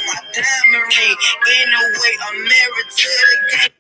my diamond ring. In a way, I'm married to the game.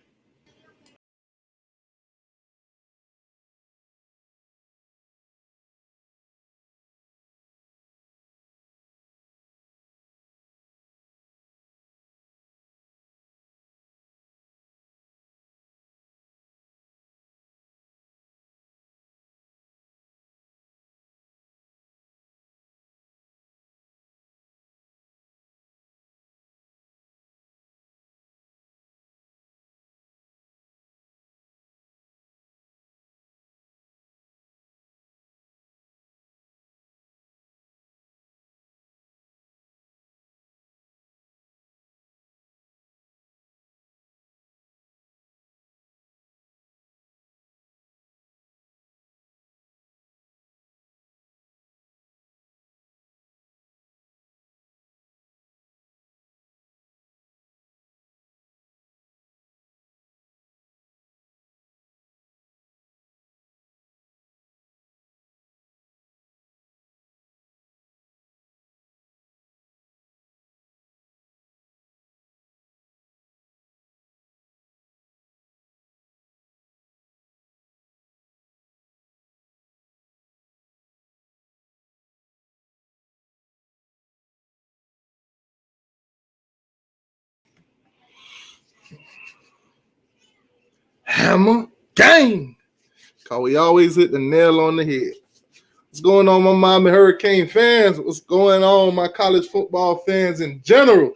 Hammer gang. Cause we always hit the nail on the head. What's going on, my Miami Hurricane fans? What's going on, my college football fans in general?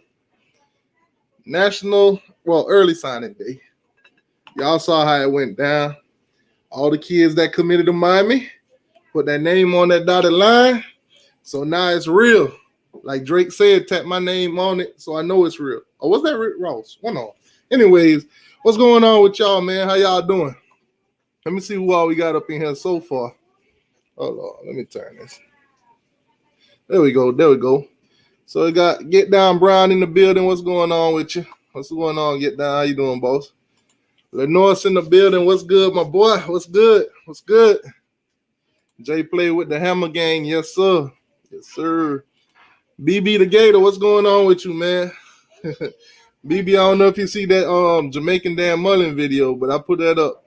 Early signing day. Y'all saw how it went down. All the kids that committed to Miami put that name on that dotted line. So now it's real. Like Drake said, tap my name on it so I know it's real. Oh, was that Rick Ross? One on. Anyways, what's going on with y'all, man? How y'all doing? Let me see who all we got up in here so far. Hold on, let me turn this. There we go. So we got Get Down Brown in the building. What's going on with you? What's going on, Get Down? How you doing, boss? Lenore's in the building. What's good, my boy? What's good? Jay play with the Hammer gang. Yes, sir. BB the Gator, what's going on with you, man? BB, I don't know if you see that Jamaican Dan Mullen video, but I put that up.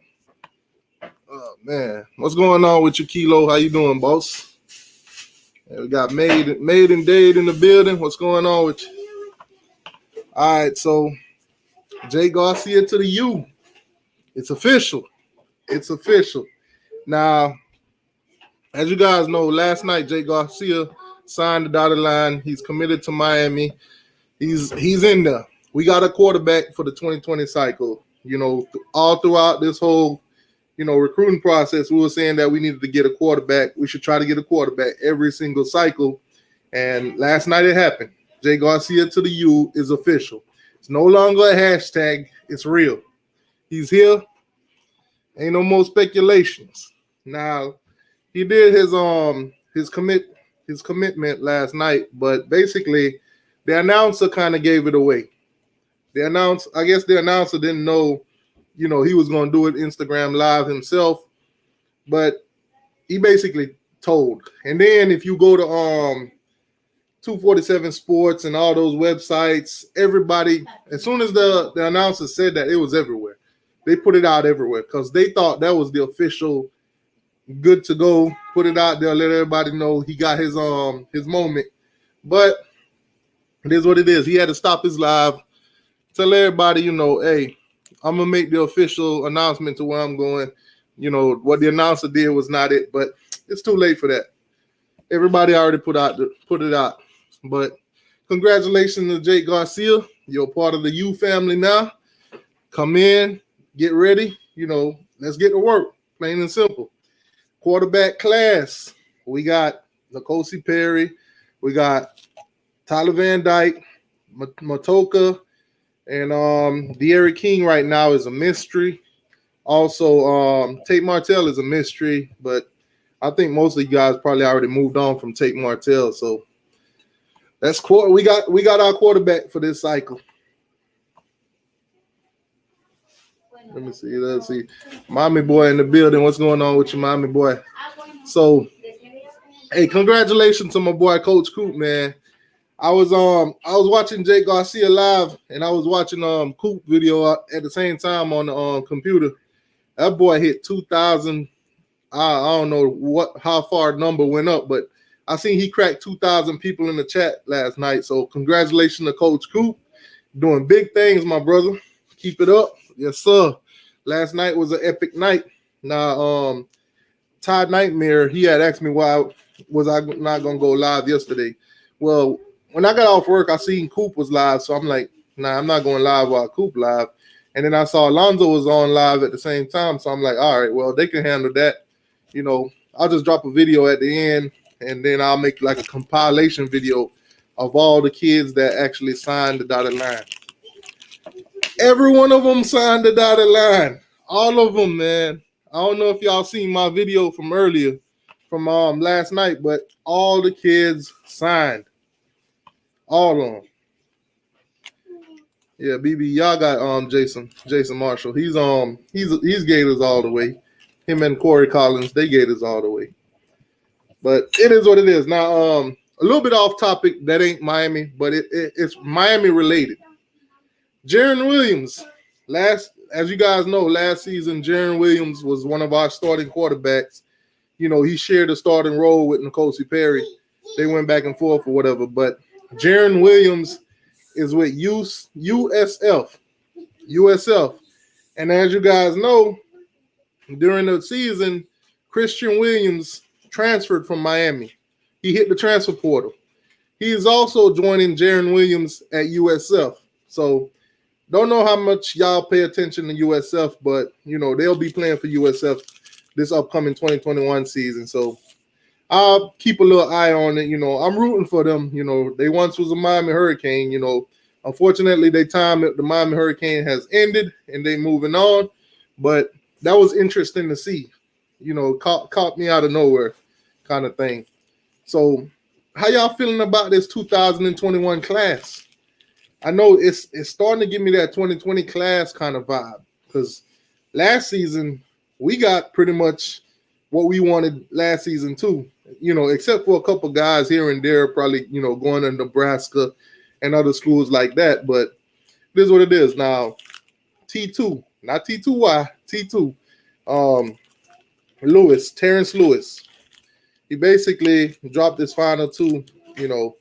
Oh, man. What's going on with you, Kilo? How you doing, boss? And we got Made and Dade in the building. What's going on with you? All right, so Jake Garcia to the U. It's official. Now, as you guys know, last night Jake Garcia signed the dotted line. He's committed to Miami. He's in there. We got a quarterback for the 2020 cycle. You know, all throughout this whole, recruiting process, we were saying that we needed to get a quarterback. We should try to get a quarterback every single cycle. And last night it happened. Jake Garcia to the U is official. It's no longer a hashtag. It's real. He's here. Ain't no more speculations. Now, he did his commitment last night, but basically the announcer kind of gave it away. The announcer didn't know, he was going to do it Instagram Live himself, but he basically told. And then if you go to 247 Sports and all those websites, everybody, as soon as the announcer said that, it was everywhere. They put it out everywhere because they thought that was the official good to go. Put it out there, let everybody know he got his moment. But it is what it is. He had to stop his live, tell everybody, hey, I'm gonna make the official announcement to where I'm going. What the announcer did was not it, but it's too late for that. Everybody already put it out. But congratulations to Jake Garcia. You're part of the U family now. Come in, get ready. Let's get to work. Plain and simple. Quarterback class. We got N'Kosi Perry. We got Tyler Van Dyke, Matoka, and De'Aaron King right now is a mystery. Also, Tate Martell is a mystery, but I think most of you guys probably already moved on from Tate Martell. So that's we got our quarterback for this cycle. Let's see. Miami boy in the building. What's going on with you, Miami boy? So, hey, congratulations to my boy Coach Coop, man. I was watching JAKE GARCIA live, and I was watching Coop video at the same time on the computer. That boy hit 2,000. I don't know how far the number went up, but I seen he cracked 2,000 people in the chat last night. So congratulations to Coach Coop, doing big things, my brother. Keep it up, yes sir. Last night was an epic night. Now, Todd Nightmare, he had asked me why was I not gonna go live yesterday. Well, when I got off work, I seen Coop was live, so I'm like, nah, I'm not going live while Coop live. And then I saw Alonzo was on live at the same time, so I'm like, all right, well, they can handle that. You know, I'll just drop a video at the end, and then I'll make like a compilation video of all the kids that actually signed the dotted line. Every one of them signed the dotted line. All of them, man. I don't know if y'all seen my video from earlier, from last night, but all the kids signed. All of them. Yeah, BB, y'all got Jason Marshall. He's Gators all the way. Him and Corey Collins, they Gators all the way. But it is what it is. Now, a little bit off topic. That ain't Miami, but it's Miami related. Jaron Williams, as you guys know, last season, Jaron Williams was one of our starting quarterbacks. You know, he shared a starting role with N'Kosi Perry. They went back and forth or whatever. But Jaron Williams is with USF. And as you guys know, during the season, Christian Williams transferred from Miami. He hit the transfer portal. He is also joining Jaron Williams at USF. So don't know how much y'all pay attention to USF, but, you know, they'll be playing for USF this upcoming 2021 season. So I'll keep a little eye on it. You know, I'm rooting for them. You know, they once was a Miami Hurricane. You know, unfortunately, the Miami Hurricane has ended and they moving on. But that was interesting to see. You know, caught me out of nowhere kind of thing. So how y'all feeling about this 2021 class? I know it's starting to give me that 2020 class kind of vibe, because last season we got pretty much what we wanted last season too, you know, except for a couple guys here and there, probably, you know, going to Nebraska and other schools like that. But it is what it is. Now, T2, not T2Y, T2. Terrence Lewis. He basically dropped his final two, you know,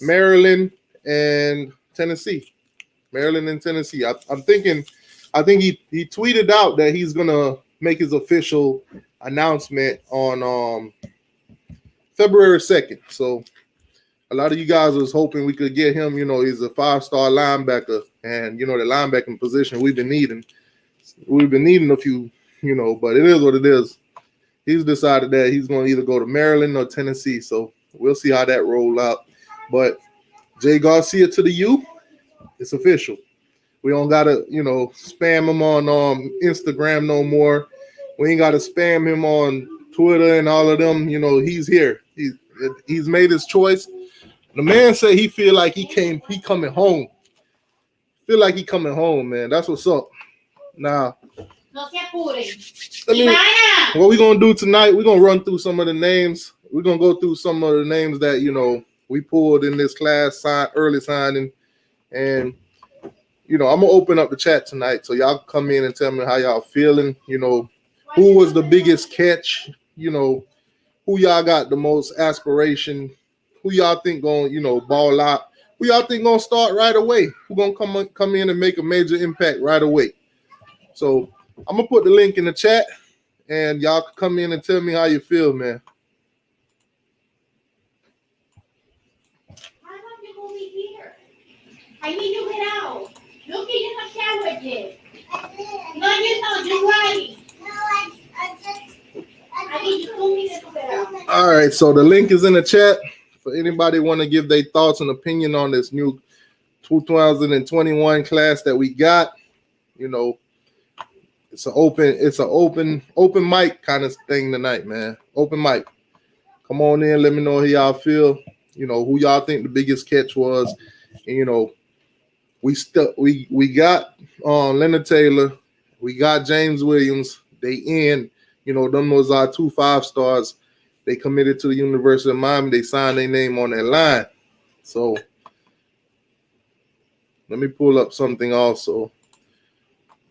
Maryland and Tennessee. I think he tweeted out that he's gonna make his official announcement on February 2nd. So a lot of you guys was hoping we could get him. You know, he's a 5-star linebacker, and you know the linebacking position we've been needing a few, you know, but it is what it is. He's decided that he's going to either go to Maryland or Tennessee. So we'll see how that roll out. But JAKE GARCIA to the U, it's official. We don't got to, you know, spam him on Instagram no more. We ain't got to spam him on Twitter and all of them. You know, he's here. He's made his choice. The man said he feel like he coming home. Feel like he coming home, man. That's what's up. Now, what we're going to do tonight, we're going to run through some of the names. We're going to go through some of the names that, you know, we pulled in this class, early signing. And, you know, I'm going to open up the chat tonight. So y'all come in and tell me how y'all feeling. You know, who was the biggest catch? You know, who y'all got the most aspiration? Who y'all think going, you know, ball out? Who y'all think going to start right away? Who going to come in and make a major impact right away? So I'm going to put the link in the chat, and y'all can come in and tell me how you feel, man. How about you go in here? I need you to get out. Look, you have showered yet. No, you don't. You're right. I need you 2 minutes to get out. All right, so the link is in the chat for anybody want to give their thoughts and opinion on this new 2021 class that we got. You know, it's an open mic kind of thing tonight, man. Open mic. Come on in, let me know how y'all feel. You know, who y'all think the biggest catch was. And, you know, we got Leonard Taylor, we got James Williams. They in, you know, them was our 2 5-stars. They committed to the University of Miami. They signed their name on that line. So Let me pull up something also,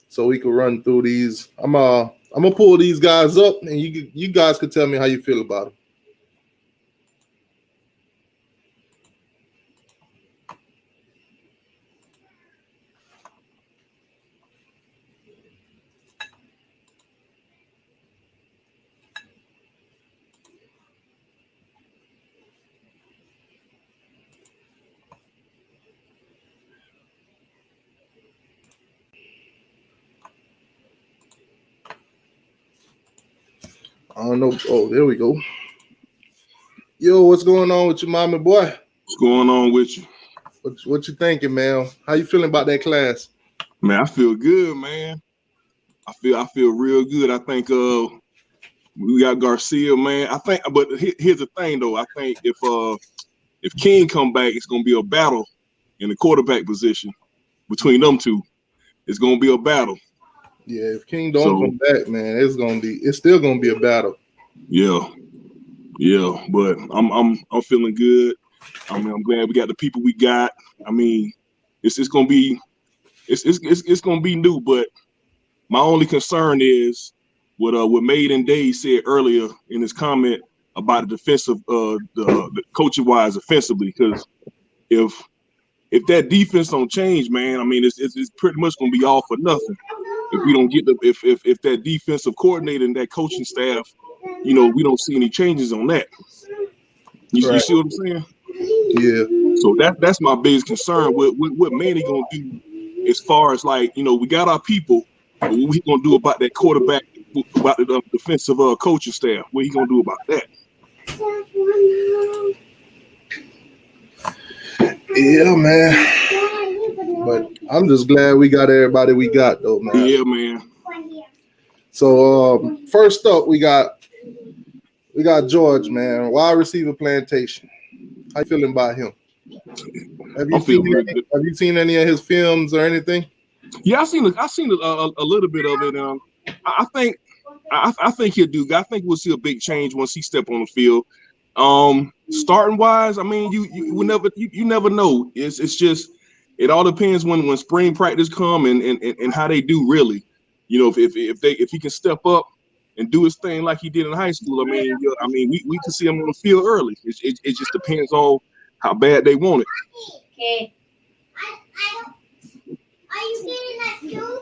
so we can run through these. I'm gonna pull these guys up, and you guys can tell me how you feel about them. I don't know. Oh, there we go. Yo, what's going on with your mama, boy? What's going on with you? What you thinking, man? How you feeling about that class? Man, I feel good, man. I feel real good. I think we got Garcia, man. I think, but here's the thing though. I think if King come back, it's gonna be a battle in the quarterback position between them two. It's gonna be a battle. Yeah, if King don't come back, man, it's still gonna be a battle. Yeah. But I'm feeling good. I mean, I'm glad we got the people we got. I mean, it's gonna be gonna be new, but my only concern is what Made and Dave said earlier in his comment about the defensive, the coaching wise offensively, because if that defense don't change, man, I mean it's pretty much gonna be all for nothing if we don't get if that defensive coordinator and that coaching staff, we don't see any changes on that. You see what I'm saying? Yeah. So that's my biggest concern. What Manny gonna do as far as like we got our people. But what we gonna do about that quarterback, about the defensive coaching staff? What he gonna do about that? Yeah, man. But I'm just glad we got everybody we got, though, man. Yeah, man. So first up, we got George, man, wide receiver Plantation. How you feeling about him? Have you seen any of his films or anything? Yeah, I seen a little bit of it. I think he'll do. I think we'll see a big change once he step on the field. Starting wise, I mean, you never know. It's just it all depends when spring practice come and how they do really. If he can step up and do his thing like he did in high school, I mean, we can see him on the field early. It just depends on how bad they want it. Okay. Are you getting that too?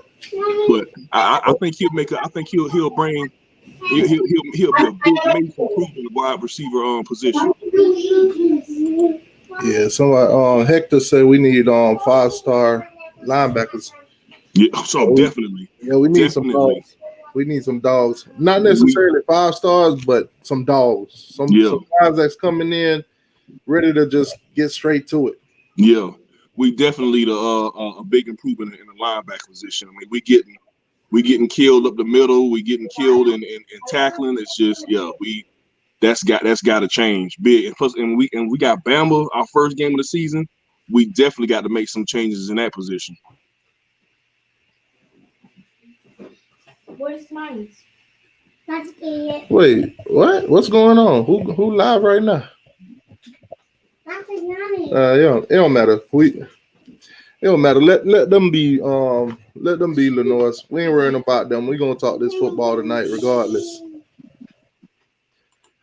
But I think he'll make I think he'll bring he'll be a big major improvement in the wide receiver position. Yeah, somebody Hector said we need 5-star linebackers. Yeah, so definitely. Yeah, we need some dogs. We need some dogs. Not necessarily 5 stars, but some dogs. Some guys that's coming in ready to just get straight to it. Yeah. We definitely need a big improvement in the linebacker position. I mean, we getting killed up the middle. We getting killed in tackling. It's just that's got to change big. And plus, we got Bama, our first game of the season. We definitely got to make some changes in that position. Where's mine? Wait, what? What's going on? Who live right now? It don't matter. It don't matter. Let them be Lenoir. We ain't worrying about them. We gonna talk this football tonight, regardless.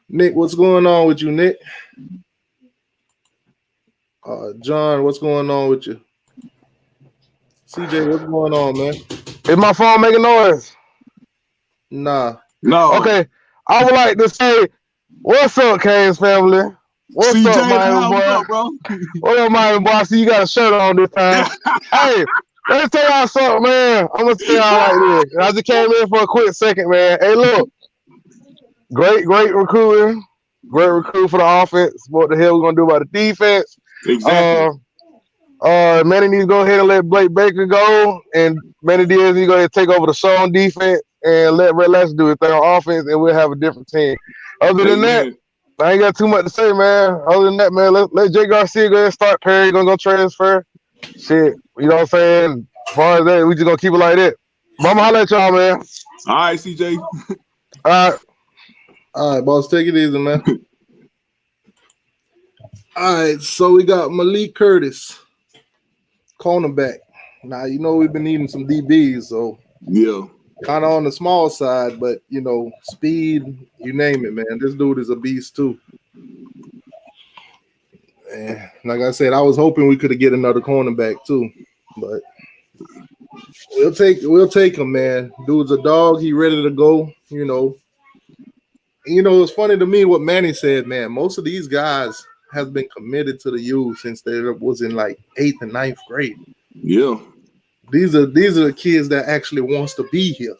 Nick, what's going on with you, Nick? John, what's going on with you? CJ, what's going on, man? Is my phone making noise? Nah. No. Okay. I would like to say, what's up, Canes family? What's CJ, up, Miami boy? up, bro? What up, Miami boy? I see you got a shirt on this time. Hey, let me tell y'all something, man. I'm gonna tell y'all like this. I just came in for a quick second, man. Hey, look, great recruiting, great recruit for the offense. What the hell we gonna do about the defense? Exactly. Manny needs to go ahead and let Blake Baker go, and Manny Diaz needs to go ahead and take over the show on defense, and let Red Lash do his thing on offense, and we'll have a different team. Other than that, I ain't got too much to say, man. Other than that, man, let JAKE GARCIA go ahead and start. Perry gonna go transfer. Shit, you know what I'm saying? As far as that, we just gonna keep it like that. Mama, holla at y'all, man. All right, CJ. All right, boss, take it easy, man. All right, so we got Malik Curtis. cornerback. Now you know we've been needing some DBs, so Yeah. kind of on the small side, but you know, speed, you name it, man. This dude is a beast too. And like I said, I was hoping we could get another cornerback too, but we'll take him, man. Dude's a dog. He ready to go. You know, it's funny to me what Manny said, man. Most of these guys has been committed to the U since they was in like 8th and 9th grade. Yeah. These are the kids that actually wants to be here.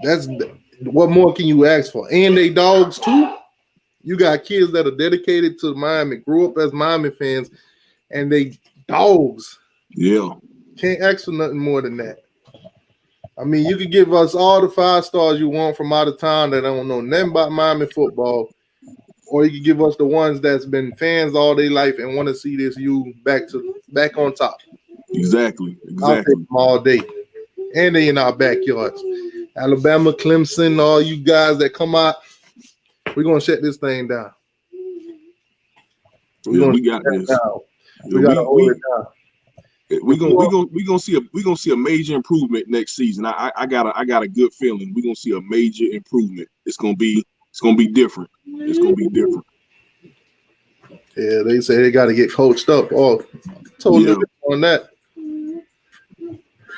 That's what more can you ask for? And they dogs too. You got kids that are dedicated to Miami, grew up as Miami fans, and they dogs. Yeah. Can't ask for nothing more than that. I mean, you could give us all the 5 stars you want from out of town that don't know nothing about Miami football, or you could give us the ones that's been fans all their life and want to see this U back on top. Exactly. I'll take them all day. And they in our backyards. Alabama, Clemson, all you guys that come out, we're gonna shut this thing down. We got this. We gotta hold it down. We're gonna see a major improvement next season. I got a good feeling we're gonna see a major improvement. It's gonna be different. It's gonna be different. Yeah, they say they got to get coached up. Oh, totally on that.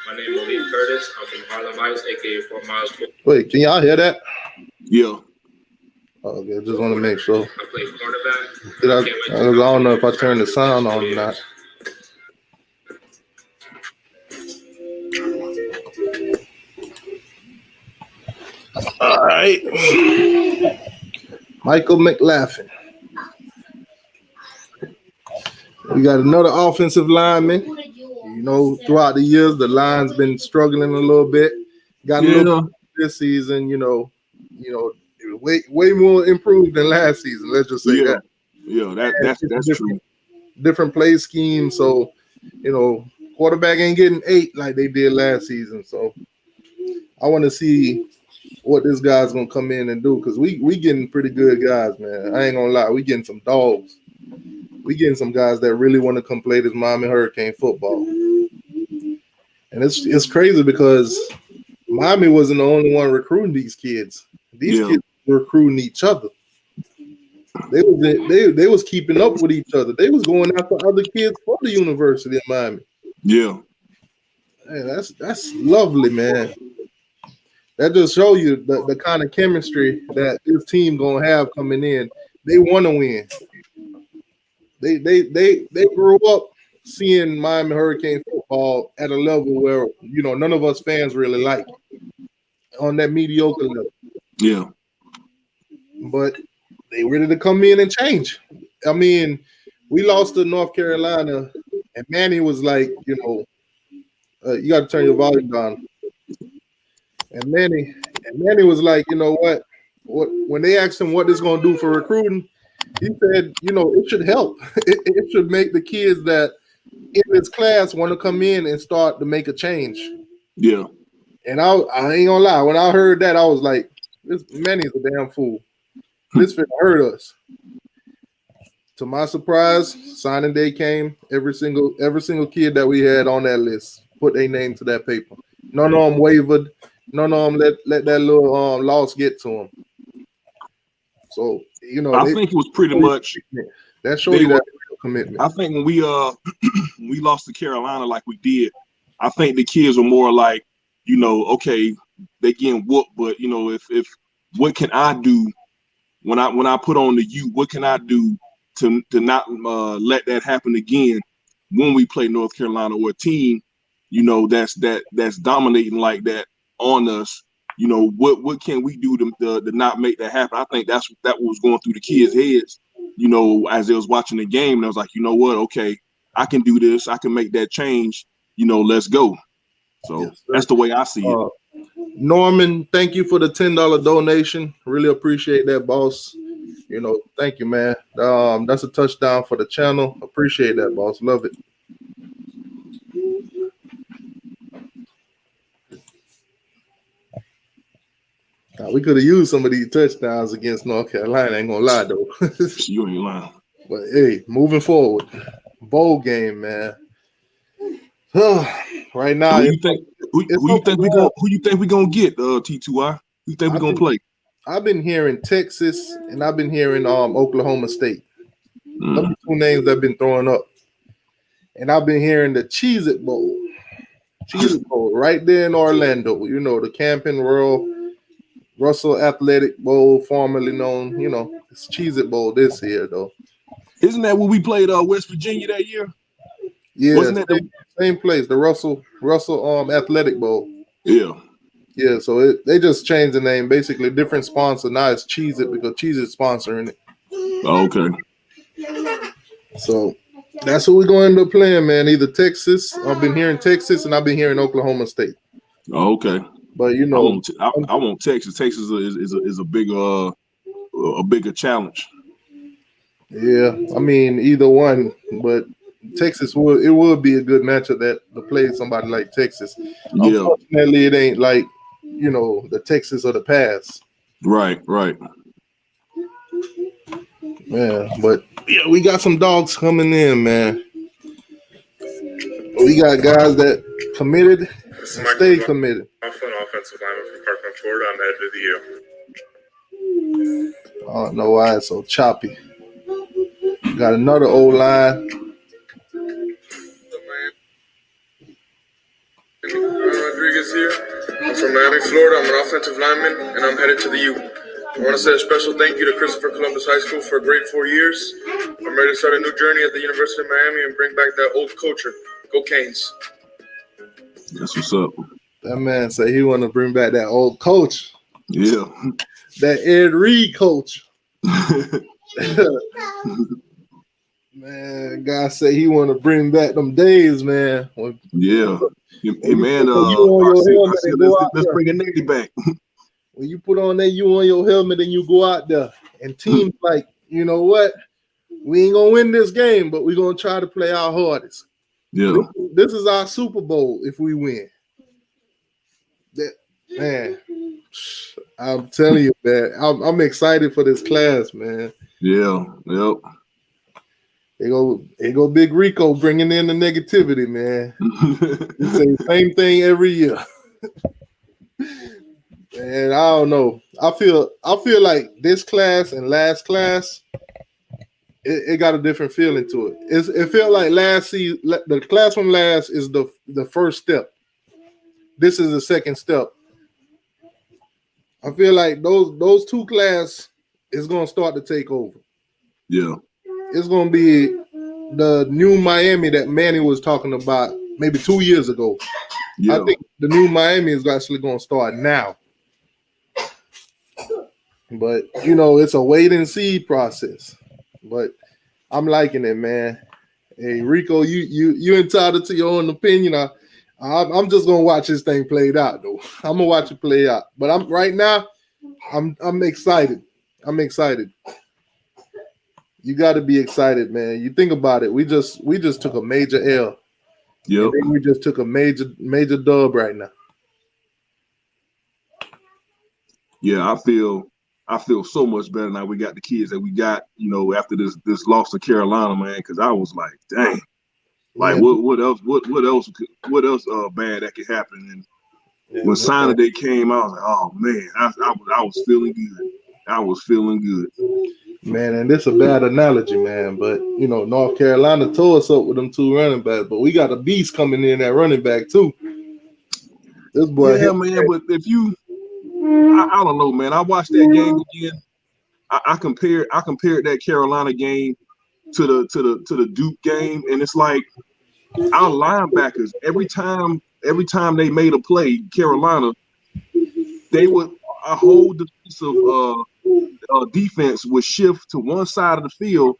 My name is Malik Curtis. I'm from Harlem Heights, aka 4 Miles. Wait, can y'all hear that? Yeah. Okay, just want to make sure. I play cornerback. I don't know if I turned the sound on or not. All right. Michael McLaughlin. We got another offensive lineman. You know, throughout the years, the line's been struggling a little bit. Got a little this season, way more improved than last season. Let's just say that. Yeah, that's true. Different play scheme, so quarterback ain't getting 8 like they did last season. So I want to see what this guy's gonna come in and do, because we getting pretty good guys, man. I ain't gonna lie, we getting some dogs. We getting some guys that really want to come play this Miami Hurricane football. And it's crazy because Miami wasn't the only one recruiting these kids. These kids were recruiting each other. They was keeping up with each other. They was going after other kids for the University of Miami. Yeah. Man, that's lovely, man. That just show you the kind of chemistry that this team gonna have coming in. They want to win. They grew up seeing Miami Hurricane football at a level where none of us fans really like it, on that mediocre level. Yeah. But they ready to come in and change. I mean, we lost to North Carolina, and Manny was like, you got to turn your volume down. And Manny was like, you know what? When they asked him what this going to do for recruiting, he said, it should help. It should make the kids that in this class want to come in and start to make a change. Yeah. And I ain't gonna lie, when I heard that, I was like, this Manny's a damn fool. This finna hurt us. To my surprise, signing day came. Every single kid that we had on that list put their name to that paper. None of them wavered. None of them let that little loss get to them. So I think it was pretty much that showed you that commitment. I think when we lost to Carolina like we did, I think the kids were more like, okay, they getting whooped, but if what can I do when I put on the U, what can I do to not let that happen again when we play North Carolina or a team, that's dominating like that on us. What can we do to not make that happen? I think that was going through the kids' heads, as they was watching the game. And I was like, you know what? Okay, I can do this. I can make that change. Let's go. So that's the way I see it. Norman, thank you for the $10 donation. Really appreciate that, boss. Thank you, man. That's a touchdown for the channel. Appreciate that, boss. Love it. We could have used some of these touchdowns against North Carolina. Ain't gonna lie though. You ain't lying. But hey, moving forward, bowl game, man. Right now, Who you think? Who you think we gonna get? T2I. Who you think we gonna play? I've been hearing Texas and I've been hearing Oklahoma State. Those are two names that have been throwing up. And I've been hearing the Cheez-It Bowl. Cheez-It Bowl right there in Orlando. You know, the Camping World Russell Athletic Bowl, formerly known, you know, it's Cheez-It Bowl this year though. Isn't that when we played West Virginia that year? Yeah, wasn't that same place, the Russell Athletic Bowl. Yeah. Yeah, so they just changed the name, basically different sponsor. Now it's Cheez-It because Cheez-It sponsoring it. Oh, okay. So that's what we're going to end up playing, man. Either Texas, I've been hearing Texas, and I've been hearing Oklahoma State. Oh, okay. But you know, I want Texas. Texas is a bigger challenge. Yeah, I mean either one, but Texas would be a good matchup to play somebody like Texas. Yeah. Unfortunately, it ain't like, you know, the Texas of the past. Right. Man, but yeah, we got some dogs coming in, man. We got guys that committed and stay committed. Offensive lineman from Parkland, Florida. I'm the head of the year. I don't know why it's so choppy. Got another O-line. Rodriguez here. I'm from Miami, Florida. I'm an offensive lineman, and I'm headed to the U. I want to say a special thank you to Christopher Columbus High School for a great 4 years. I'm ready to start a new journey at the University of Miami and bring back that old culture. Go Canes. That's what's up. That man said he want to bring back that old coach. Yeah. That Ed Reed coach. Man, guy said he want to bring back them days, man. Yeah. Hey, man, let's bring a nigga back. When you put on that you on your helmet and you go out there, and teams like, you know what? We ain't going to win this game, but we're going to try to play our hardest. Yeah. This is our Super Bowl if we win. Man, I'm telling you, man, I'm excited for this class, man. Yeah, yep. They go Big Rico bringing in the negativity, man. Say the same thing every year. And I don't know. I feel like this class and last class, it got a different feeling to it. It felt like last season, the class from last is the first step. This is the second step. I feel like those two class is gonna start to take over. Yeah. It's gonna be the new Miami that Manny was talking about maybe 2 years ago. Yeah. I think the new Miami is actually gonna start now. But you know, it's a wait and see process. But I'm liking it, man. Hey, Rico, you entitled to your own opinion. I'm just gonna watch this thing played out, though. I'm gonna watch it play out. But I'm excited. I'm excited. You got to be excited, man. You think about it. We just took a major L. Yep. We just took a major dub right now. Yeah, I feel so much better now. We got the kids that we got, you know, after this loss to Carolina, man. Because I was like, dang, like what else bad that could happen? And when signing day came, I was like, oh man, I was feeling good. I was feeling good. Man, and this is a bad analogy, man. But you know, North Carolina tore us up with them two running backs, but we got a beast coming in at running back too. This boy, yeah, man. But if you, I don't know, man. I watched that game again. I compared that Carolina game to the Duke game, and it's like our linebackers every time they made a play, Carolina, they would a whole defensive defense would shift to one side of the field,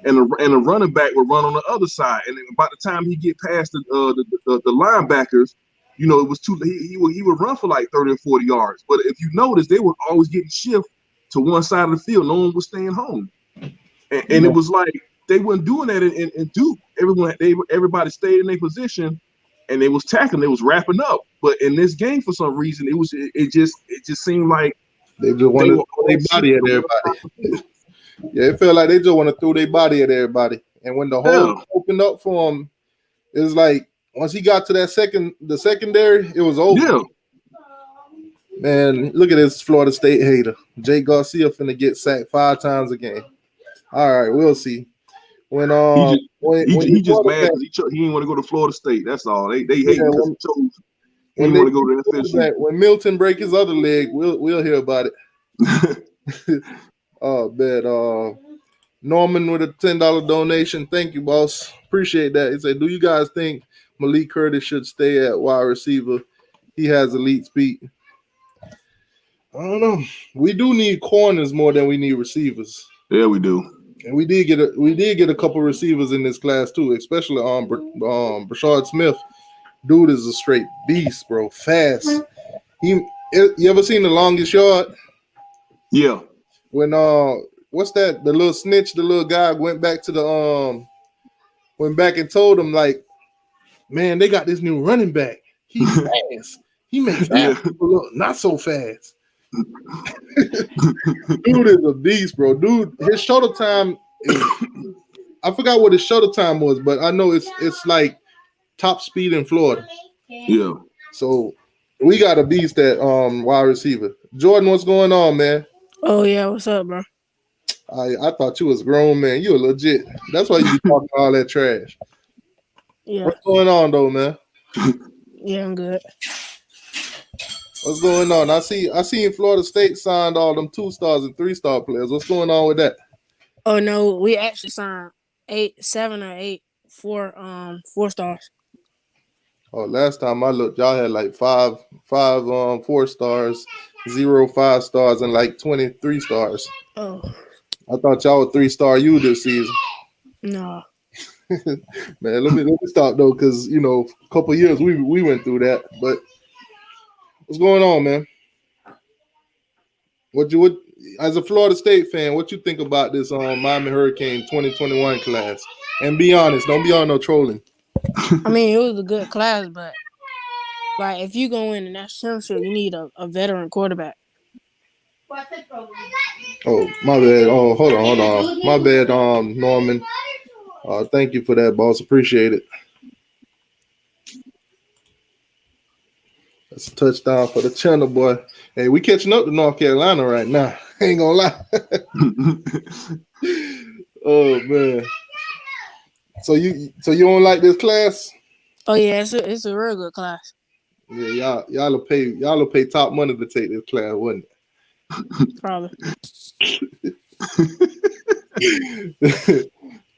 and the running back would run on the other side. And then by the time he get past the linebackers, you know, it was he would run for like 30 or 40 yards. But if you notice, they were always getting shift to one side of the field. No one was staying home, and it was like they weren't doing that in Duke. Everybody stayed in their position, and they was tackling. They was wrapping up. But in this game, for some reason, it just seemed like they just wanted to throw their body at everybody. Yeah, it felt like they just want to throw their body at everybody. And when the hole opened up for them, it was like once he got to the secondary, it was over. Yeah. Man, look at this Florida State hater. JAKE GARCIA finna get sacked 5 times a game. All right, we'll see. When He just mad because he didn't want to go to Florida State. That's all. They hate him because he chose. He didn't want to go to FSU. When Milton break his other leg, we'll hear about it. Norman with a $10 donation. Thank you, boss. Appreciate that. He said, "Do you guys think Malik Curtis should stay at wide receiver? He has elite speed." I don't know. We do need corners more than we need receivers. Yeah, we do. And we did get a couple receivers in this class too, especially Brashard Smith. Dude is a straight beast, bro. Fast. You ever seen The Longest Yard? Yeah. When what's that? The little snitch, the little guy went back and told him, like, man, they got this new running back. He's fast. He makes fast people look not so fast. Dude is a beast, bro. Dude, his shuttle time is, I forgot what his shuttle time was, but I know it's like top speed in Florida. Yeah. So we got a beast at wide receiver. Jordan, what's going on, man? Oh yeah, what's up, bro? I thought you was grown, man. You were legit. That's why you be talking all that trash. Yeah. What's going on though, man? Yeah, I'm good. What's going on? I seen Florida State signed all them 2-stars and 3-star players. What's going on with that? Oh no, we actually signed 7 or 8 4 stars. Oh, last time I looked, y'all had like 5 4 stars, 0 5 stars, and like 23 stars. Oh. I thought y'all were 3-star you this season. No. Man, let me stop though, because a couple years we went through that. But what's going on, man? What as a Florida State fan, what you think about this Miami Hurricane 2021 class? And be honest, don't be on no trolling. I mean, it was a good class, but like if you go in the national championship, you need a veteran quarterback. Oh, my bad. Oh, hold on. My bad, Norman. Thank you for that, boss. Appreciate it. That's a touchdown for the channel, boy. Hey, we catching up to North Carolina right now. Ain't gonna lie. Oh man. So you don't like this class? Oh yeah, it's a real good class. Yeah, y'all will pay top money to take this class, wouldn't it? Probably.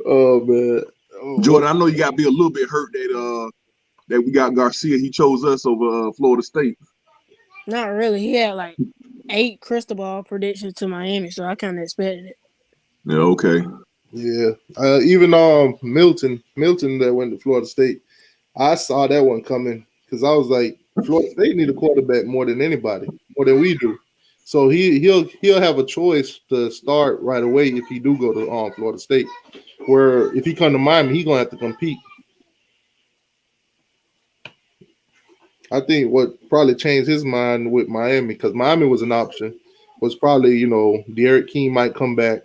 Oh man. Jordan, I know you gotta be a little bit hurt that we got Garcia. He chose us over Florida State. Not really. He had like 8 crystal ball predictions to Miami, so I kind of expected it. Yeah, okay. Yeah. Even Milton that went to Florida State, I saw that one coming because I was like, Florida State need a quarterback more than anybody, more than we do. So he'll have a choice to start right away if he do go to Florida State. Where if he come to Miami, he's gonna have to compete. I think what probably changed his mind with Miami, because Miami was an option, was probably, Derek King might come back.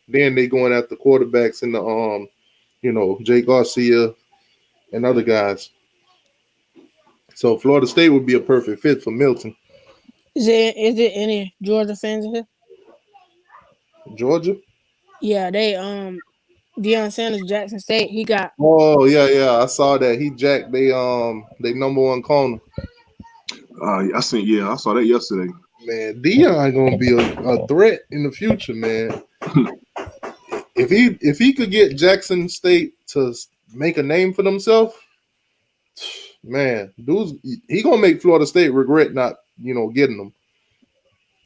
Then they going after quarterbacks in the JAKE GARCIA and other guys. So Florida State would be a perfect fit for Milton. Is there any Georgia fans in here? Georgia? Yeah, they Deion Sanders, Jackson State. He got. Oh yeah, I saw that. He jacked they number 1 corner. I saw that yesterday. Man, Deion gonna be a threat in the future, man. If he could get Jackson State to make a name for themselves, man, he gonna make Florida State regret not getting them.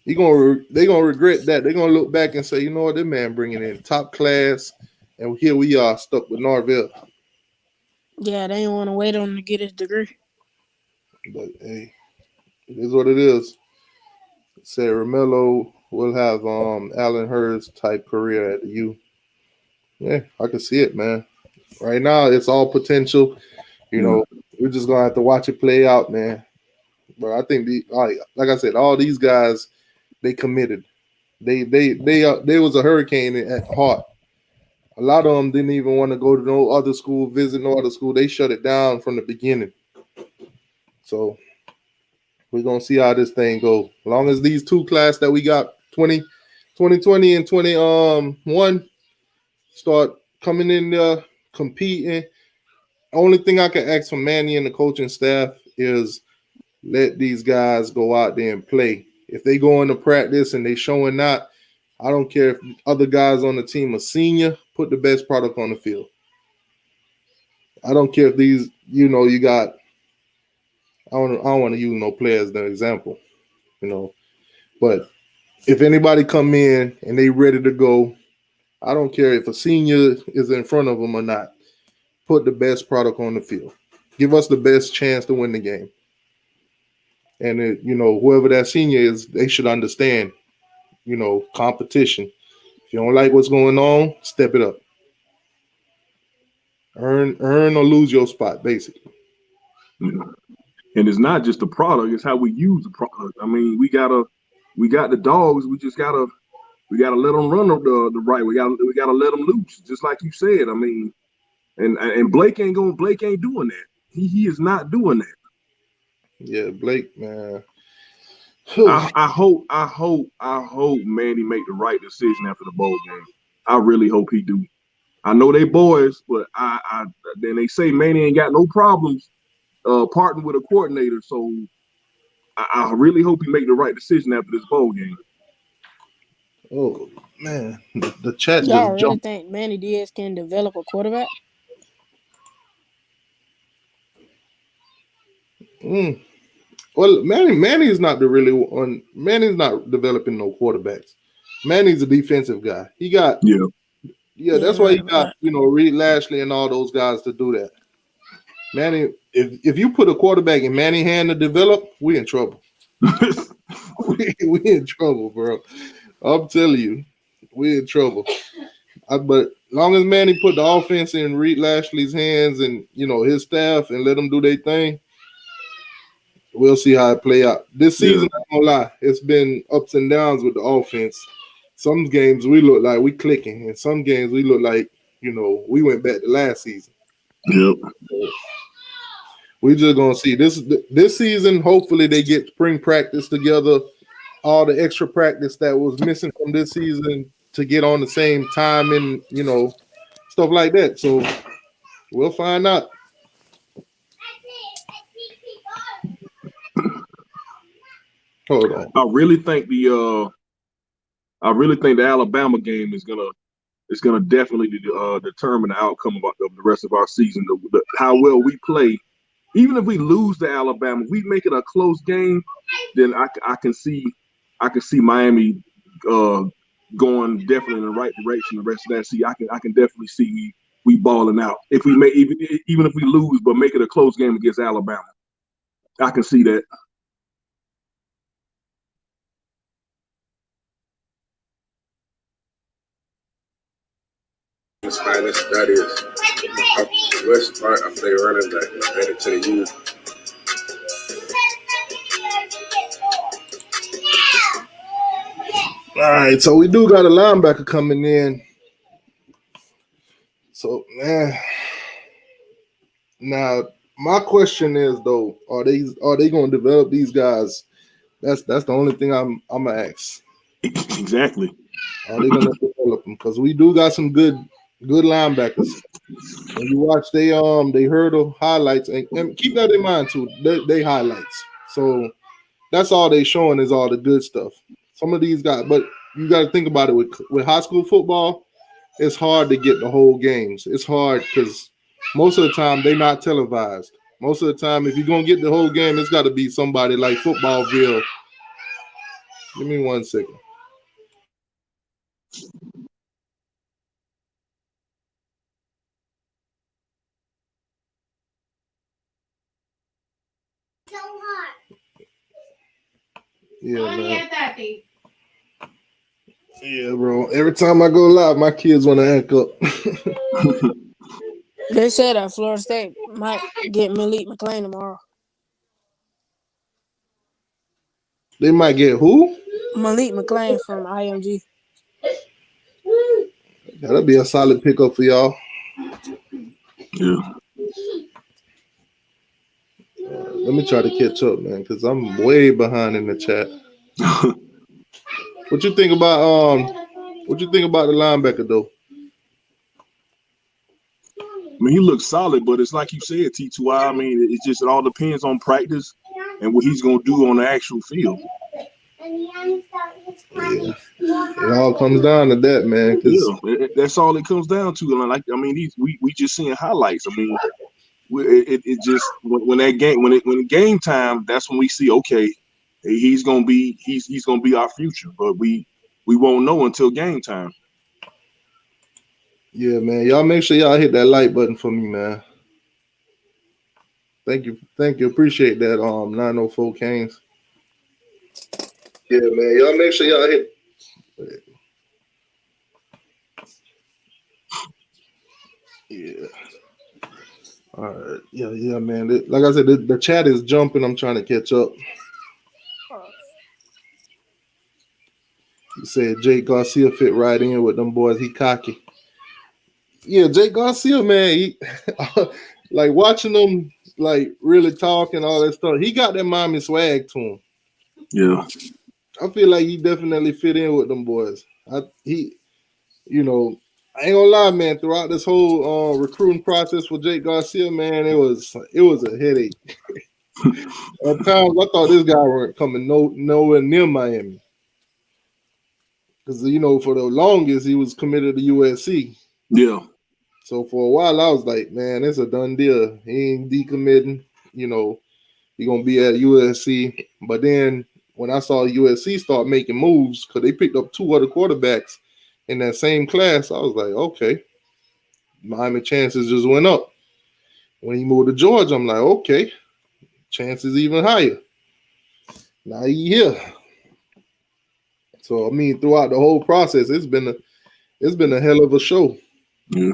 They gonna regret that. They're gonna look back and say, you know what, this man bringing in top class, and here we are stuck with Norvell. Yeah, they didn't want to wait on him to get his degree. But hey, it is what it is. Say Romello will have Allen Hurst type career at the U. Yeah, I can see it, man. Right now, it's all potential. We're just gonna have to watch it play out, man. But I think like I said, all these guys, they committed. They was a Hurricane at heart. A lot of them didn't even want to go to no other school, visit no other school. They shut it down from the beginning. So we're gonna see how this thing goes. As long as these two class that we got 2020 and 21 start coming in there competing. Only thing I can ask from Manny and the coaching staff is let these guys go out there and play. If they go into practice and they showing that, I don't care if other guys on the team are senior, put the best product on the field. I don't care if these, you got, I don't want to use no player as an example, but if anybody come in and they ready to go, I don't care if a senior is in front of them or not. Put the best product on the field. Give us the best chance to win the game. And whoever that senior is, they should understand, competition. If you don't like what's going on, step it up. Earn or lose your spot, basically. And it's not just the product; it's how we use the product. I mean, we got the dogs. We gotta let them run the right. We gotta let them loose, just like you said. I mean, and Blake ain't doing that. He is not doing that. Yeah, Blake, man. I hope Manny make the right decision after the bowl game. I really hope he do. I know they boys, but then they say Manny ain't got no problems partnering with a coordinator. So I really hope he make the right decision after this bowl game. Oh man, the chat Y'all just really jumped. think Manny Diaz can develop a quarterback? Well, Manny's not Manny's not developing no quarterbacks. Manny's a defensive guy. He got that's why he got Reed Lashley and all those guys to do that. Manny, if you put a quarterback in Manny's hand to develop, we in trouble. we in trouble, bro. I'm telling you, we in trouble. But as long as Manny put the offense in Reed Lashley's hands and his staff and let them do their thing, we'll see how it play out. This season, I'm gonna lie, it's been ups and downs with the offense. Some games we look like we clicking, and some games we look like we went back to last season. Yep. We just gonna see this season. Hopefully, they get spring practice together, all the extra practice that was missing from this season to get on the same time and stuff like that. So we'll find out. Hold on. I really think the Alabama game is gonna definitely determine the outcome of the rest of our season. How well we play. Even if we lose to Alabama, we make it a close game, then I can see Miami going definitely in the right direction the rest of that season. I can definitely see we balling out. If we make even if we lose, but make it a close game against Alabama. I can see that. As finest that is. The worst part, I play running back. I'm headed to the youth. All right, so we do got a linebacker coming in. So, man, now my question is though, are they going to develop these guys? That's the only thing I'm gonna ask. Exactly. Are they going to develop them? Because we do got some good linebackers. When you watch they hurdle highlights and keep that in mind too. They highlights. So that's all they showing is all the good stuff. Some of these guys, but you got to think about it with high school football. It's hard to get the whole games. It's hard because most of the time they're not televised. Most of the time, if you're gonna get the whole game, it's got to be somebody like Footballville. Give me 1 second. Yeah, man. Yeah, bro. Every time I go live, my kids want to act up. They said that Florida State might get Malik McClain tomorrow. They might get who? Malik McClain from IMG. That'll be a solid pickup for y'all. Yeah. Let me try to catch up, man, because I'm way behind in the chat. What you think about the linebacker though? I mean, he looks solid, but it's like you said, T2I. I mean, it all depends on practice and what he's gonna do on the actual field. Yeah. It all comes down to that, man. Yeah, that's all it comes down to. Like, I mean, we just seeing highlights. I mean, it just when game time, that's when we see, okay, he's gonna be our future, but we won't know until game time. Yeah, man. Y'all make sure y'all hit that like button for me, man. Thank you. Appreciate that. 904 Canes. Yeah, man. Y'all make sure y'all hit. Yeah. All right. Yeah, man. Like I said, the chat is jumping. I'm trying to catch up. You said Jake Garcia fit right in with them boys. He cocky. Yeah, Jake Garcia, man. He, like watching them, like really talk and all that stuff. He got that Miami swag to him. Yeah. I feel like he definitely fit in with them boys. You know, I ain't gonna lie, man. Throughout this whole recruiting process for Jake Garcia, man, it was a headache. At times, I thought this guy weren't coming nowhere near Miami, because for the longest he was committed to USC. Yeah. So for a while, I was like, man, it's a done deal. He ain't decommitting. He gonna be at USC. But then when I saw USC start making moves, because they picked up 2 other quarterbacks in that same class, I was like, okay, Miami chances just went up. When he moved to Georgia, I'm like, okay, chances even higher. Now he here. So I mean, throughout the whole process, it's been a hell of a show. Yeah.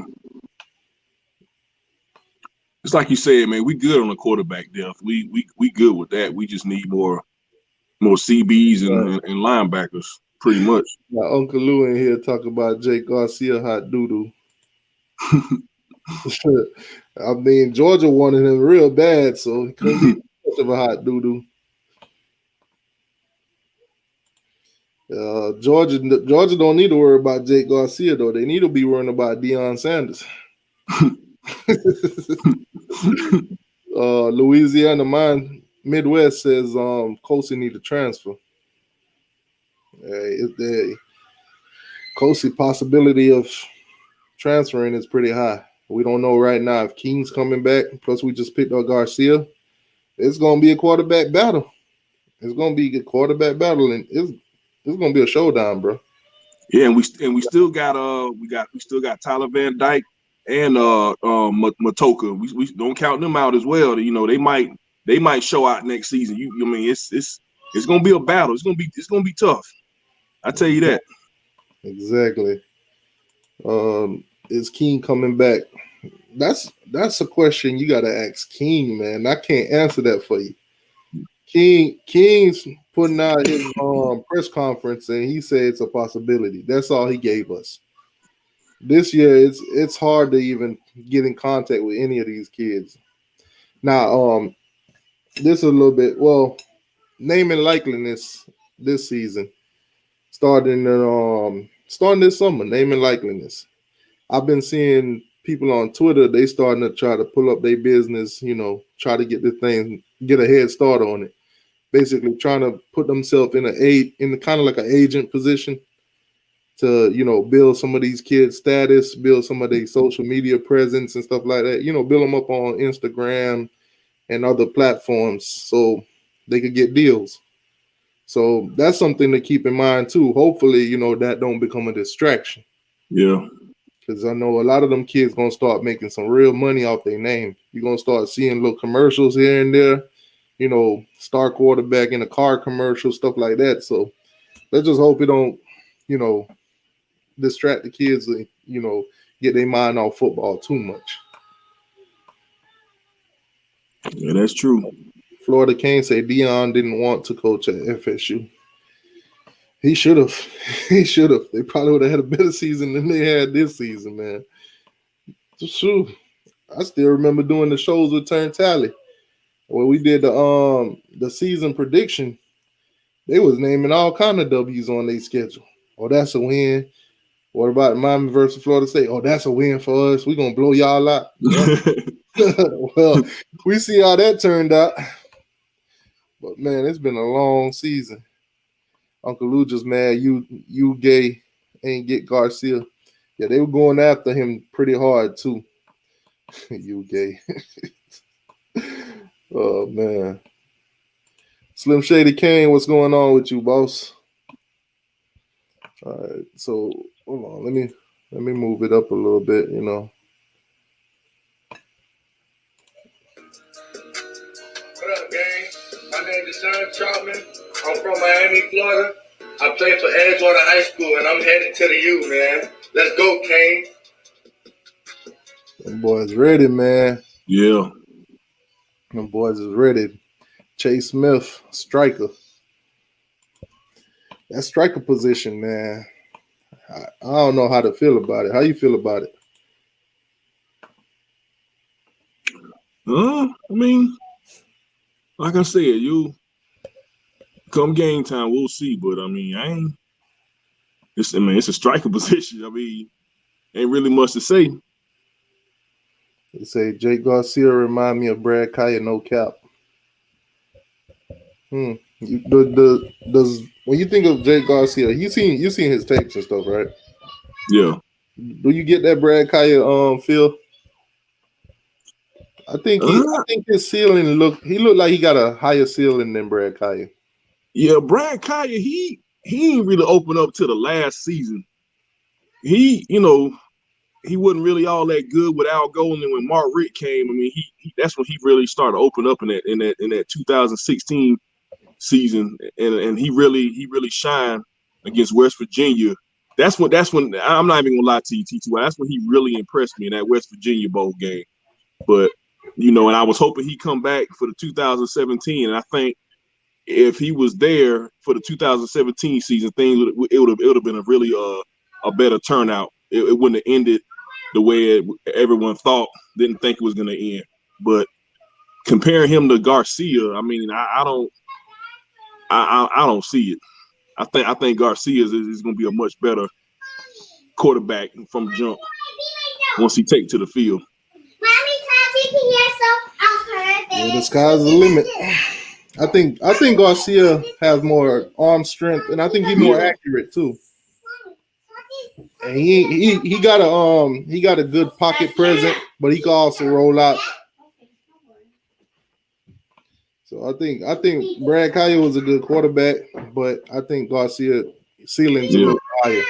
It's like you said, man. We good on the quarterback depth. We good with that. We just need more CBs and linebackers, pretty much. My Uncle Lou in here talking about Jake Garcia hot doo-doo. I mean, Georgia wanted him real bad, so he couldn't be much of a hot doo-doo. Georgia don't need to worry about Jake Garcia, though. They need to be worrying about Deion Sanders. Louisiana Midwest says Kosi need to transfer. Kosi possibility of transferring is pretty high. We don't know right now if King's coming back. Plus, we just picked up Garcia. It's gonna be a quarterback battle. It's gonna be a quarterback battle, and it's gonna be a showdown, bro. Yeah, and we still got Tyler Van Dyke and Matoka. We don't count them out as well. They might show out next season. I mean, it's gonna be a battle. It's gonna be tough. I tell you that. Exactly. Is King coming back? That's a question you gotta ask King, man. I can't answer that for you. King's putting out his press conference, and he said it's a possibility. That's all he gave us. This year, it's hard to even get in contact with any of these kids. Now, this is a little bit, well, name and likeliness this season, starting this summer. Name and likeliness. I've been seeing people on Twitter, they starting to try to pull up their business, try to get this thing, get a head start on it. Basically trying to put themselves in kind of like an agent position to, build some of these kids' status, build some of their social media presence and stuff like that, build them up on Instagram and other platforms so they could get deals. So that's something to keep in mind too. Hopefully, that don't become a distraction. Yeah. Because I know a lot of them kids going to start making some real money off their name. You're going to start seeing little commercials here and there, star quarterback in a car commercial, stuff like that. So let's just hope it don't, distract the kids and, get their mind off football too much. Yeah, that's true. Florida Kane say Deion didn't want to coach at FSU. He should have. He should have. They probably would have had a better season than they had this season, man. True. I still remember doing the shows with Turn Tally where we did the season prediction. They was naming all kind of W's on their schedule. Oh, that's a win. What about Miami versus Florida State? Oh, that's a win for us. We're gonna blow y'all out. Well, we see how that turned out. But man, it's been a long season. Uncle Lou just mad you gay ain't get Garcia. Yeah, they were going after him pretty hard too. You gay. Oh man. Slim Shady Kane, what's going on with you, boss? All right, so hold on, let me move it up a little bit, you know. What up, gang? My name is Sean Troutman. I'm from Miami, Florida. I play for Edgewater High School, and I'm headed to the U, man. Let's go, Kane. Them boys ready, man. Yeah. Them boys is ready. Chase Smith, striker. That striker position, man. I don't know how to feel about it. How you feel about it? I mean, like I said, you come game time, we'll see. But I mean, it's a striker position. I mean, ain't really much to say. They say Jake Garcia remind me of Brad Kaya, no cap. Does when you think of Jake Garcia, you seen his tapes and stuff, right? Yeah. Do you get that Brad Kaya feel? I think his ceiling looked like he got a higher ceiling than Brad Kaya. Yeah, Brad Kaya, he ain't really opened up to the last season. He wasn't really all that good with Al Golden. When Mark Richt came, I mean, he that's when he really started to open up in that 2016 season, and he really shined against West Virginia. That's when I'm not even gonna lie to you, T2. That's when he really impressed me in that West Virginia bowl game. But and I was hoping he'd come back for the 2017, and I think if he was there for the 2017 season, things it would have been a really a better turnout. It wouldn't have ended the way everyone didn't think it was going to end. But comparing him to Garcia, I mean, I don't see it. I think Garcia is going to be a much better quarterback from jump once he takes to the field. Yeah, the sky's the limit. I think Garcia has more arm strength, and I think he's more accurate too. And he got a good pocket presence, but he can also roll out. So I think Brad Kaya was a good quarterback, but I think Garcia ceiling's a little higher.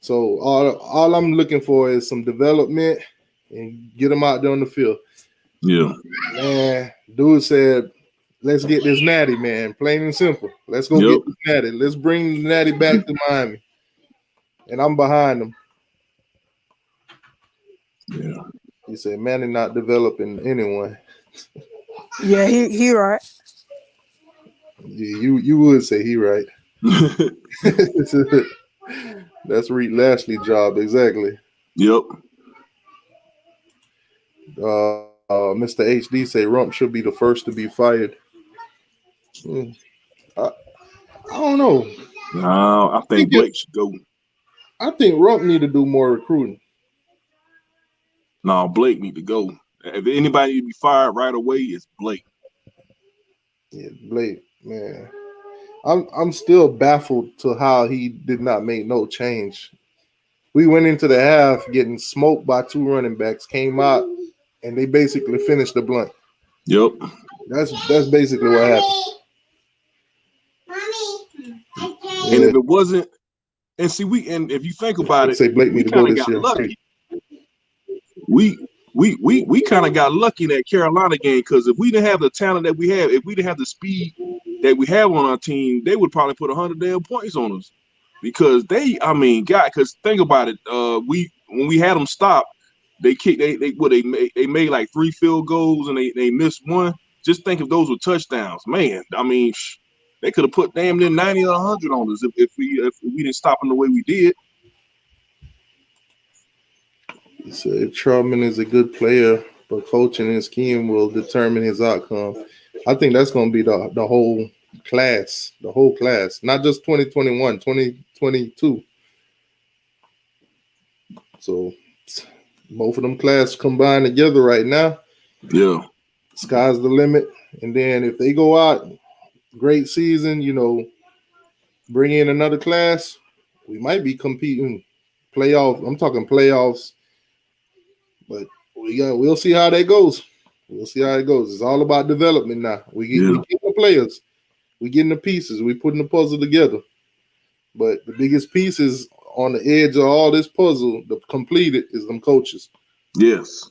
So all I'm looking for is some development and get him out there on the field. Yeah. Man, dude said, let's get this natty, man. Plain and simple. Let's go get this natty. Let's bring the natty back to Miami. And I'm behind him. Yeah. He said, Manny not developing anyone. Yeah, he right. Yeah, you would say he right. That's Reed Lashley job, exactly. Yep. Mr. HD say Rump should be the first to be fired. I don't know. No, I think Blake should go. I think Rump need to do more recruiting. No, Blake need to go. If anybody need to be fired right away, it's Blake. Yeah, Blake, man. I'm still baffled to how he did not make no change. We went into the half getting smoked by two running backs, came out, and they basically finished the blunt. Yep. That's basically what happened. And if it wasn't, and see, if you think about it, say Blake need to go this year. Lucky. We kind of got lucky in that Carolina game, because if we didn't have the talent that we have, if we didn't have the speed that we have on our team, they would probably put 100 damn points on us. Because because think about it, when we had them stopped, they made like 3 field goals and they missed one. Just think if those were touchdowns, man. I mean, they could have put damn near 90 or 100 on us if we didn't stop them the way we did. He said Trubman is a good player, but coaching and scheme will determine his outcome. I think that's going to be the whole class, not just 2021, 2022. So both of them classes combined together right now. Yeah. Sky's the limit. And then if they go out, great season, bring in another class, we might be competing playoff. I'm talking playoffs. But we'll see how that goes. It's all about development now. We get the players, we getting the pieces, we putting the puzzle together. But the biggest piece is on the edge of all this puzzle, the completed, is them coaches. Yes.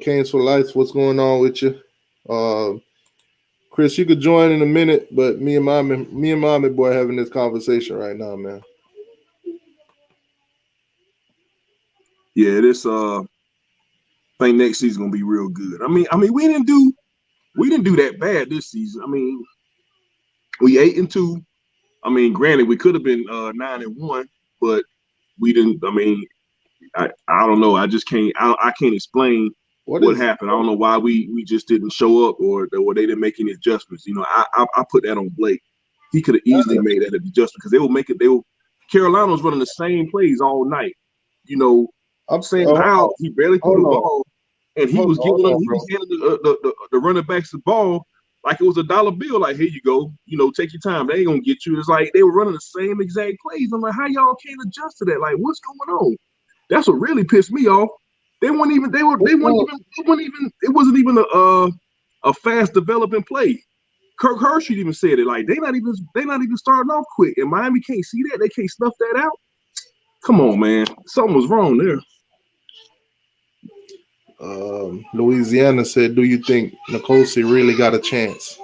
Canes for Life, what's going on with you? Chris, you could join in a minute, but me and mommy boy having this conversation right now, man. Yeah, this I think next season's gonna be real good. I mean, we didn't do that bad this season. I mean, we 8-2. I mean, granted, we could have been 9-1, but we didn't. I mean, I don't know. I just can't. I can't explain what happened. I don't know why we just didn't show up or they didn't make any adjustments. I put that on Blake. He could have easily made that adjustment because Carolina was running the same plays all night. I'm saying how he barely put the ball, and he was giving them. He was handing the running backs the ball like it was a dollar bill. Like, here you go, take your time. They ain't gonna get you. It's like they were running the same exact plays. I'm like, how y'all can't adjust to that? Like, what's going on? That's what really pissed me off. It wasn't even a fast developing play. Kirk Hershey even said it. Like, they not even starting off quick, and Miami can't see that. They can't snuff that out. Come on, man. Something was wrong there. Louisiana said, do you think Nkosi really got a chance?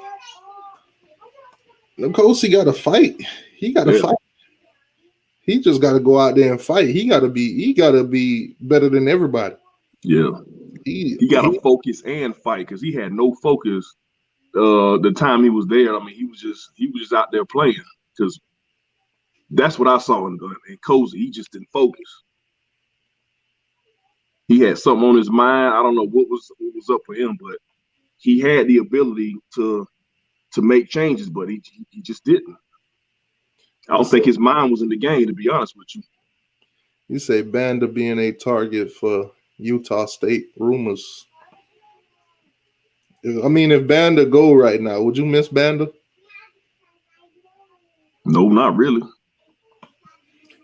Nkosi got to fight. He got to fight. He just got to go out there and fight. He got to be better than everybody. Yeah. He got to focus and fight because he had no focus the time he was there. I mean, he was just out there playing because that's what I saw in Cozy. He just didn't focus. He had something on his mind. I don't know what was up for him, but he had the ability to make changes, but he just didn't. I don't think his mind was in the game, to be honest with you. You say Banda being a target for Utah State rumors. I mean, if Banda go right now, would you miss Banda? No, not really.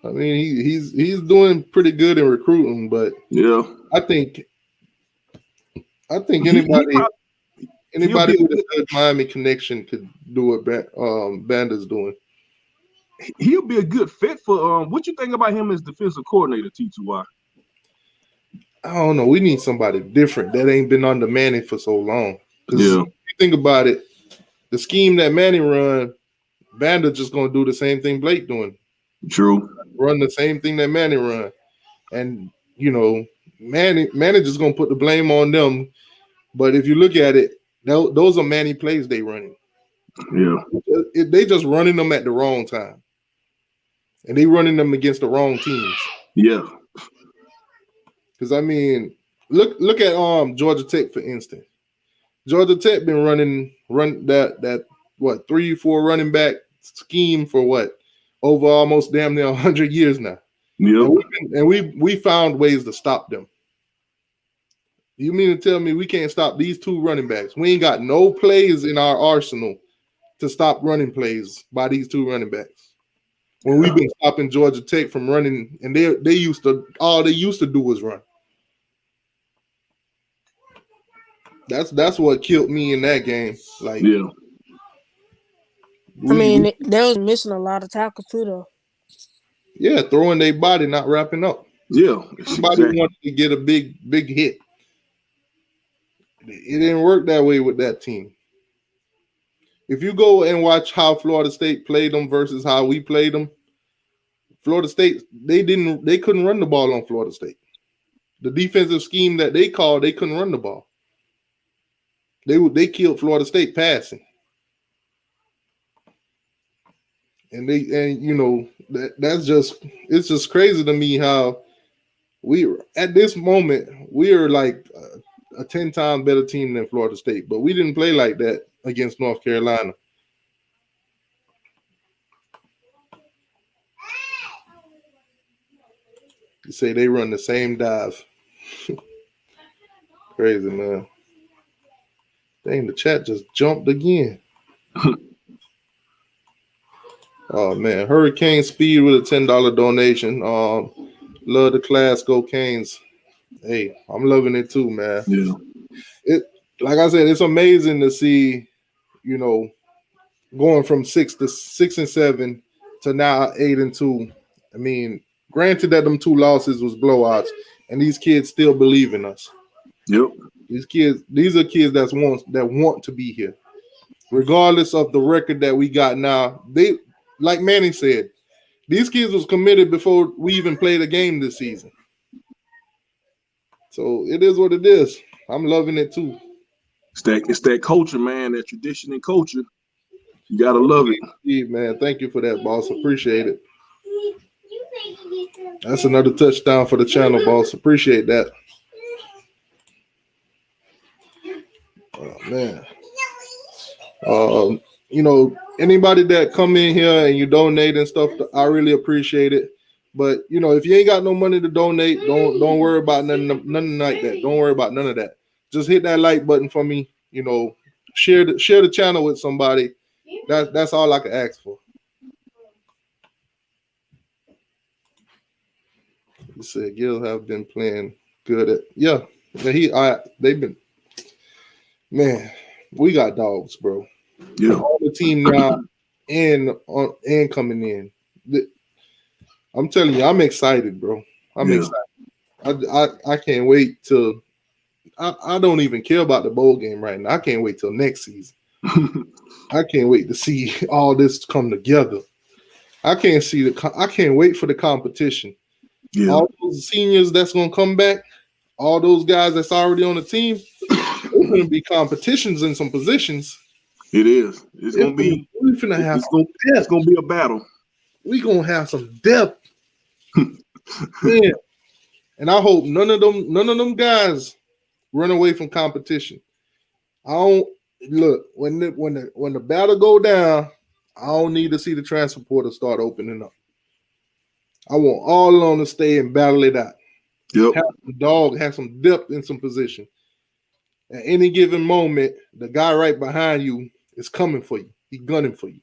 I mean, he's doing pretty good in recruiting, but yeah, I think anybody with a good Miami connection could do what Banda's doing. He'll be a good fit for what you think about him as defensive coordinator, T2Y? I don't know. We need somebody different that ain't been under Manny for so long. Because if you think about it, the scheme that Manny run, Banda just gonna do the same thing Blake doing. True. Run the same thing that Manny run. And Manny just gonna put the blame on them. But if you look at it, those are Manny plays they running. Yeah. They just running them at the wrong time. And they running them against the wrong teams. Yeah. Because I mean, look at Georgia Tech, for instance. Georgia Tech been run that 3-4 running back scheme for what? Over almost damn near 100 years now. Yeah. And we found ways to stop them. You mean to tell me we can't stop these two running backs? We ain't got no plays in our arsenal to stop running plays by these two running backs. When we've been stopping Georgia Tech from running, and they used to do was run. That's what killed me in that game. Like, I mean, they was missing a lot of tackles too, though. Yeah, throwing their body, not wrapping up. Yeah, somebody wanted to get a big hit. It didn't work that way with that team. If you go and watch how Florida State played them versus how we played them, Florida State, they couldn't run the ball on Florida State. The defensive scheme that they called, they couldn't run the ball. They killed Florida State passing. And that's it's just crazy to me how at this moment we are like a 10 times better team than Florida State, but we didn't play like that against North Carolina. You say they run the same dive. Crazy, man. Dang, the chat just jumped again. Oh, man. Hurricane Speed with a $10 donation. Love the class. Go Canes. Hey, I'm loving it too, man. Yeah. Like I said, it's amazing to see, going from 6-7 to now 8-2. I mean, granted that them 2 losses was blowouts, and these kids still believe in us. Yep. These are kids that want to be here, regardless of the record that we got now. They, like Manny said, these kids was committed before we even played a game this season. So it is what it is. I'm loving it too. It's that culture, man. That tradition and culture. You gotta love it. Yeah, man. Thank you for that, boss. Appreciate it. That's another touchdown for the channel, boss. Appreciate that. Oh, man. Anybody that come in here and you donate and stuff, I really appreciate it. But if you ain't got no money to donate, don't worry about nothing like that. Don't worry about none of that. Just hit that like button for me. Share the channel with somebody. That's all I can ask for. You said Gil have been playing good at they've been. Man, we got dogs, bro. Yeah. All the team now and coming in. I'm telling you, I'm excited, bro. I'm excited. I can't wait till I don't even care about the bowl game right now. I can't wait till next season. I can't wait to see all this come together. I can't wait for the competition. Yeah. All those seniors that's gonna come back, all those guys that's already on the team, there's gonna be competitions in some positions. It is. It's gonna be a battle. We're gonna have some depth. Man. And I hope none of them guys run away from competition. I don't look when the battle go down, I don't need to see the transfer portal start opening up. I want all of them to stay and battle it out. Yep. Have some depth in some position. At any given moment, the guy right behind you is coming for you. He's gunning for you.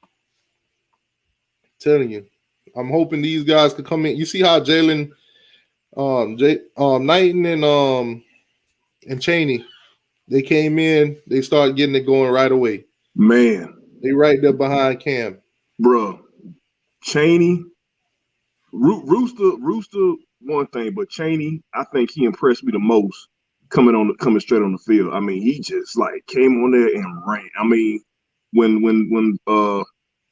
I'm telling you. I'm hoping these guys could come in. You see how Jalen, Knighton and Cheney, they came in, they started getting it going right away. Man. They right there behind Cam. Bro. Cheney, Rooster, one thing, but Cheney, I think he impressed me the most coming straight on the field. I mean, he just like came on there and ran. I mean, when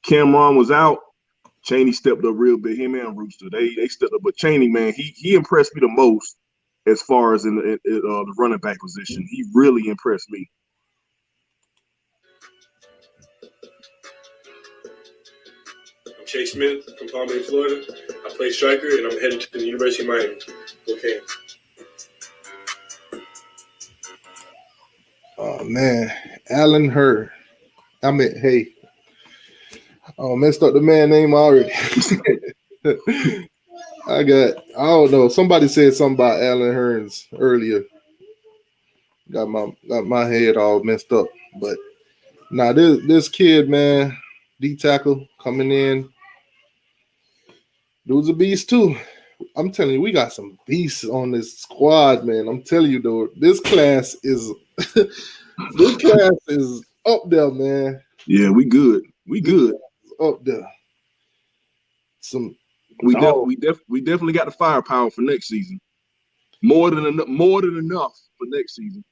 Cameron was out, Cheney stepped up real big. Him and Rooster, they stepped up. But Cheney, man, he impressed me the most as far as in the running back position. He really impressed me. I'm Chase Smith from Palm Bay, Florida. I play striker, and I'm headed to the University of Miami. Okay. Oh, man. Alan Hurd. I mean, hey. Oh, messed up the man name already. I don't know. Somebody said something about Alan Hearns earlier. Got my head all messed up. But now this kid, man, D tackle coming in. Dude's a beast too. I'm telling you, we got some beasts on this squad, man. I'm telling you, though, this class is up there, man. Yeah, we good. We good. Up there. We definitely got the firepower for next season. More than enough for next season.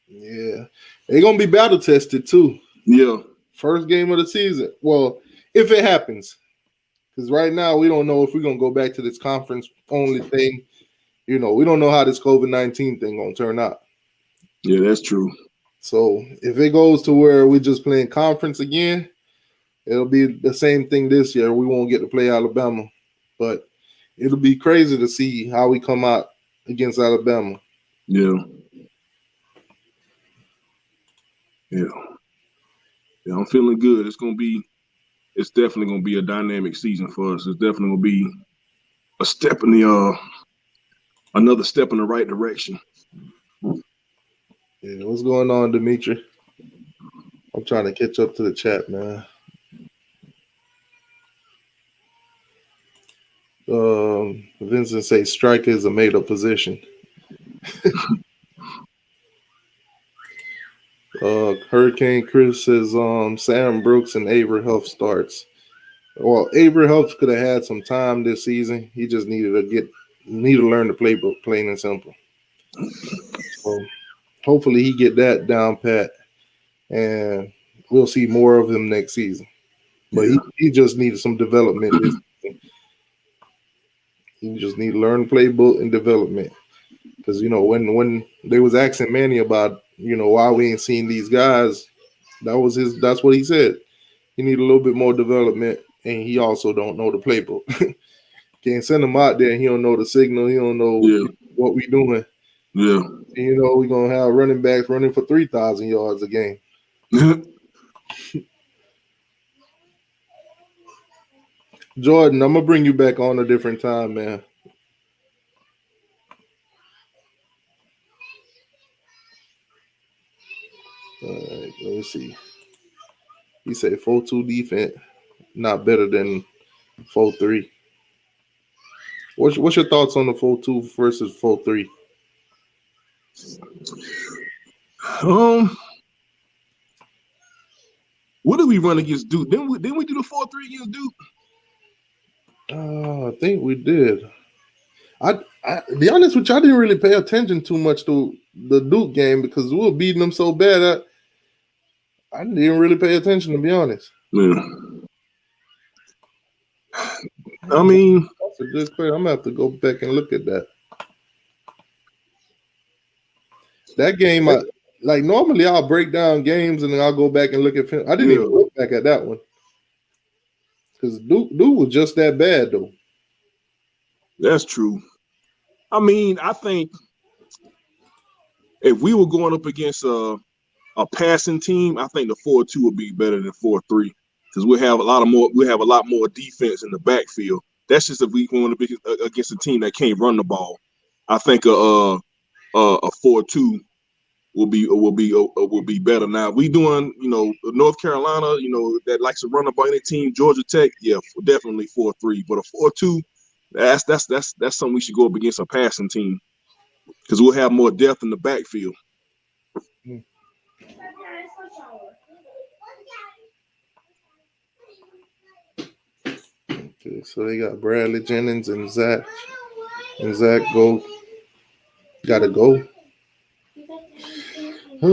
Yeah, they're gonna be battle tested too. Yeah, first game of the season. Well, if it happens, because right now we don't know if we're gonna go back to this conference only thing. We don't know how this COVID-19 thing gonna turn out. Yeah, that's true. So if it goes to where we're just playing conference again, It'll be the same thing this year. We won't get to play Alabama, but it'll be crazy to see how we come out against Alabama. Yeah. I'm feeling good. It's definitely gonna be a dynamic season for us. It's definitely gonna be a step in the another step in the right direction. Yeah, what's going on, Dimitri? I'm trying to catch up to the chat, man. Vincent says striker is a made-up position. Hurricane Chris says Sam Brooks and Avery Huff starts. Well, Avery Huff could have had some time this season. He just needed to learn the playbook, plain and simple. So hopefully he get that down pat, and we'll see more of him next season. But he just needed some development this season. He just need to learn the playbook and development. Because, when they was asking Manny about, why we ain't seen these guys, that's what he said. He need a little bit more development, and he also don't know the playbook. Can't send him out there and he don't know the signal. He don't know what we doing. Yeah. We're going to have running backs running for 3,000 yards a game. Jordan, I'm going to bring you back on a different time, man. All right, let me see. He said 4-2 defense, not better than 4-3. What's your thoughts on the 4-2 versus 4-3? What did we run against Duke? Didn't we do the 4-3 against Duke? I think we did. I to be honest with you, I didn't really pay attention too much to the Duke game because we were beating them so bad. I didn't really pay attention, to be honest. Yeah. I mean, that's a good question. I'm gonna have to go back and look at that. That game, normally I'll break down games and then I'll go back and look at film. I didn't even look back at that one because Duke was just that bad, though. That's true. I mean, I think if we were going up against a passing team, I think the 4-2 would be better than 4-3 because we have a lot more defense in the backfield. That's just if we want to be against a team that can't run the ball. I think a 4-2 will be better. Now we doing North Carolina, that likes to run the ball. Any team, Georgia Tech, definitely 4-3. But a 4-2, that's something we should go up against a passing team because we'll have more depth in the backfield. Okay, so they got Bradley Jennings and Zach gotta go. I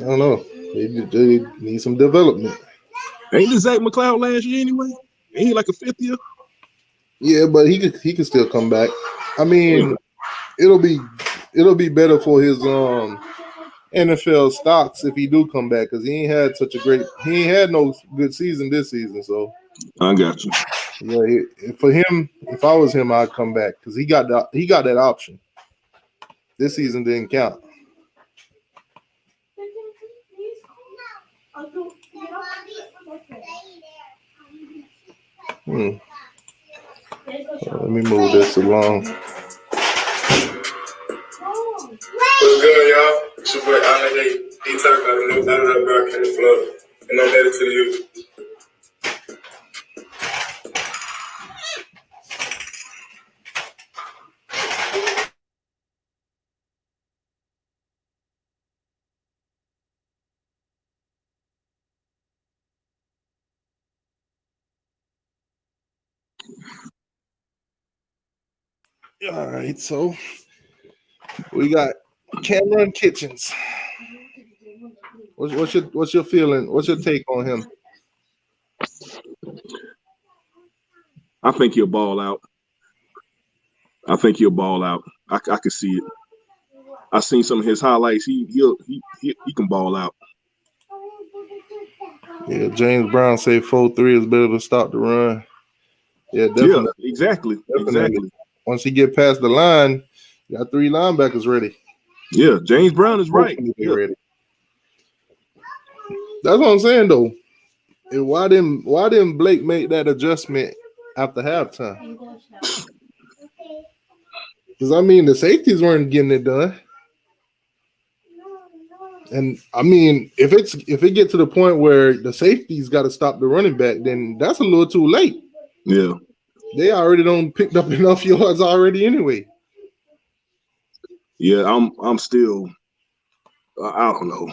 don't know. They need some development. Ain't this Zach McLeod last year anyway? Ain't he like a fifth year? Yeah, but he could still come back. I mean, it'll be better for his NFL stocks if he do come back because he ain't had no good season this season. So I got you. Yeah, for him, if I was him, I'd come back because he got that option. This season didn't count. Let me move this along. What's good, y'all? It's your boy Alan D-Tuck out of Notre Dame, Florida, and I'm headed to the U. All right, so we got Cameron Kitchens. What's your feeling? What's your take on him? I think he'll ball out. I can see it. I've seen some of his highlights. He can ball out. Yeah, James Brown say 4-3 is better to stop the run. Yeah, definitely. Yeah, exactly. Once he get past the line, you got 3 linebackers ready. Yeah, James Brown is right. Yeah. Ready. That's what I'm saying though. And why didn't Blake make that adjustment after halftime? Because I mean the safeties weren't getting it done. And I mean, if it gets to the point where the safety's got to stop the running back, then that's a little too late. Yeah, they already don't picked up enough yards already anyway. Yeah, I'm still. I don't know.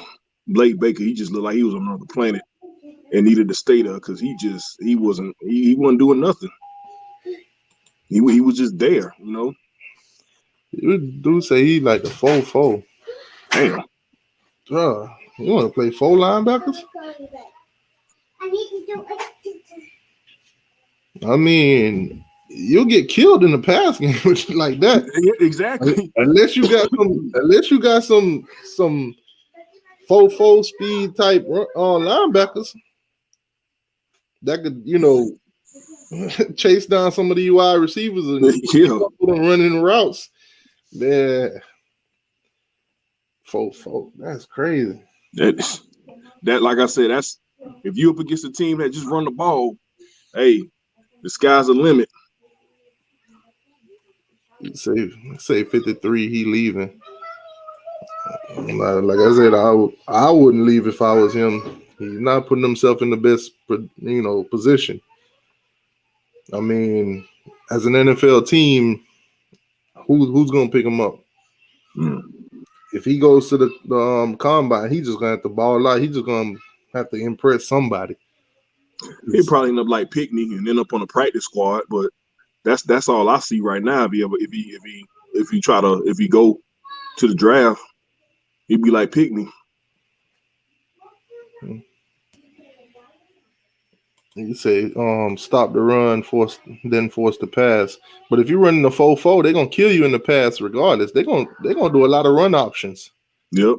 Blake Baker, he just looked like he was on another planet and needed to stay there because he wasn't doing nothing. He was just there, you know. You do say he like the 4-4. Damn. You want to play 4 linebackers? I mean, you'll get killed in the pass game like that. Yeah, exactly. Unless you got some 4-4 speed type linebackers that could, you know, chase down some of the wide receivers and put them running routes. Man, 4-4. That's crazy. That like I said, that's if you up against a team that just run the ball, hey, the sky's the limit. Say 53, he leaving. Like I said, I wouldn't leave if I was him. He's not putting himself in the best, position. I mean, as an NFL team, who's gonna pick him up? If he goes to the combine, he's just gonna have to ball out. He's just gonna have to impress somebody. He'd probably end up like Pickney and end up on the practice squad, but that's all I see right now. If he go to the draft, he'd be like Pickney. You say stop the run, force the pass. But if you're running the 4-4, they're gonna kill you in the pass regardless. They're gonna do a lot of run options. Yep.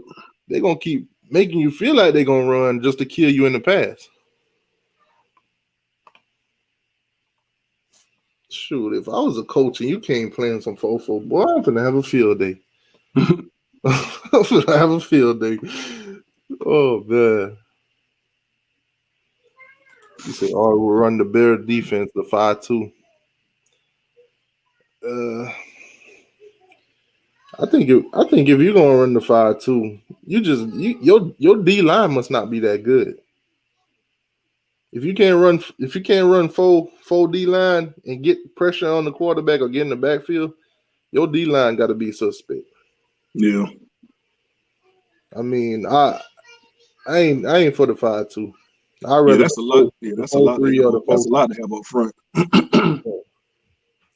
They're gonna keep making you feel like they're gonna run just to kill you in the pass. Shoot, if I was a coach and you came playing some 4-4, boy, I'm gonna have a field day. I'm gonna have a field day. Oh man. You say, we'll run the Bear defense, the 5-2. I think if you're gonna run the 5-2, your D line must not be that good. If you can't run full D line and get pressure on the quarterback or get in the backfield, your D line got to be suspect. Yeah. I mean, I ain't for the 5-2. That's a lot. Yeah, that's a lot. That's a lot to have up front.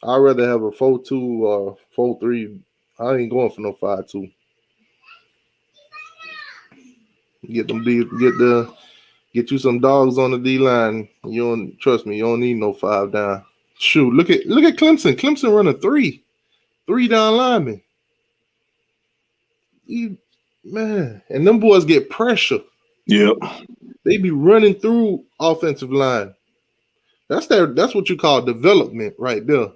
I'd rather have a 4-2 or 4-3. I ain't going for no 5-2. Get you some dogs on the D line. You don't trust me. You don't need no 5 down. Shoot, look at Clemson. Clemson run a 3 down lineman. Man, and them boys get pressure. Yep. They be running through offensive line. That's what you call development right there.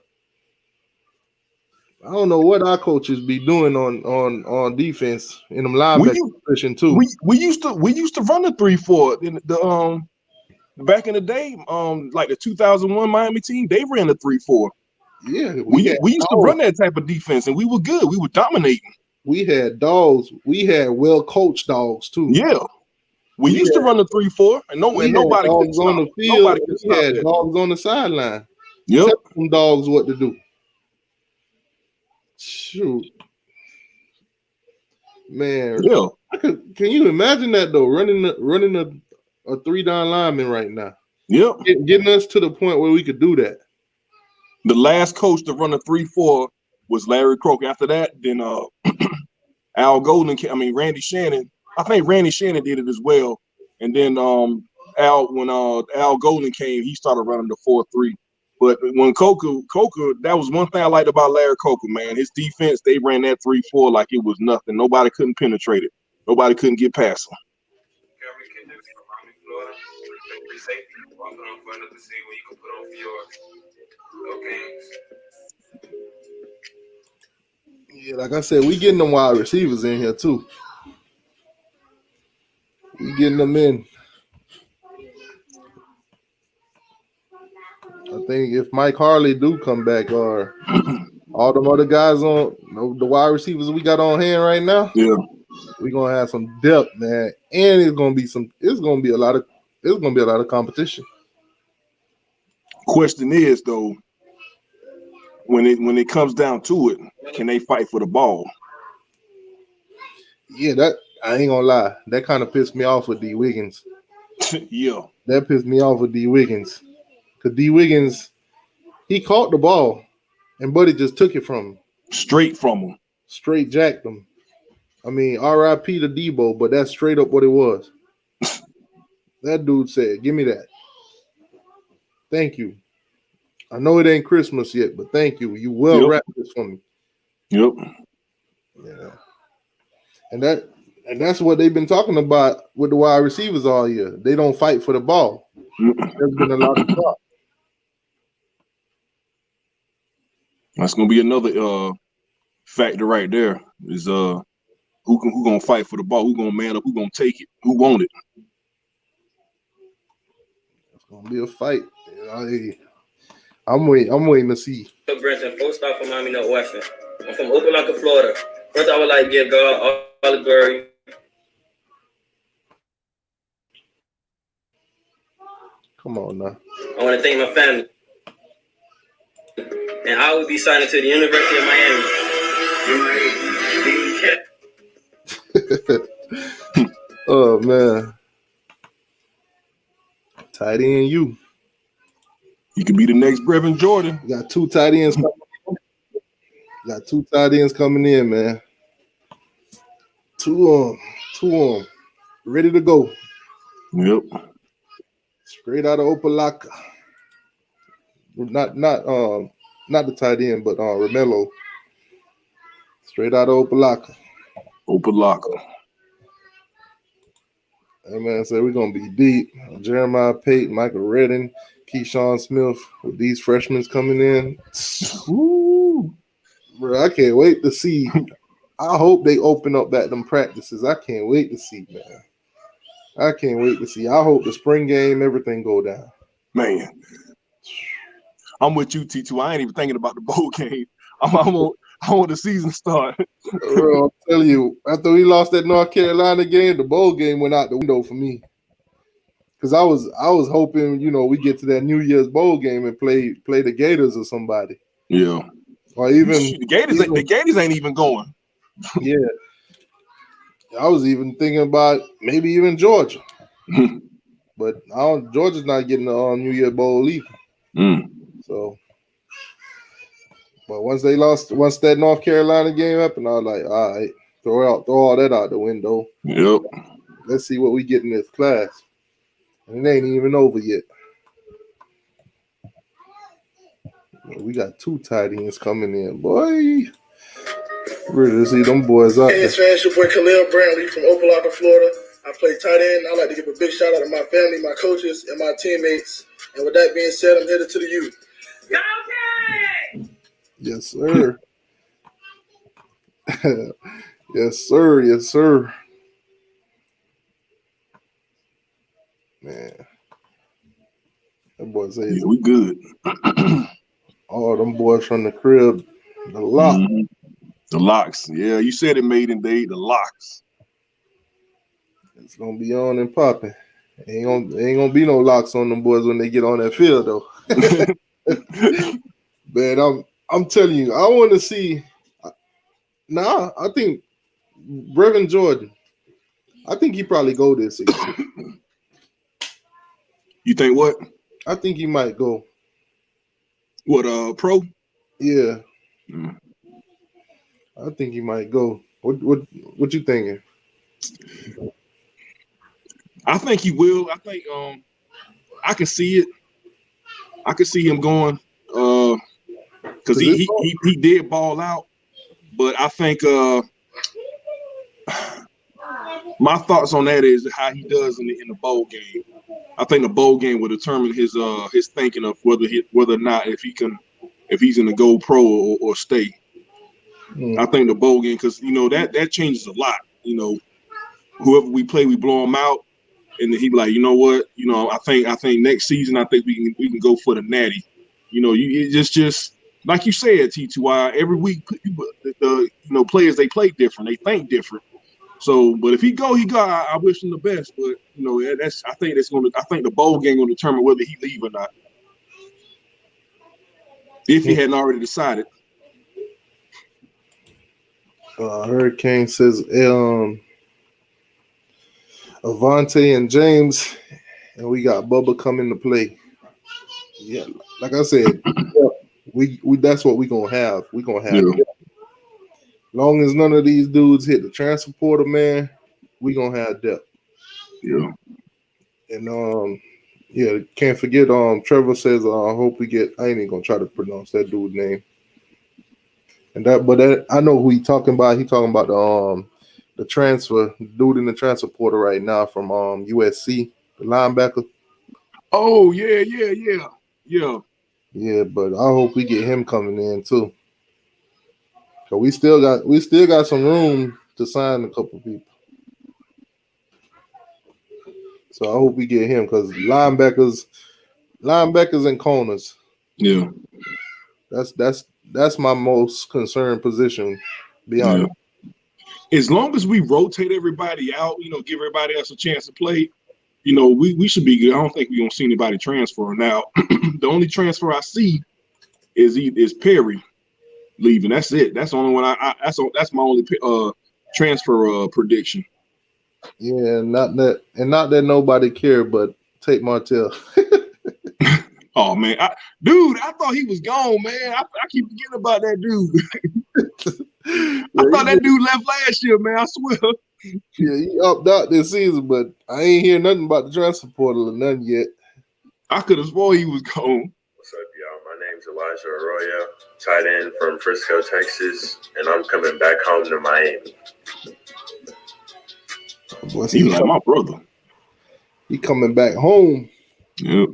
I don't know what our coaches be doing on defense in them linebacker position too. We used to run the 3-4 in the back in the day, like the 2001 Miami team, they ran the 3-4. Yeah, we used to run that type of defense, and we were good. We were dominating. We had dogs. We had well coached dogs too. Yeah, we used to run the 3-4, and nobody could stop. On the field. We had dogs on the sideline. Yep, tell them dogs what to do. Shoot, man. Yeah. Can you imagine that though? Running a 3 down lineman right now. Yep. Getting us to the point where we could do that. The last coach to run a 3-4 was Larry Croak. After that, then Randy Shannon. I think Randy Shannon did it as well. And then when Al Golden came, he started running the 4-3. But when Coker, that was one thing I liked about Larry Coker, man. His defense, they ran that 3-4 like it was nothing. Nobody couldn't penetrate it. Nobody couldn't get past him. Miami, Florida. Free safety. Walking on front of the scene where you can put on for your games. Yeah, like I said, we getting them wide receivers in here too. We getting them in. I think if Mike Harley do come back, or all them other guys on the wide receivers we got on hand right now, Yeah. we're gonna have some depth, man, and it's gonna be a lot of competition. Question is though, when it comes down to it, can they fight for the ball? Yeah, that I ain't gonna lie, that kind of pissed me off with D Wiggins. Yeah, that pissed me off with D Wiggins, because D Wiggins, he caught the ball, and Buddy just took it from him, straight from him, straight jacked him. I mean, R.I.P. to Debo, but that's straight up what it was. That dude said, "Give me that. Thank you. I know it ain't Christmas yet, but thank you. You well wrapped this for me." Yep. Yeah. And that's what they've been talking about with the wide receivers all year. They don't fight for the ball. There's been a lot of talk. That's gonna be another factor right there. Is who gonna fight for the ball? Who gonna man up? Who gonna take it? Who want it? It's gonna be a fight. I'm waiting to see. Brenton, 4-star from Miami Northwestern. I'm from Opelika, Florida. First, I would like to give God all the glory. Come on now. I want to thank my family. And I will be signing to the University of Miami. Oh man. Tight end you. You could be the next Brevin Jordan. You got two tight ends coming in, man. Two on them. Ready to go. Yep. Straight out of Opelika. Not the tight end, but Romelo. Straight out of Opelika. That man said we're gonna be deep. Jeremiah Payton, Michael Redden, Keyshawn Smith with these freshmen coming in. Woo. Bro, I can't wait to see. I hope they open up back them practices. I can't wait to see, man. I can't wait to see. I hope the spring game, everything go down. Man, I'm with you, T2. I ain't even thinking about the bowl game. I want the season start. Bro, I'm telling you, after we lost that North Carolina game, the bowl game went out the window for me. Because I was hoping, we get to that New Year's bowl game and play the Gators or somebody. Yeah. Or even the Gators ain't even going. Yeah. I was even thinking about maybe even Georgia. But Georgia's not getting the New Year bowl either. So, but once that North Carolina game happened, I was like, all right, throw all that out the window. Yep. Let's see what we get in this class. And it ain't even over yet. We got two tight ends coming in, boy. Ready to see them boys up. Hey, it's fans, your boy Khalil Brantley from Opelika, Florida. I play tight end. I'd like to give a big shout out to my family, my coaches, and my teammates. And with that being said, I'm headed to the U. Okay. Yes, sir. Yes, sir. Yes, sir. Man. That boy says, yeah, we good. All them boys from the crib, the lock. The locks. Yeah, you said it, Maiden Day. The locks. It's gonna be on and popping. Ain't gonna be no locks on them boys when they get on that field though. Man, I'm telling you, I want to see. I think Brevin Jordan. I think he probably go this season. You think what? I think he might go. What? Pro? Yeah. I think he might go. What you thinking? I think he will. I think I can see it. I can see him going because he did ball out, but I think My thoughts on that is how he does in the bowl game. I think the bowl game will determine his thinking of whether or not if he's in the go pro or stay. I think the bowl game, because that changes a lot. Whoever we play, we blow him out, and then he like, you know what? I think next season, I think we can go for the natty. You just like you said, T2I. Every week, the players, they play different, they think different. So, but if he go. I wish him the best. But I think the bowl game will determine whether he leave or not. If he hadn't already decided. Hurricane says Avante and James, and we got Bubba coming to play. Yeah, like I said, we that's what we're gonna have. We're gonna have. Yeah. Long as none of these dudes hit the transfer portal, man, we gonna have depth. Yeah. And can't forget. Trevor says, I hope we get. I ain't even gonna try to pronounce that dude's name. But I know who he talking about. He talking about the transfer dude in the transfer portal right now from USC, the linebacker. Oh yeah. Yeah, but I hope we get him coming in too. So we still got some room to sign a couple people. So I hope we get him because linebackers and corners. Yeah. That's my most concerned position. Be honest. As long as we rotate everybody out, give everybody else a chance to play, we should be good. I don't think we're gonna see anybody transfer now. The only transfer I see is Perry leaving. That's it. That's the only one. That's my only transfer prediction. Yeah, not that nobody cared, but Tate Martell. Oh man, I thought he was gone, man. I keep forgetting about that dude. I thought that dude left last year, man. I swear. Yeah, he upped out this season, but I ain't hear nothing about the transfer portal or nothing yet. I could have sworn he was gone. What's up, y'all? My name's Elijah Arroyo, tight end from Frisco, Texas, and I'm coming back home to Miami. He like my brother. He coming back home. Yep.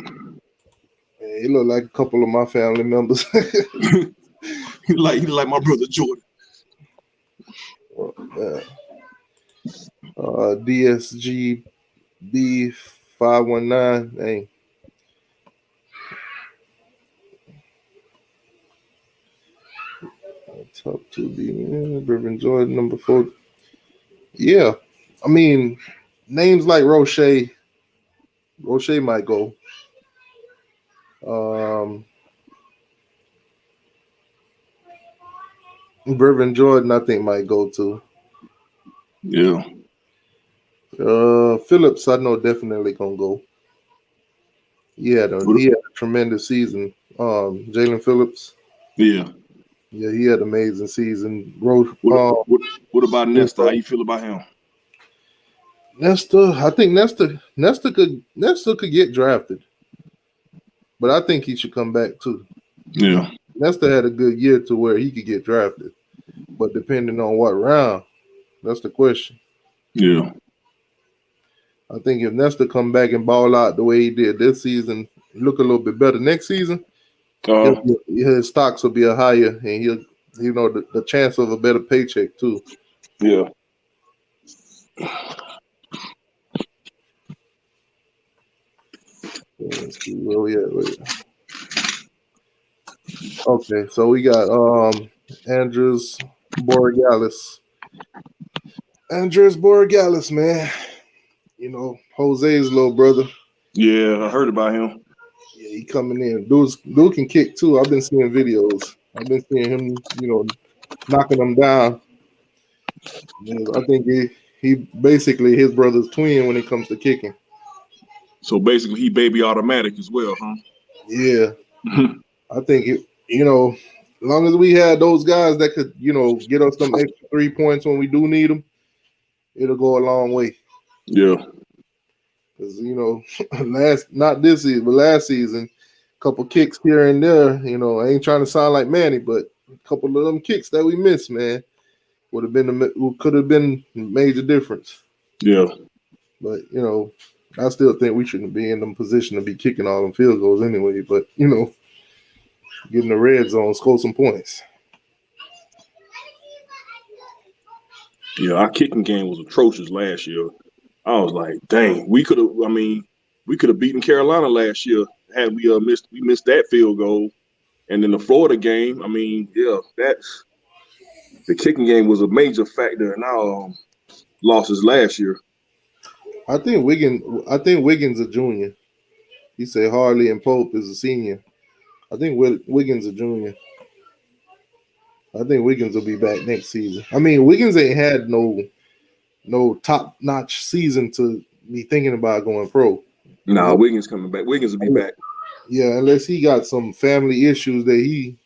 He look like a couple of my family members. he like my brother Jordan. DSGB 519. Dang. Top 2B. Reverend Jordan number 4. Yeah, I mean names like Roche might go. Reverend Jordan, I think, might go too. Yeah. Phillips, I know definitely gonna go. He had a tremendous season. Jalen Phillips. Yeah. Yeah, he had an amazing season. What about Nesta? How you feel about him? Nesta, I think Nesta could get drafted, but I think he should come back too. Yeah. Nesta had a good year to where he could get drafted, but depending on what round, that's the question. Yeah. I think if Nesta come back and ball out the way he did this season, look a little bit better next season, his stocks will be higher, and he'll, the chance of a better paycheck too. Yeah. Let's see where we at. Okay, so we got Andres Borregales. Andres Borregales, man. Jose's little brother. Yeah, I heard about him. Yeah, he coming in. Dude can kick too. I've been seeing videos. I've been seeing him, knocking them down. I think he basically his brother's twin when it comes to kicking. So basically, he baby automatic as well, huh? Yeah. I think as long as we had those guys that could, get us some extra 3 points when we do need them, it'll go a long way. Yeah. Because, not this season, but last season, a couple kicks here and there, I ain't trying to sound like Manny, but a couple of them kicks that we missed, man, could have been a major difference. Yeah. But I still think we shouldn't be in them position to be kicking all them field goals anyway. But get in the red zone, score some points. Yeah, our kicking game was atrocious last year. I was like, dang, we could have beaten Carolina last year had we missed that field goal. And in the Florida game, that's the kicking game was a major factor in our losses last year. I think Wiggins a junior. He said Harley and Pope is a senior. I think Wiggins a junior. I think Wiggins will be back next season. I mean, Wiggins ain't had no top notch season to be thinking about going pro. Nah, Wiggins coming back. Wiggins will be back. Yeah, unless he got some family issues that he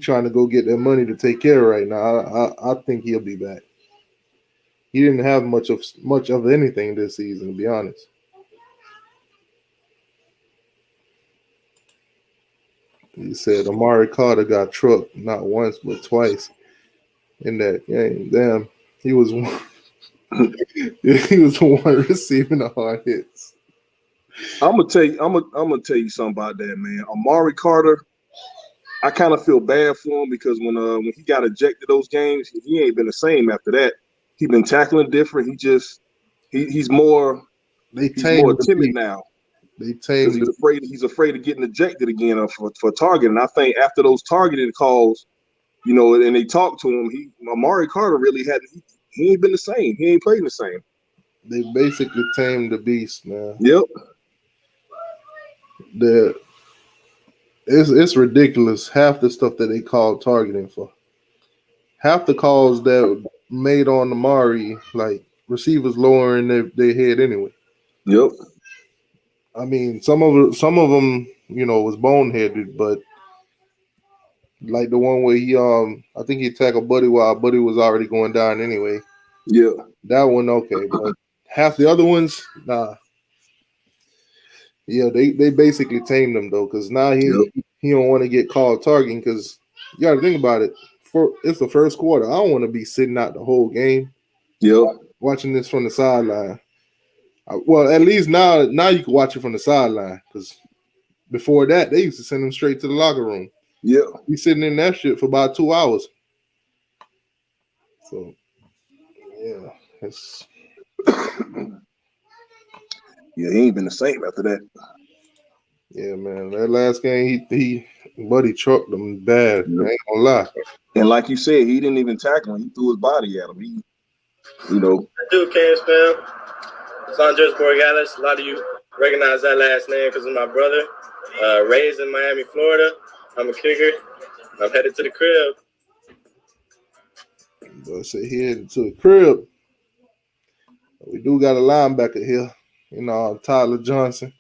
trying to go get that money to take care of right now. I think he'll be back. He didn't have much of anything this season, to be honest. He said Amari Carter got trucked not once but twice in that game. Damn, he was one. He was the one receiving the hard hits. I'm gonna tell you something about that, man. Amari Carter, I kind of feel bad for him because when he got ejected those games, he ain't been the same after that. He been tackling different. He's more timid now. They tamed he's afraid of getting ejected again for targeting. I think after those targeting calls, and they talked to him, Amari Carter really he ain't been the same. He ain't playing the same. They basically tamed the beast, man. Yep. It's ridiculous. Half the stuff that they call targeting for. Half the calls that made on Amari, like receivers lowering their head anyway. Yep. I mean, some of them, was boneheaded, but like the one where he, I think he tackled Buddy while Buddy was already going down anyway. Yeah. That one, okay, but half the other ones, nah. Yeah, they basically tamed him though, because now he don't want to get called targeting because you got to think about it. It's the first quarter. I don't want to be sitting out the whole game. Yeah. Watching this from the sideline. Well, at least now you can watch it from the sideline because before that they used to send him straight to the locker room. Yeah, he's sitting in that shit for about 2 hours. So yeah, it's yeah, he ain't been the same after that. Yeah, man. That last game, he Buddy trucked him bad. Yeah. I ain't gonna lie. And like you said, he didn't even tackle him. He threw his body at him. Dude, Cans fam. It's Andres Borregales. A lot of you recognize that last name because of my brother. Raised in Miami, Florida. I'm a kicker. I'm headed to the crib. But say headed to the crib. We do got a linebacker here, Tyler Johnson.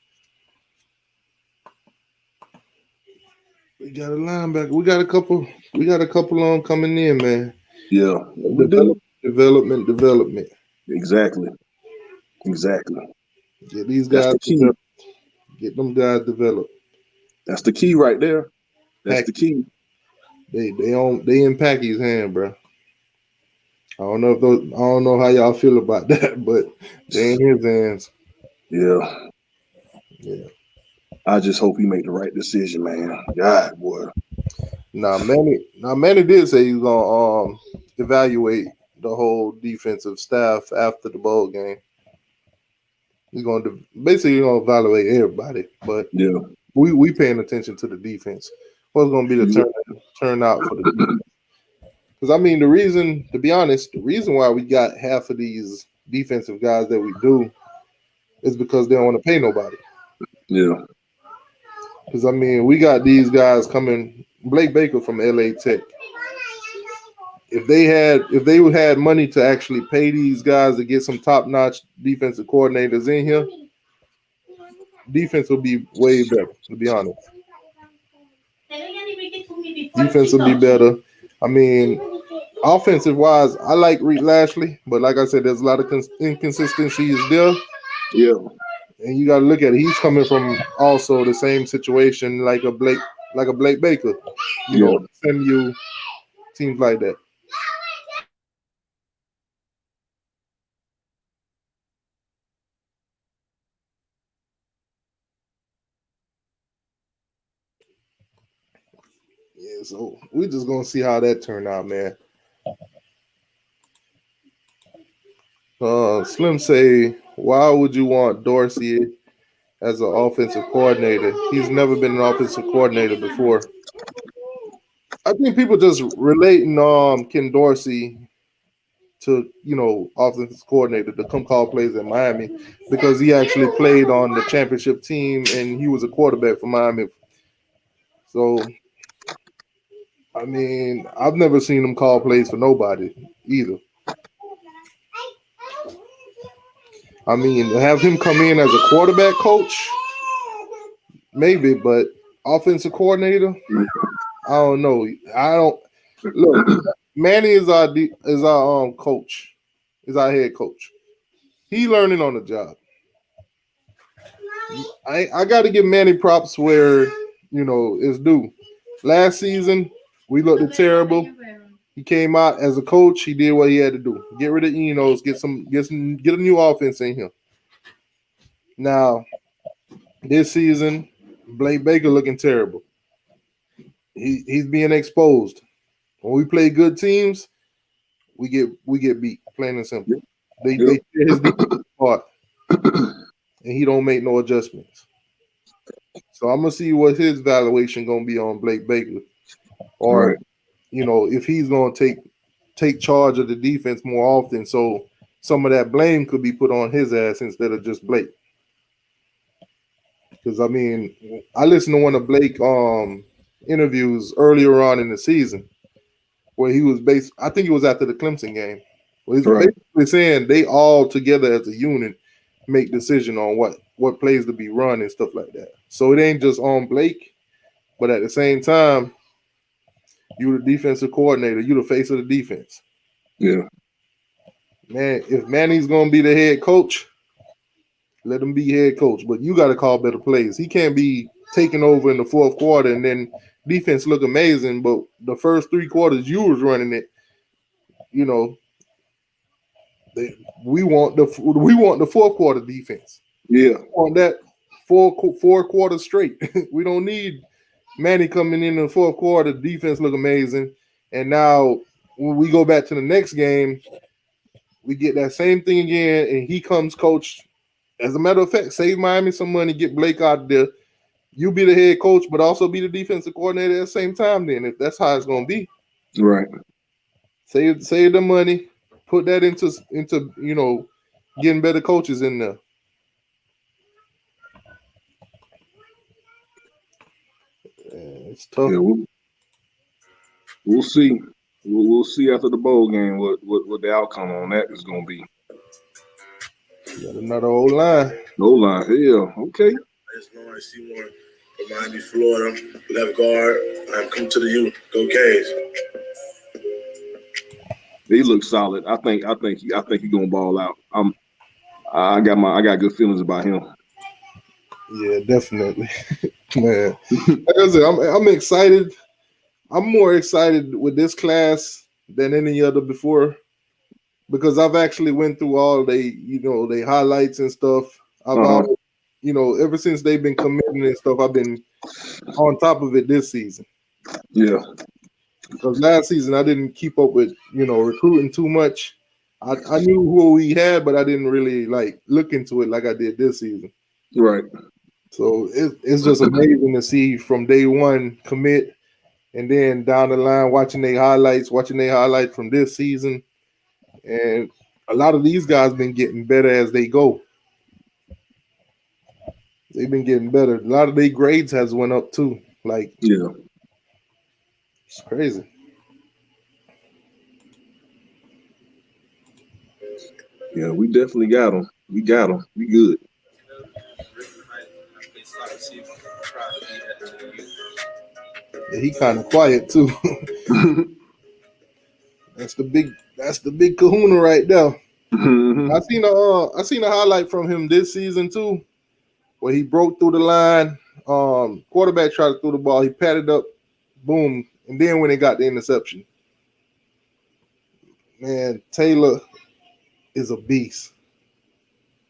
We got a linebacker. We got a couple on coming in, man. Yeah. Development. Exactly. Get these guys developed. Get them guys developed. That's the key right there. That's the key. They in Packy's hand, bro. I don't know how y'all feel about that, but they in his hands. Yeah. I just hope he make the right decision, man. God, boy. Now Manny did say he's gonna evaluate the whole defensive staff after the bowl game. He's gonna evaluate everybody, but yeah, we paying attention to the defense. What's gonna be the turnout for the defense? Because I mean, the reason why we got half of these defensive guys that we do is because they don't want to pay nobody. Yeah. Because I mean, we got these guys coming. Blake Baker from LA Tech. If they had money to actually pay these guys to get some top-notch defensive coordinators in here, defense will be way better, to be honest. Defense will be better. I mean, offensive-wise, I like Reed Lashley, but like I said, there's a lot of inconsistencies there. Yeah. And you got to look at it. He's coming from also the same situation like a Blake Baker. You know, SMU, teams like that. Yeah, so we're just gonna see how that turned out, man. Slim say, why would you want Dorsey as an offensive coordinator? He's never been an offensive coordinator before. I think people just relating Ken Dorsey to, offensive coordinator to come call plays at Miami because he actually played on the championship team and he was a quarterback for Miami. So, I mean, I've never seen him call plays for nobody either. I mean, to have him come in as a quarterback coach, maybe, but offensive coordinator, I don't know. I don't look. Manny is our coach, is our head coach. He learning on the job. I got to give Manny props where it's due. Last season we looked terrible. He came out as a coach. He did what he had to do. Get rid of Enos. Get a new offense in here. Now this season, Blake Baker looking terrible. He's being exposed. When we play good teams, we get beat. Plain and simple. They tear his defense apart, and he don't make no adjustments. So I'm gonna see what his valuation gonna be on Blake Baker, or Right. If he's gonna take charge of the defense more often, so some of that blame could be put on his ass instead of just Blake. Because I mean, I listened to one of Blake interviews earlier on in the season where he was I think it was after the Clemson game, where he's basically saying they all together as a unit make decision on what plays to be run and stuff like that. So it ain't just on Blake, but at the same time, you the defensive coordinator, you the face of the defense. Yeah. Man, if Manny's gonna be the head coach, let him be head coach. But you got to call better plays. He can't be taking over in the fourth quarter and then defense look amazing, but the first 3 quarters you was running it. We want the fourth quarter defense. Yeah. We want that four quarters straight. We don't need Manny coming in the fourth quarter. Defense look amazing, and now when we go back to the next game, we get that same thing again, and he comes coach. As a matter of fact, save Miami some money, get Blake out there. You be the head coach, but also be the defensive coordinator at the same time. Then, if that's how it's gonna be, right? Save the money, put that into getting better coaches in there. It's tough. Yeah, we'll see. We'll see after the bowl game what the outcome on that is going to be. Got another old line. O-line, yeah, okay. It's Lawrence Seymour from Miami, Florida. Left guard. I'm coming to the U. Go Canes. He looks solid. I think he's gonna ball out. I got good feelings about him. Yeah, definitely, man. Like I said, I'm excited. I'm more excited with this class than any other before because I've actually went through all they highlights and stuff. I've always, ever since they've been committing and stuff, I've been on top of it this season. Yeah. Because last season I didn't keep up with, recruiting too much. I knew who we had, but I didn't really look into it like I did this season. Right. So it's just amazing to see from day one commit, and then down the line watching their highlights from this season, and a lot of these guys been getting better as they go. They've been getting better. A lot of their grades has went up too. Yeah. It's crazy. Yeah, we definitely got them. We got them. We good. Yeah, he kind of quiet too. That's the big kahuna right there. Mm-hmm. I seen a highlight from him this season too, where he broke through the line. Quarterback tried to throw the ball. He patted up, boom, and then when he got the interception, man, Taylor is a beast.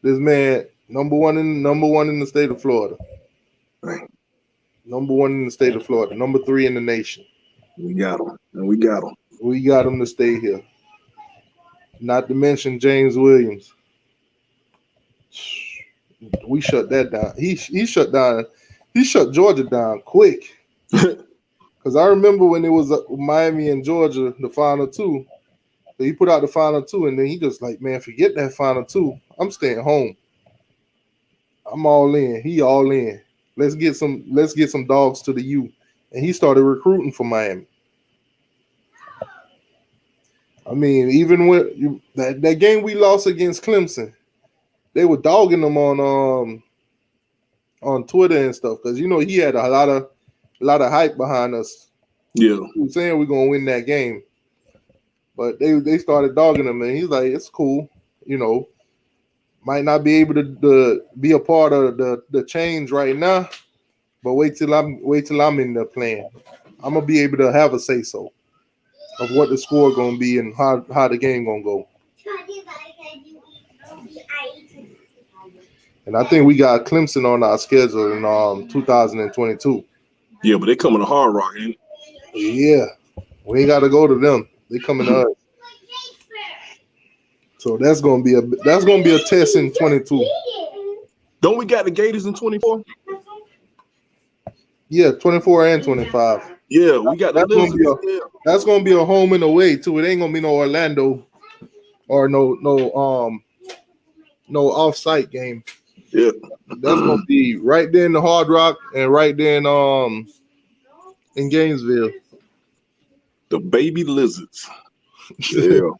This man, number one in the state of Florida. Right. Number 1 in the state of Florida. Number 3 in the nation. We got him, and we got him. We got him to stay here. Not to mention James Williams. We shut that down. He shut down. He shut Georgia down quick. Because I remember when it was Miami and Georgia, the final two. He put out the final two, and then he just like, man, forget that final two. I'm staying home. I'm all in. He all in. Let's get some dogs to the U. And he started recruiting for Miami. I mean, even when that game we lost against Clemson, they were dogging him on Twitter and stuff because he had a lot of hype behind us. Yeah, he was saying we're gonna win that game, but they started dogging him, and he's like, it's cool, might not be able to be a part of the change right now, but wait till I'm in the plan. I'm gonna be able to have a say so of what the score gonna be and how the game gonna go. And I think we got Clemson on our schedule in 2022. Yeah, but they coming to Hard Rock, ain't it? Yeah, we ain't got to go to them. They coming to us. So that's gonna be a test in 22. Don't we got the Gators in 24? Yeah, 24 and 25. Yeah, we got that's gonna be a home and away too. It ain't gonna be no Orlando or no off-site game. Yeah, that's gonna be right there in the Hard Rock and right there in Gainesville. The baby lizards. Yeah,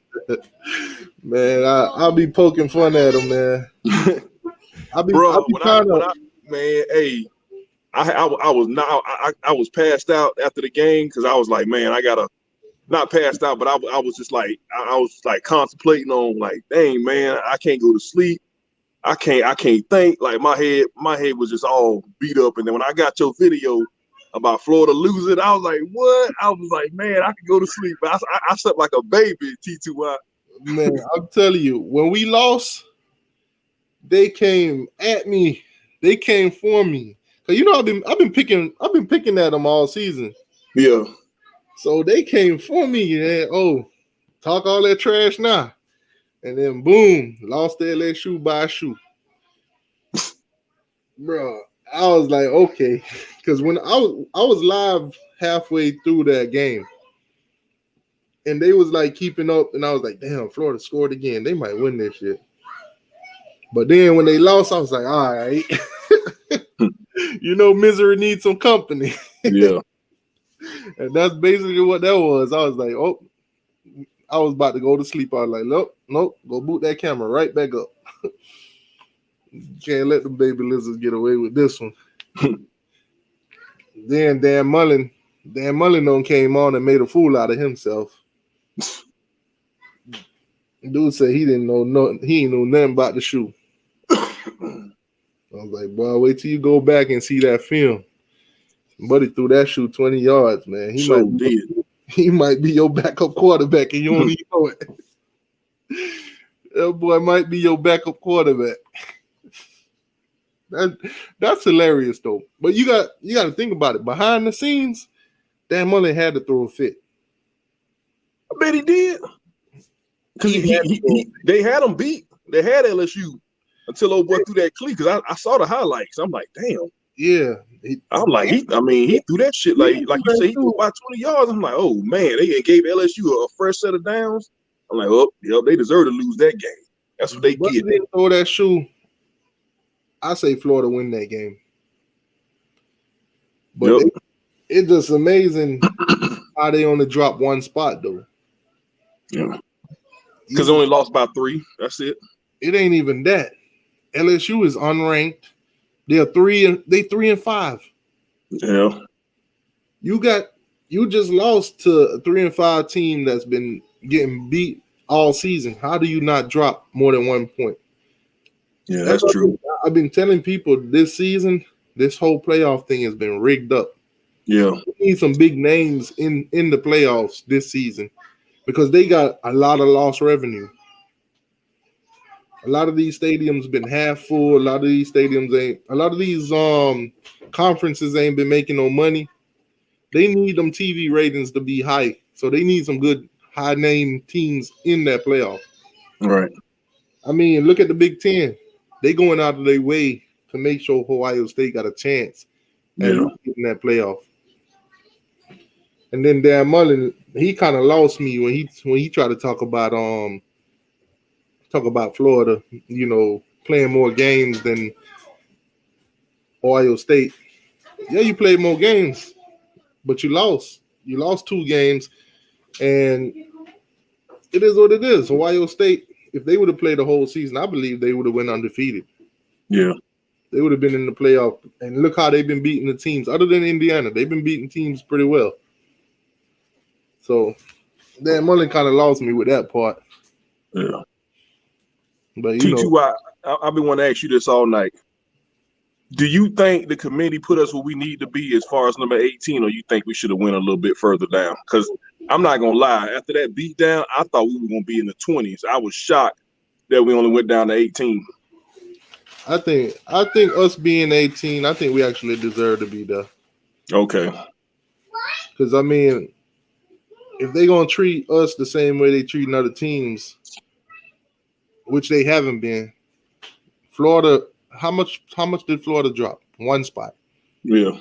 man, I'll be poking fun at them, man. I was passed out after the game because I was like, man, I gotta not passed out, but I was just like I was like contemplating on like, dang man, I can't go to sleep. I can't think. Like my head was just all beat up. And then when I got your video about Florida losing, I was like, what? I was like, man, I could go to sleep. But I slept like a baby, T2Y. Man, I'm telling you, when we lost, they came at me. They came for me. Cause I've been picking at them all season. Yeah. So they came for me and talk all that trash now. And then boom, lost the LSU by a shoe. Bro, I was like, okay. Because when I was live halfway through that game, and they was like keeping up, and I was like, damn, Florida scored again. They might win this shit. But then when they lost, I was like, all right. Misery needs some company. Yeah. And that's basically what that was. I was like, I was about to go to sleep. I was like, nope, go boot that camera right back up. Can't let the baby lizards get away with this one. Then Dan Mullen came on and made a fool out of himself. Dude said he didn't know nothing about the shoe. I was like, boy, wait till you go back and see that film. Buddy threw that shoe 20 yards, man. He might be your backup quarterback and you don't even know it. That boy might be your backup quarterback. That's hilarious though. But you got to think about it. Behind the scenes, Dan Mullen had to throw a fit. I bet he did. Because they had him beat. They had LSU until old boy threw that cleat. Because I saw the highlights. I'm like, damn. Yeah. I'm like, he threw that shit like you say, he threw about 20 yards. I'm like, oh man, they gave LSU a fresh set of downs. I'm like, oh, yeah, they deserve to lose that game. That's what they get. They didn't throw that shoe. I say Florida win that game. But it's just amazing how they only dropped one spot though. Yeah. Because they only lost by 3. That's it. It ain't even that. LSU is unranked. They're 3-5. Yeah. You just lost to a 3-5 team that's been getting beat all season. How do you not drop more than 1 point? Yeah, that's true. I've been telling people this season, this whole playoff thing has been rigged up. Yeah. We need some big names in the playoffs this season because they got a lot of lost revenue. A lot of these stadiums been half full. A lot of these conferences ain't been making no money. they need them TV ratings to be high. So they need some good high name teams in that playoff. Right. I mean, look at the Big Ten. They going out of their way to make sure Ohio State got a chance at getting that playoff. And then Dan Mullen, he kind of lost me when he tried to talk about Florida, playing more games than Ohio State. Yeah, you played more games, but you lost. You lost 2 games, and it is what it is. Ohio State, if they would have played the whole season, I believe they would have went undefeated. Yeah. They would have been in the playoff. And look how they've been beating the teams. Other than Indiana, they've been beating teams pretty well. So Dan Mullen kind of lost me with that part. Yeah. But I've been wanting to ask you this all night. Do you think the committee put us where we need to be as far as number 18, or you think we should have went a little bit further down? Because I'm not gonna lie, after that beat down, I thought we were gonna be in the 20s. I was shocked that we only went down to 18. I think us being 18, I think we actually deserve to be there. Okay. Because I mean, if they're gonna treat us the same way they treat other teams, which they haven't been, Florida. How much did Florida drop? 1 spot. Yeah.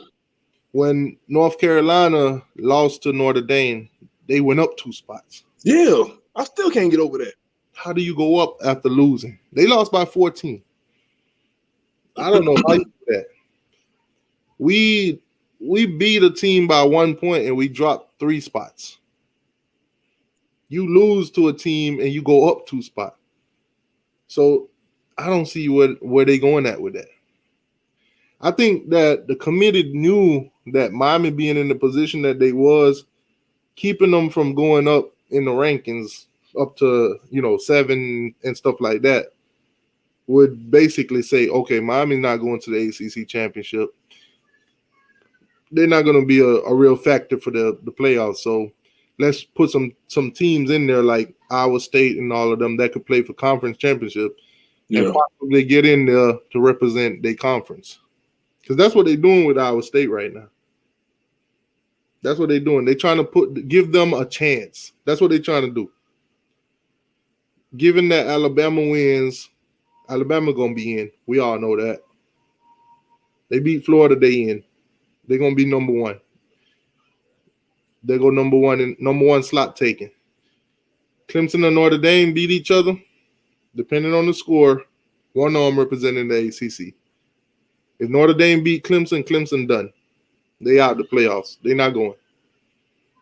When North Carolina lost to Notre Dame, they went up 2 spots. Yeah. I still can't get over that. How do you go up after losing? They lost by 14. I don't know how you do that. We beat a team by 1 point and we dropped 3 spots. You lose to a team and you go up 2 spots. So I don't see where they going at with that. I think that the committee knew that Miami being in the position that they was, keeping them from going up in the rankings up to 7 and stuff like that, would basically say, okay, Miami's not going to the ACC championship. They're not going to be a real factor for the playoffs. So let's put some teams in there like Iowa State and all of them that could play for conference championship. Yeah. And possibly get in there to represent their conference. Because that's what they're doing with Iowa State right now. That's what they're doing. They're trying to give them a chance. That's what they're trying to do. Given that Alabama wins, Alabama going to be in. We all know that. They beat Florida, they in. They're going to be number 1. They go number 1 and number 1 slot taken. Clemson and Notre Dame beat each other. Depending on the score, one of them representing the ACC. If Notre Dame beat Clemson, Clemson done. They out the playoffs. They not going.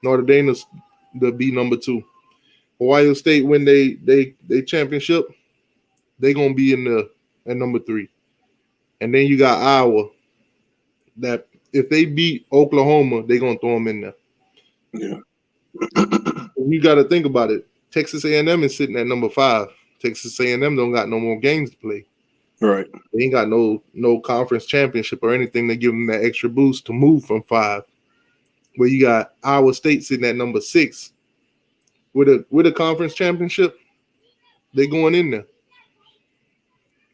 Notre Dame is the be number 2. Ohio State win they championship, they gonna be at number 3. And then you got Iowa. That if they beat Oklahoma, they gonna throw them in there. Yeah. You got to think about it. Texas A&M is sitting at number 5. Texas A&M don't got no more games to play. Right. They ain't got no conference championship or anything to give them that extra boost to move from 5. Where you got Iowa State sitting at number 6 with a conference championship, they going in there.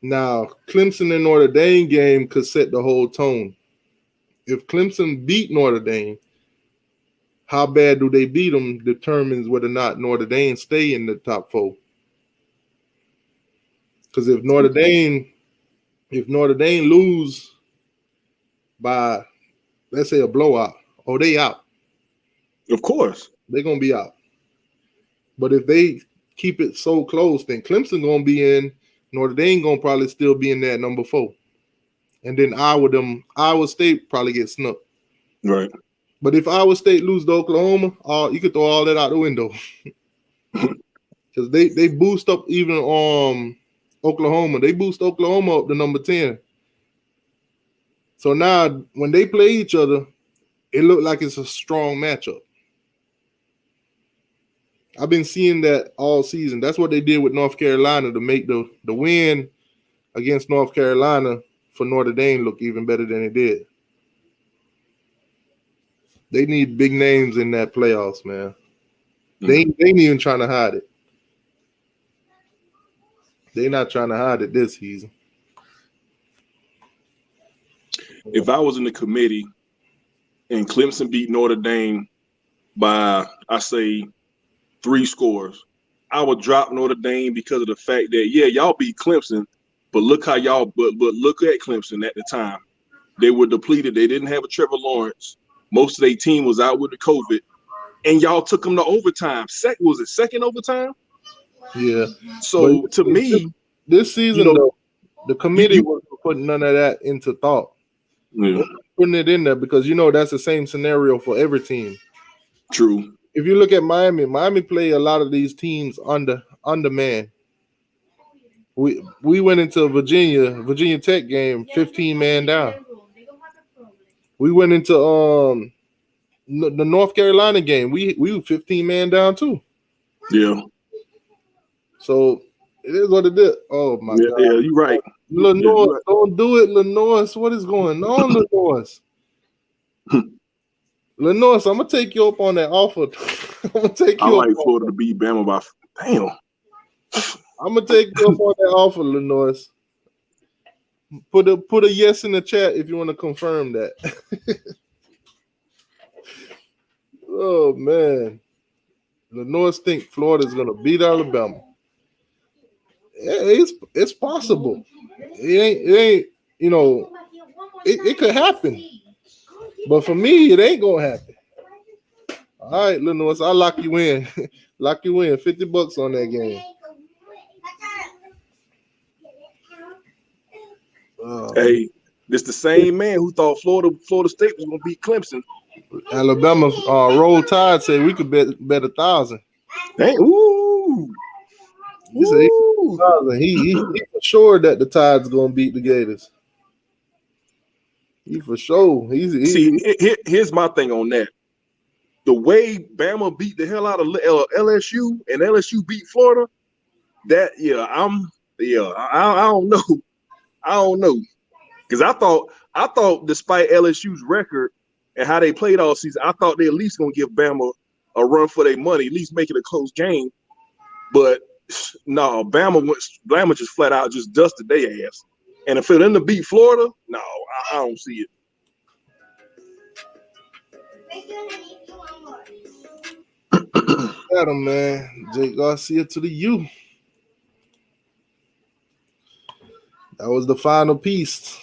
Now, Clemson and Notre Dame game could set the whole tone. If Clemson beat Notre Dame, how bad do they beat them determines whether or not Notre Dame stay in the top 4. Because if Notre Dame lose by, let's say, a blowout, they out. Of course. They're going to be out. But if they keep it so close, then Clemson going to be in. Notre Dame going to probably still be in there at number 4. And then Iowa State probably get snuck. Right. But if Iowa State lose to Oklahoma, you could throw all that out the window. Because they boost up even Oklahoma. They boost Oklahoma up to number 10. So now when they play each other, it looked like it's a strong matchup. I've been seeing that all season. That's what they did with North Carolina to make the win against North Carolina for Notre Dame look even better than it did. They need big names in that playoffs, man. They ain't even trying to hide it. They're not trying to hide it this season. If I was in the committee and Clemson beat Notre Dame by, I say, 3 scores, I would drop Notre Dame because of the fact that, yeah, y'all beat Clemson, but look how y'all, but look at Clemson at the time. They were depleted. They didn't have a Trevor Lawrence. Most of their team was out with the COVID, and y'all took them to overtime. Was it second overtime? Yeah. So but to me, this season, though, the committee wasn't putting none of that into thought. Yeah. Putting it in there because that's the same scenario for every team. True. If you look at Miami play a lot of these teams under man. We went into Virginia Tech game 15 man down. We went into the North Carolina game. We were 15 man down too. Yeah. So it is what it is. Oh my God. Yeah, you're right. Lenore, don't do it, Lenore. What is going on, Lenore? Lenore, I'm gonna take you up on that offer. I'm gonna take you. I like Florida to beat Bama by. Damn. I'm gonna take you up on that offer, Lenore. Put a yes in the chat if you want to confirm that. Oh man, Lenore think Florida's gonna beat Alabama. It's possible. It ain't. It could happen. But for me, it ain't gonna happen. All right, Lenore, I'll lock you in. Lock you in. $50 on that game. Hey, this the same man who thought Florida State was gonna beat Clemson. Alabama Roll Tide said we could bet 1,000. Hey, ooh. He said he for sure that the Tide's gonna beat the Gators. He for sure. Here's my thing on that. The way Bama beat the hell out of LSU and LSU beat Florida, I don't know. I don't know. Because I thought despite LSU's record and how they played all season, I thought they at least gonna give Bama a run for their money, at least make it a close game. But no, Bama just flat out just dusted their ass. And if for them to beat Florida, no, I don't see it. Got him, man. Jake Garcia to the U. That was the final piece.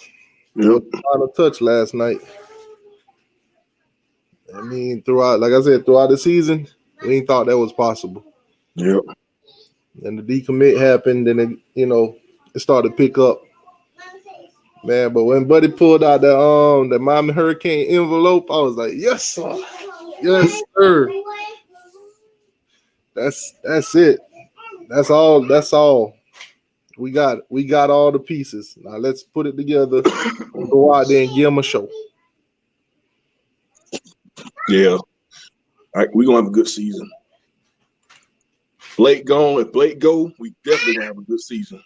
Yep. The final touch last night. I mean, throughout the season, we ain't thought that was possible. Yep. And the decommit happened, and it started to pick up. Man, but when Buddy pulled out the Miami Hurricane envelope, I was like, yes, sir. Yes, sir. That's it. That's all. We got all the pieces. Now let's put it together and go out there and give them a show. Yeah. All right, we're gonna have a good season. Blake gone. If Blake go, we definitely gonna have a good season.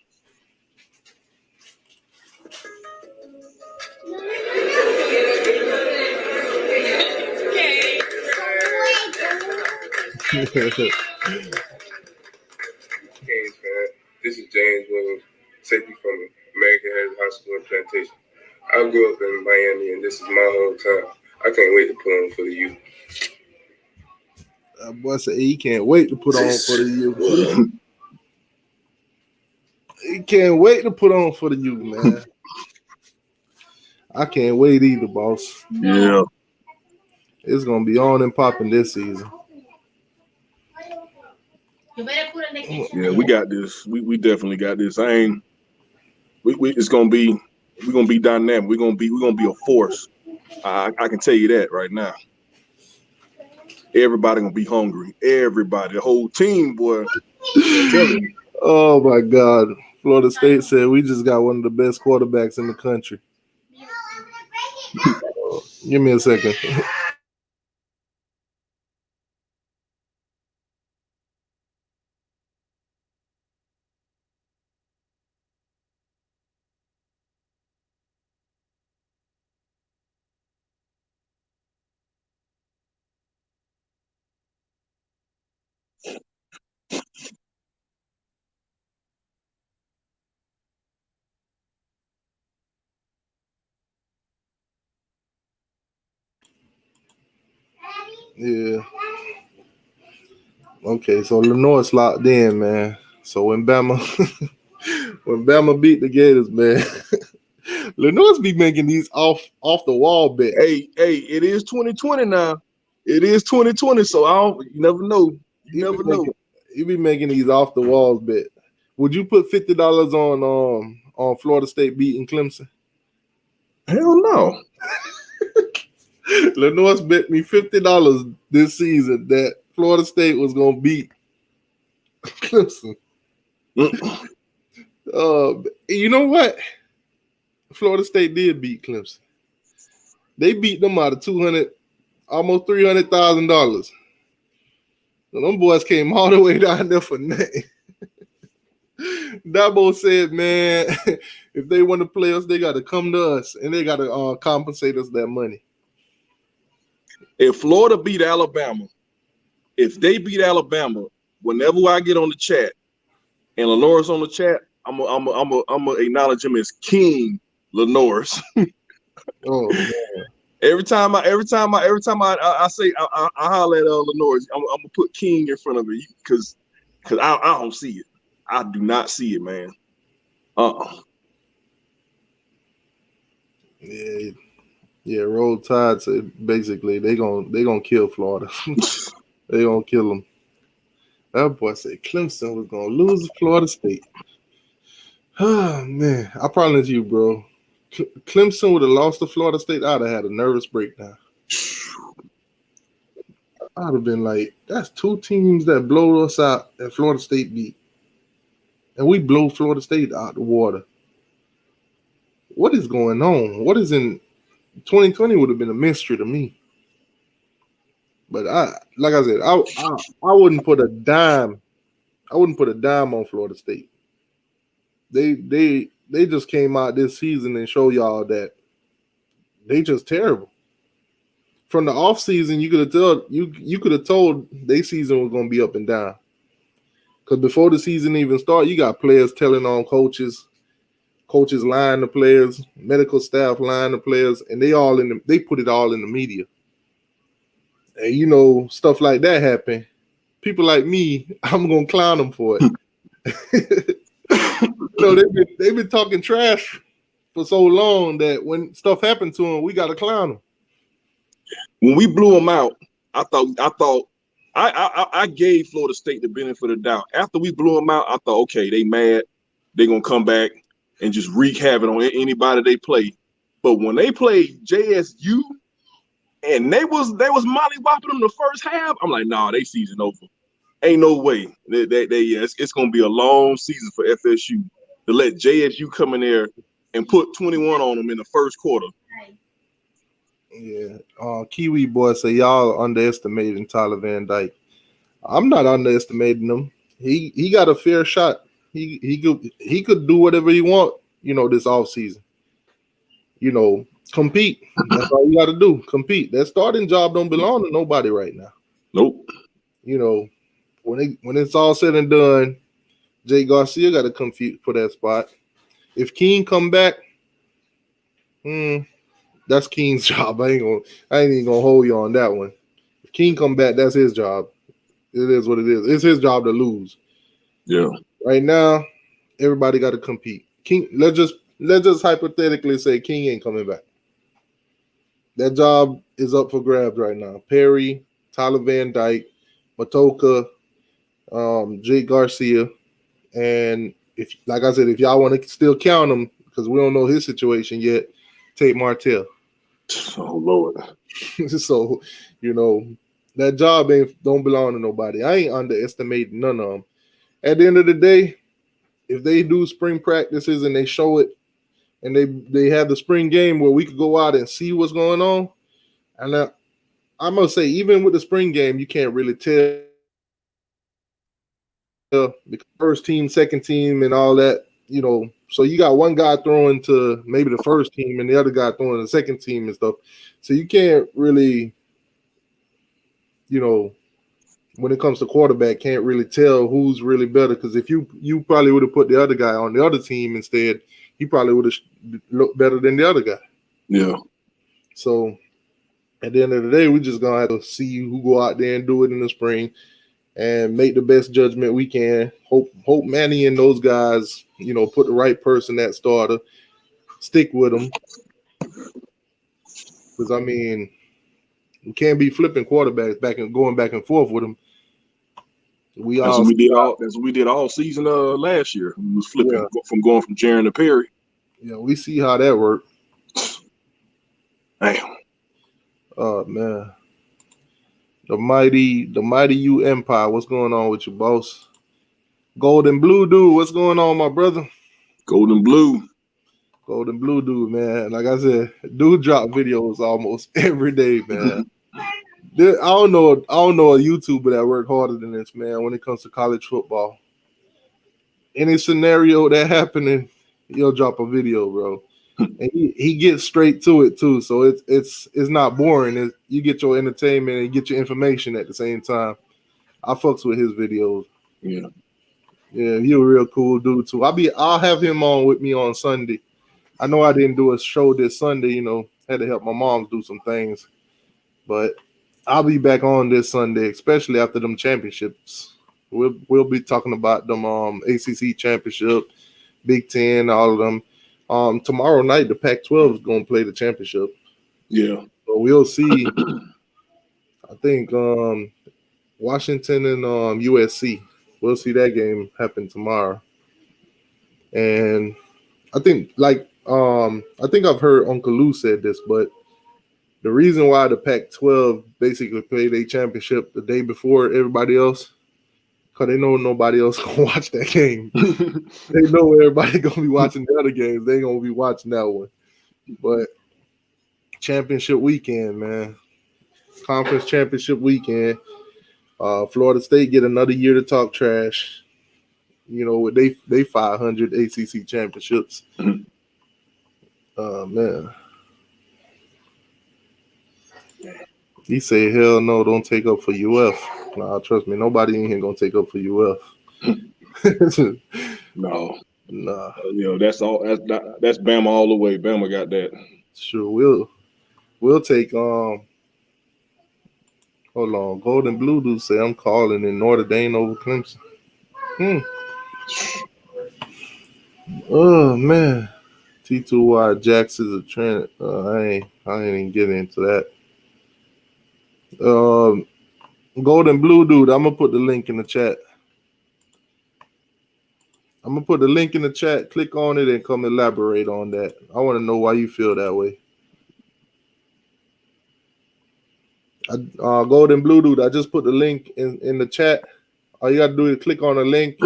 Kings, man. This is James Williams, safety from American Heritage High School in Plantation. I grew up in Miami, and this is my hometown. I can't wait to put on for the youth. That boy said he can't wait to put on for the youth. He can't wait to put on for the youth, man. I can't wait either, boss. Yeah. It's gonna be on and popping this season. Yeah, we got this. We definitely got this. We're gonna be dynamic. We're gonna be a force. I can tell you that right now. Everybody gonna be hungry. Everybody, the whole team, boy. Oh my God. Florida State said we just got one of the best quarterbacks in the country. Give me a second. Yeah. Okay, so Lenoir's locked in, man. So when Bama beat the Gators, man, Lenoir's be making these off the wall bets. Hey, it is 2020 now. It is 2020, so you never know. You never know. He be making these off the walls bet. Would you put $50 on Florida State beating Clemson? Hell no. Lenoir's bet me $50 this season that Florida State was gonna beat Clemson. You know what? Florida State did beat Clemson. They beat them out of almost $300,000. So them boys came all the way down there for nothing. Dabo said, man, if they want to play us, they got to come to us and they got to compensate us that money. If Florida beat Alabama, if they beat Alabama, whenever I get on the chat and Lenoir's on the chat, I'm gonna acknowledge him as King Lenoir's. Oh man. Every time I say I holler at Lenoir's, I'm gonna put King in front of it because I don't see it. I do not see it, man. Yeah. Roll Tide said basically they gonna kill Florida. They gonna kill them. That boy said Clemson was gonna lose to Florida State. Oh man, I promise you, bro. Clemson would have lost to Florida State. I'd have had a nervous breakdown. I'd have been like, that's two teams that blow us out that Florida State beat. And we blow Florida State out the water. What is going on? What is in 2020 would have been a mystery to me. But like I said, I wouldn't put a dime. I wouldn't put a dime on Florida State. They just came out this season and show y'all that they just terrible. From the offseason, you could have told their season was gonna be up and down. Because before the season even started, you got players telling on coaches lying to players, medical staff lying to players, and they put it all in the media. And stuff like that happen. People like me, I'm gonna clown them for it. They've been talking trash for so long that when stuff happened to them, we gotta clown them. When we blew them out, I thought I gave Florida State the benefit of the doubt. After we blew them out, I thought, okay, they mad, they gonna come back and just wreak havoc on anybody they play. But when they played JSU and they was mollywhopping them the first half, I'm like, nah, they season over. Ain't no way. It's gonna be a long season for FSU to let JSU come in there and put 21 on them in the first quarter. Yeah. Kiwi boy say y'all underestimating Tyler Van Dyke. I'm not underestimating him. He got a fair shot. He could do whatever he want, this offseason. Compete. That's all you gotta do. Compete. That starting job don't belong to nobody right now. Nope. When it's all said and done, JAKE Garcia got to compete for that spot. If King come back, that's King's job. I ain't even gonna hold you on that one. If King come back, that's his job. It is what it is. It's his job to lose. Yeah. Right now, everybody got to compete. King, let's just hypothetically say King ain't coming back. That job is up for grabs right now. Perry, Tyler Van Dyke, Matoka, JAKE Garcia, and if y'all want to still count him because we don't know his situation yet, Tate Martell. Oh Lord. So that job don't belong to nobody. I ain't underestimating none of them. At the end of the day, if they do spring practices and they show it, and they have the spring game where we could go out and see what's going on, and I must say, even with the spring game, you can't really tell. The first team, second team, and all that, so you got one guy throwing to maybe the first team and the other guy throwing to the second team and stuff. So you can't really, when it comes to quarterback, can't really tell who's really better. Because if you probably would have put the other guy on the other team instead, he probably would have looked better than the other guy. Yeah. So At the end of the day, we just gonna have to see who go out there and do it in the spring and make the best judgment we can. Hope Manny and those guys, put the right person at starter, stick with them. Because I mean, we can't be flipping quarterbacks going back and forth with them. That's what we did all season last year. We was flipping going from Jaron to Perry. Yeah, we see how that worked. Damn. Oh man. The mighty U Empire. What's going on with you, boss? Golden Blue Dude, what's going on, my brother? Golden Blue Dude, man. Like I said, dude drop videos almost every day, man. I don't know a YouTuber that work harder than this, man, when it comes to college football. Any scenario that happening, he'll drop a video, bro. And he gets straight to it too. So it's not boring. You get your entertainment and get your information at the same time. I fucks with his videos. Yeah. Yeah, he's a real cool dude too. I'll have him on with me on Sunday. I know I didn't do a show this Sunday, had to help my mom do some things. But I'll be back on this Sunday, especially after them championships. We'll be talking about them ACC championship, Big Ten, all of them. Tomorrow night the Pac-12 is gonna play the championship. Yeah. So we'll see. I think Washington and USC. We'll see that game happen tomorrow. And I think I've heard Uncle Lou said this, but the reason why the Pac-12 basically played their championship the day before everybody else, because they know nobody else gonna watch that game. They know everybody gonna be watching the other games. They gonna be watching that one. But championship weekend, man. Conference championship weekend. Florida State get another year to talk trash. With they 500 ACC championships. Man. He say, hell no, don't take up for UF. Nah, trust me, nobody in here gonna take up for UF. No. Nah. That's Bama all the way. Bama got that. Sure, we'll take hold on. Golden Blue Dude say I'm calling in Notre Dame over Clemson. Oh man. T2Y Jax is a trend. I ain't even getting into that. Golden Blue Dude, I'm gonna put the link in the chat. Click on it and come elaborate on that. I want to know why you feel that way. Golden Blue Dude, I just put the link in the chat. All you gotta do is click on the link.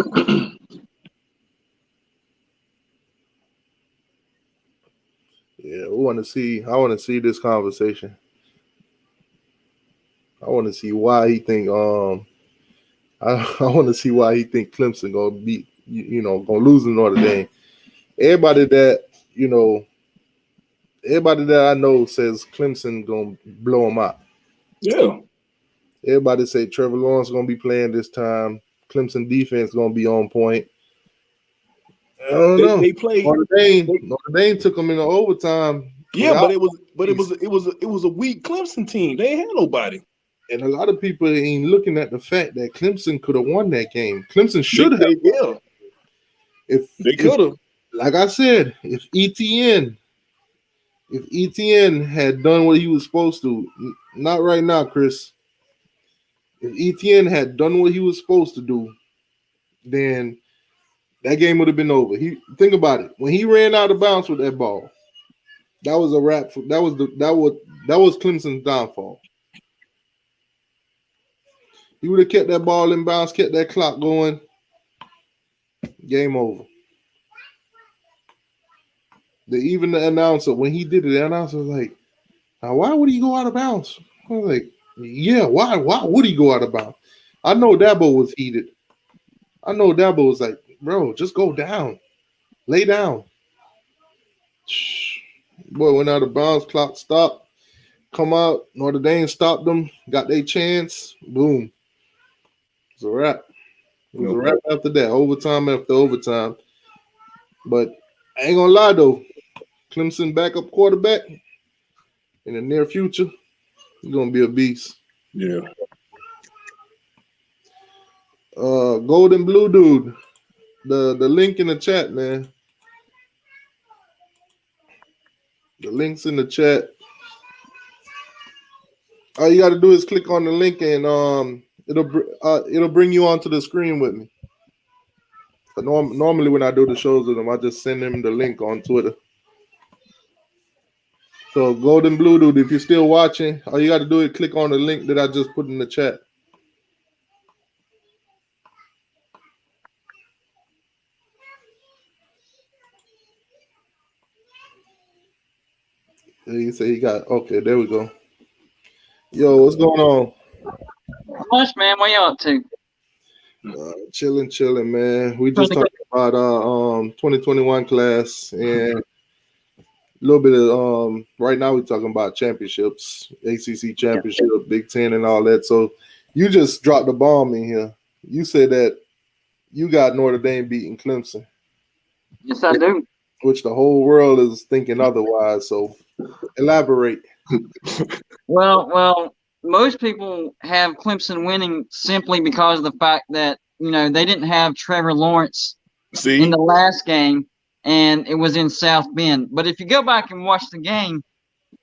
Yeah, I want to see this conversation. I want to see why he think I want to see why he think Clemson gonna beat gonna lose in Notre Dame. Everybody that I know says Clemson gonna blow them out. Yeah. Everybody say Trevor Lawrence gonna be playing this time. Clemson defense gonna be on point. I don't know. They played. Notre Dame took them into overtime. Yeah, but it was a weak Clemson team. They ain't had nobody. And a lot of people ain't looking at the fact that Clemson could have won that game. Clemson should have. Yeah. If they could have. Like I said, if ETN had done what he was supposed to, not right now, Chris. If ETN had done what he was supposed to do, then that game would have been over. Think about it. When he ran out of bounds with that ball, that was a wrap. That was Clemson's downfall. He would have kept that ball in bounds, kept that clock going. Game over. Even the announcer, when he did it, the announcer was like, now why would he go out of bounds? I was like, yeah, why would he go out of bounds? I know Dabo was heated. I know Dabo was like, bro, just go down. Lay down. Boy, went out of bounds, clock stopped. Come out, Notre Dame stopped them, got their chance. Boom. It was a wrap. It was a wrap after that, overtime after overtime. But I ain't gonna lie though, Clemson backup quarterback in the near future, He's gonna be a beast. Yeah. Golden Blue dude. The link in the chat, man. The link's in the chat. All you got to do is click on the link, and it'll bring you onto the screen with me. But normally when I do the shows with them, I just send them the link on Twitter. So Golden Blue dude, if you're still watching, all you got to do is click on the link that I just put in the chat. He said he got, okay, there we go. Yo, what's going on? Much, man. What you up to? Chilling, man. We just talking about 2021 class, and a little bit of right now we're talking about championships, ACC championship, Big Ten, and all that. So you just dropped the bomb in here. You said that you got Notre Dame beating Clemson. Yes, I do. Which the whole world is thinking otherwise. So elaborate. Well, most people have Clemson winning simply because of the fact that, they didn't have Trevor Lawrence in the last game, and it was in South Bend. But if you go back and watch the game,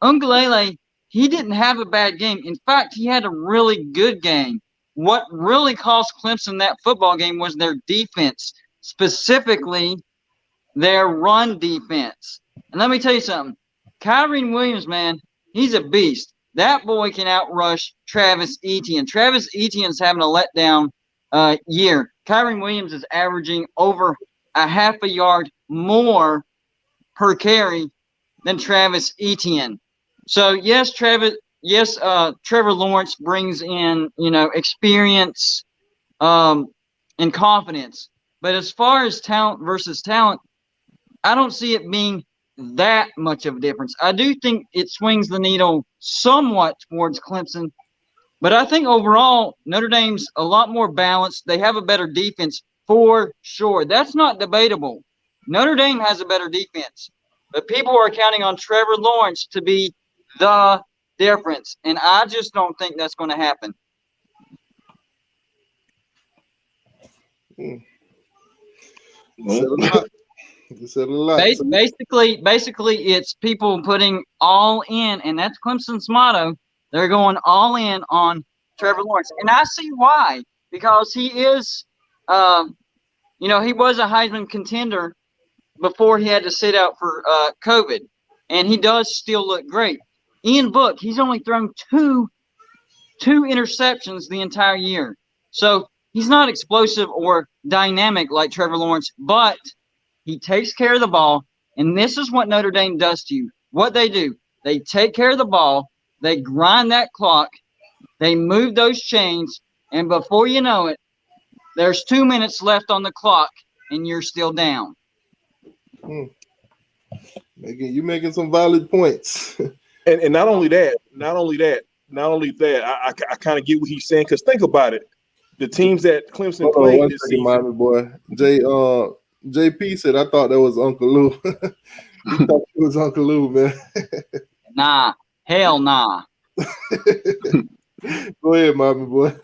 Ungalele, he didn't have a bad game. In fact, he had a really good game. What really cost Clemson that football game was their defense, specifically their run defense. And let me tell you something. Kyren Williams, man, he's a beast. That boy can outrush Travis Etienne. Travis Etienne's having a letdown year. Kyren Williams is averaging over a half a yard more per carry than Travis Etienne. So yes, Trevor Lawrence brings in, experience and confidence. But as far as talent versus talent, I don't see it being that much of a difference. I do think it swings the needle somewhat towards Clemson, but I think overall Notre Dame's a lot more balanced. They have a better defense for sure. That's not debatable. Notre Dame has a better defense, but people are counting on Trevor Lawrence to be the difference, and I just don't think that's going to happen. You said a lot. Basically, it's people putting all in, and that's Clemson's motto. They're going all in on Trevor Lawrence, and I see why. Because he is, he was a Heisman contender before he had to sit out for COVID, and he does still look great. Ian Book, he's only thrown two interceptions the entire year, so he's not explosive or dynamic like Trevor Lawrence, but he takes care of the ball, and this is what Notre Dame does to you. What they do, they take care of the ball, they grind that clock, they move those chains, and before you know it, there's 2 minutes left on the clock, and you're still down. You're making some valid points. and not only that, I kind of get what he's saying, because think about it. The teams that Clemson played this season. Miami boy. JP said, I thought that was Uncle Lou. He thought it was Uncle Lou, man. Nah. Hell nah. Go ahead, Miami boy.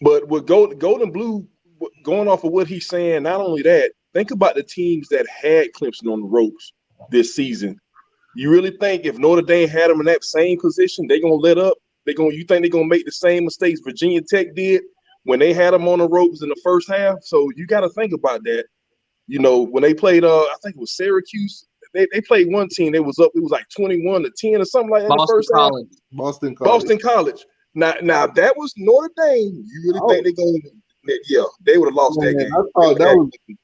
But with Golden Blue, going off of what he's saying, not only that, think about the teams that had Clemson on the ropes this season. You really think if Notre Dame had them in that same position, they're going to let up? You think they're going to make the same mistakes Virginia Tech did when they had them on the ropes in the first half? So you got to think about that. When they played, I think it was Syracuse, they played one team. It was like 21-10 or something like that in the first half. Boston College. Now that was Notre Dame. You really think they're going to? Yeah, they would have lost that game.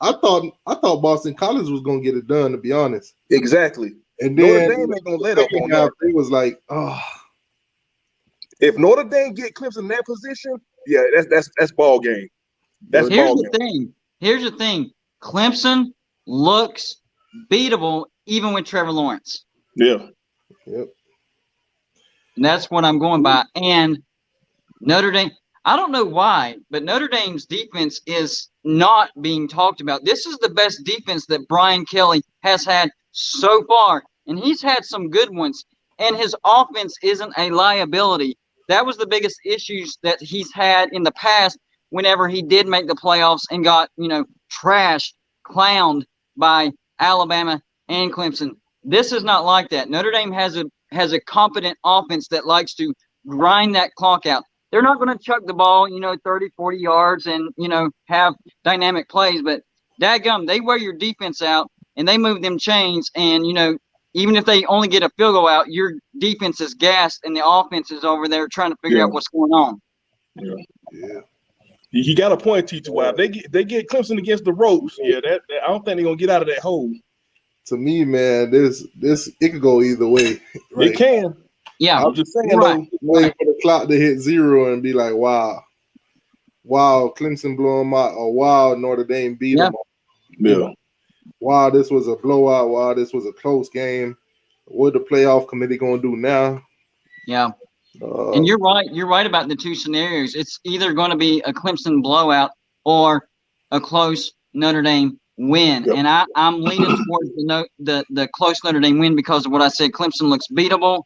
I thought Boston College was going to get it done, to be honest. Exactly. And then Notre Dame ain't going to let up on that. It was like, if Notre Dame get Clemson in that position, yeah, that's ball game. Here's the thing. Clemson looks beatable even with Trevor Lawrence. Yeah. Yep. And that's what I'm going by. And Notre Dame, I don't know why, but Notre Dame's defense is not being talked about. This is the best defense that Brian Kelly has had so far. And he's had some good ones. and his offense isn't a liability. That was the biggest issues that he's had in the past whenever he did make the playoffs and got, trashed, clowned by Alabama and Clemson. This is not like that. Notre Dame has a competent offense that likes to grind that clock out. They're not going to chuck the ball, 30, 40 yards and, have dynamic plays, but dadgum, they wear your defense out and they move them chains and, even if they only get a field goal out, your defense is gassed and the offense is over there trying to figure out what's going on. Yeah. He got a point, T2Y. They get Clemson against the ropes. Yeah, that I don't think they're gonna get out of that hole. To me, man, this it could go either way. Right? It can. Yeah, I'm just saying, waiting for the clock to hit 0 and be like, wow, Clemson blew them out, or wow, Notre Dame beat them. Yeah. Wow, this was a blowout. Wow, this was a close game. What the playoff committee gonna do now? Yeah. And you're right. You're right about the two scenarios. It's either going to be a Clemson blowout or a close Notre Dame win. Yep. And I'm leaning towards the close Notre Dame win because of what I said. Clemson looks beatable,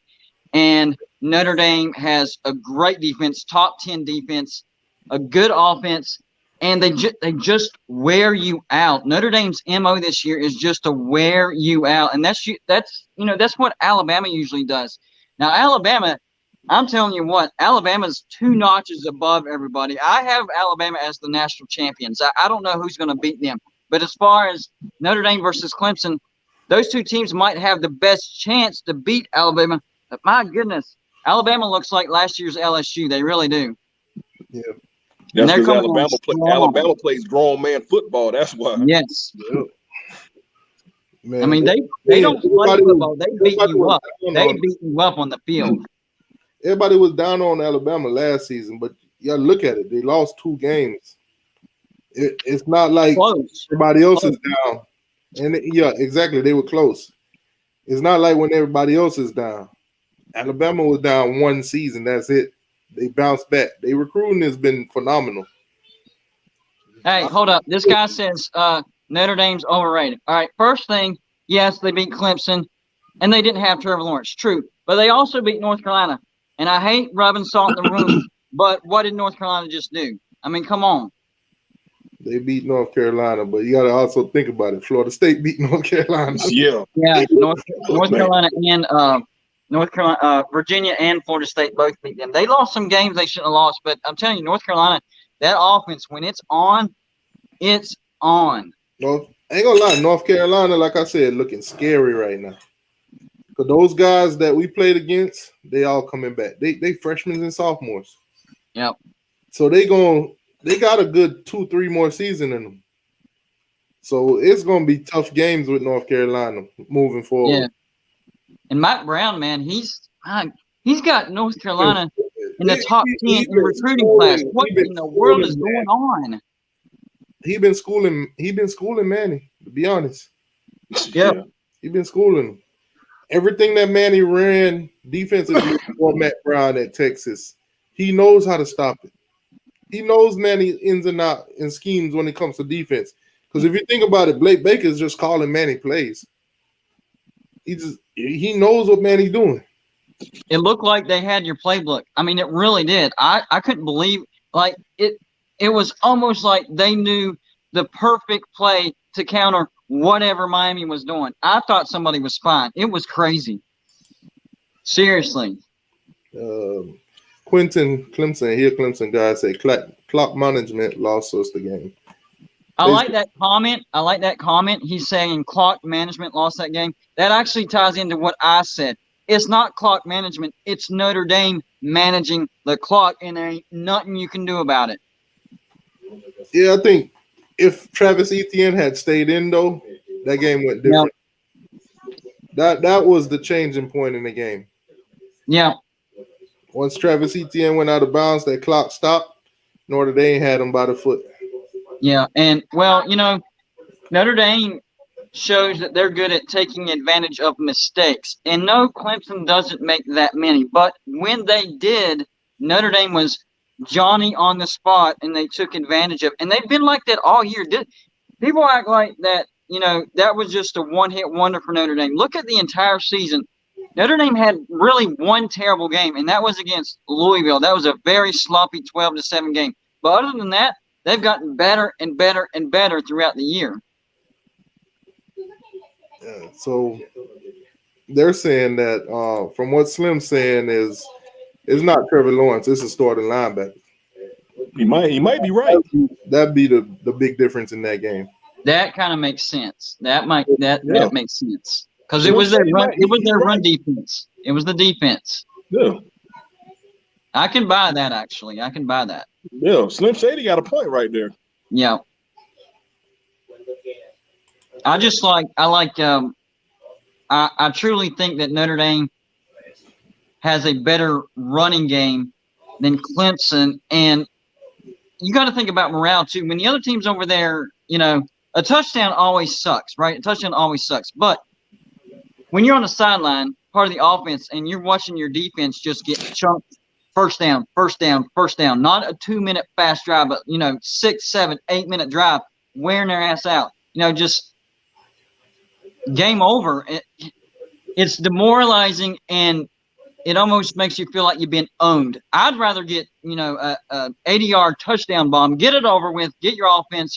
and Notre Dame has a great defense, top 10 defense, a good offense, and they just wear you out. Notre Dame's MO this year is just to wear you out, and that's what Alabama usually does. Now Alabama. I'm telling you what, Alabama's 2 notches above everybody. I have Alabama as the national champions. I don't know who's going to beat them. But as far as Notre Dame versus Clemson, those 2 teams might have the best chance to beat Alabama. But my goodness, Alabama looks like last year's LSU. They really do. Yeah. That's because Alabama plays grown man football. That's why. Yes. Yeah. Man, I mean, they don't play football. They beat you up. They beat you up on the field. Everybody was down on Alabama last season, but you gotta look at it. They lost 2 games. It's not like everybody else is down. And yeah, exactly. They were close. It's not like when everybody else is down. Alabama was down 1 season. That's it. They bounced back. Their recruiting has been phenomenal. Hey, hold up. This guy says Notre Dame's overrated. All right, first thing, yes, they beat Clemson, and they didn't have Trevor Lawrence. True. But they also beat North Carolina. And I hate rubbing salt in the room, but what did North Carolina just do? I mean, come on. They beat North Carolina, but you got to also think about it. Florida State beat North Carolina. Yeah. Yeah, North Carolina and Virginia and Florida State both beat them. They lost some games they shouldn't have lost, but I'm telling you, North Carolina, that offense, when it's on, it's on. I ain't gonna lie, North Carolina, like I said, looking scary right now. But those guys that we played against, they all coming back. They freshmen and sophomores. Yep. So they got a good 2-3 more season in them. So it's gonna be tough games with North Carolina moving forward. Yeah. And Mike Brown, man, he's got North Carolina in the top 10 in recruiting class. What in the world is going on? He been schooling Manny, to be honest. Yeah. He been schooling him. Everything that Manny ran defensively for Matt Brown at Texas, he knows how to stop it. He knows Manny ins and out and schemes when it comes to defense. Because if you think about it, Blake Baker's just calling Manny plays. He knows what Manny's doing. It looked like they had your playbook. I mean, it really did. I couldn't believe it was almost like they knew the perfect play to counter whatever Miami was doing. I thought somebody was spying. It was crazy. Seriously. Quentin Clemson, here Clemson guy say clock management lost us the game. I like that comment. He's saying clock management lost that game. That actually ties into what I said. It's not clock management. It's Notre Dame managing the clock, and there ain't nothing you can do about it. Yeah, I think if Travis Etienne had stayed in, though, that game went different. Yep. That was the changing point in the game. Yeah. Once Travis Etienne went out of bounds, that clock stopped. Notre Dame had him by the foot. Yeah, and, well, Notre Dame shows that they're good at taking advantage of mistakes. And no, Clemson doesn't make that many. But when they did, Notre Dame was Johnny on the spot, and they took advantage of it. And they've been like that all year. People act like that, that was just a one-hit wonder for Notre Dame. Look at the entire season. Notre Dame had really one terrible game, and that was against Louisville. That was a very sloppy 12-7 game. But other than that, they've gotten better and better and better throughout the year. So they're saying that from what Slim's saying is it's not Trevor Lawrence, it's a starting linebacker. He might be right. That'd be the big difference in that game. That kind of makes sense. That makes sense. Because it was their run defense. It was the defense. Yeah. I can buy that, actually. I can buy that. Yeah, Slim Shady got a point right there. Yeah. I truly think that Notre Dame has a better running game than Clemson. And you got to think about morale, too. When the other team's over there, a touchdown always sucks, right? A touchdown always sucks. But when you're on the sideline, part of the offense, and you're watching your defense just get chunked, first down, not a 2-minute fast drive, but, 6, 7, 8-minute drive, wearing their ass out, just game over. It's demoralizing, and it almost makes you feel like you've been owned. I'd rather get, a 80-yard touchdown bomb, get it over with, get your offense,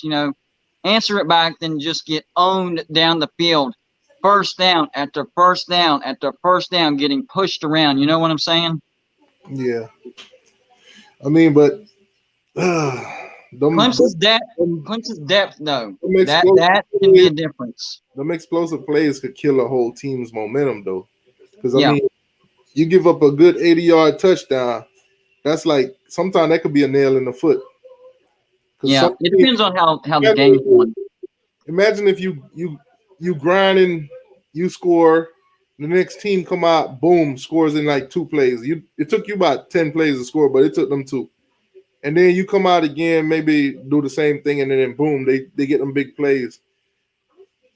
answer it back, than just get owned down the field. First down after first down after first down, getting pushed around. You know what I'm saying? Yeah. I mean, but Clemson's depth, though. That can be a difference. Them explosive plays could kill a whole team's momentum, though. Because, I mean, you give up a good 80-yard touchdown, that's like sometimes that could be a nail in the foot. Yeah, it depends on how the game's going. Imagine if you grinding, you score, the next team come out, boom, scores in like 2 plays. It took you about 10 plays to score, but it took them 2. And then you come out again, maybe do the same thing, and then boom, they get them big plays.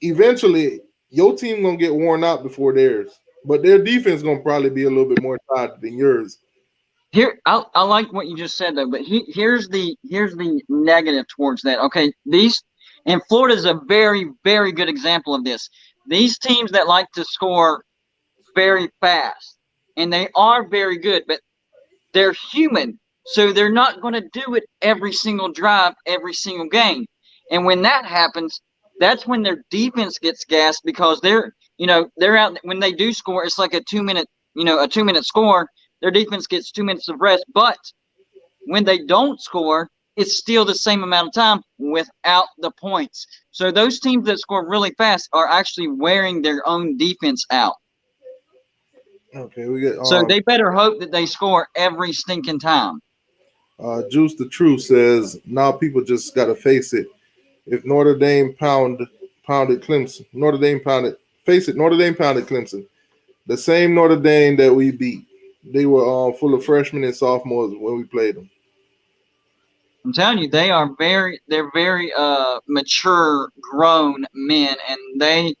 Eventually, your team gonna get worn out before theirs, but their defense gonna probably be a little bit more tired than yours. Here, I like what you just said, though, but here's the negative towards that. Okay, and Florida is a very, very good example of this. These teams that like to score very fast, and they are very good, but they're human, so they're not going to do it every single drive, every single game. And when that happens, that's when their defense gets gassed, because they're out. When they do score, it's like a 2-minute score. Their defense gets 2 minutes of rest, but when they don't score, it's still the same amount of time without the points. So those teams that score really fast are actually wearing their own defense out. Okay, we get. So they better hope that they score every stinking time. Juice the Truth says now people just got to face it. If Notre Dame pounded Clemson, Notre Dame pounded Clemson. The same Notre Dame that we beat. They were full of freshmen and sophomores when we played them. I'm telling you, they're very mature, grown men, and they.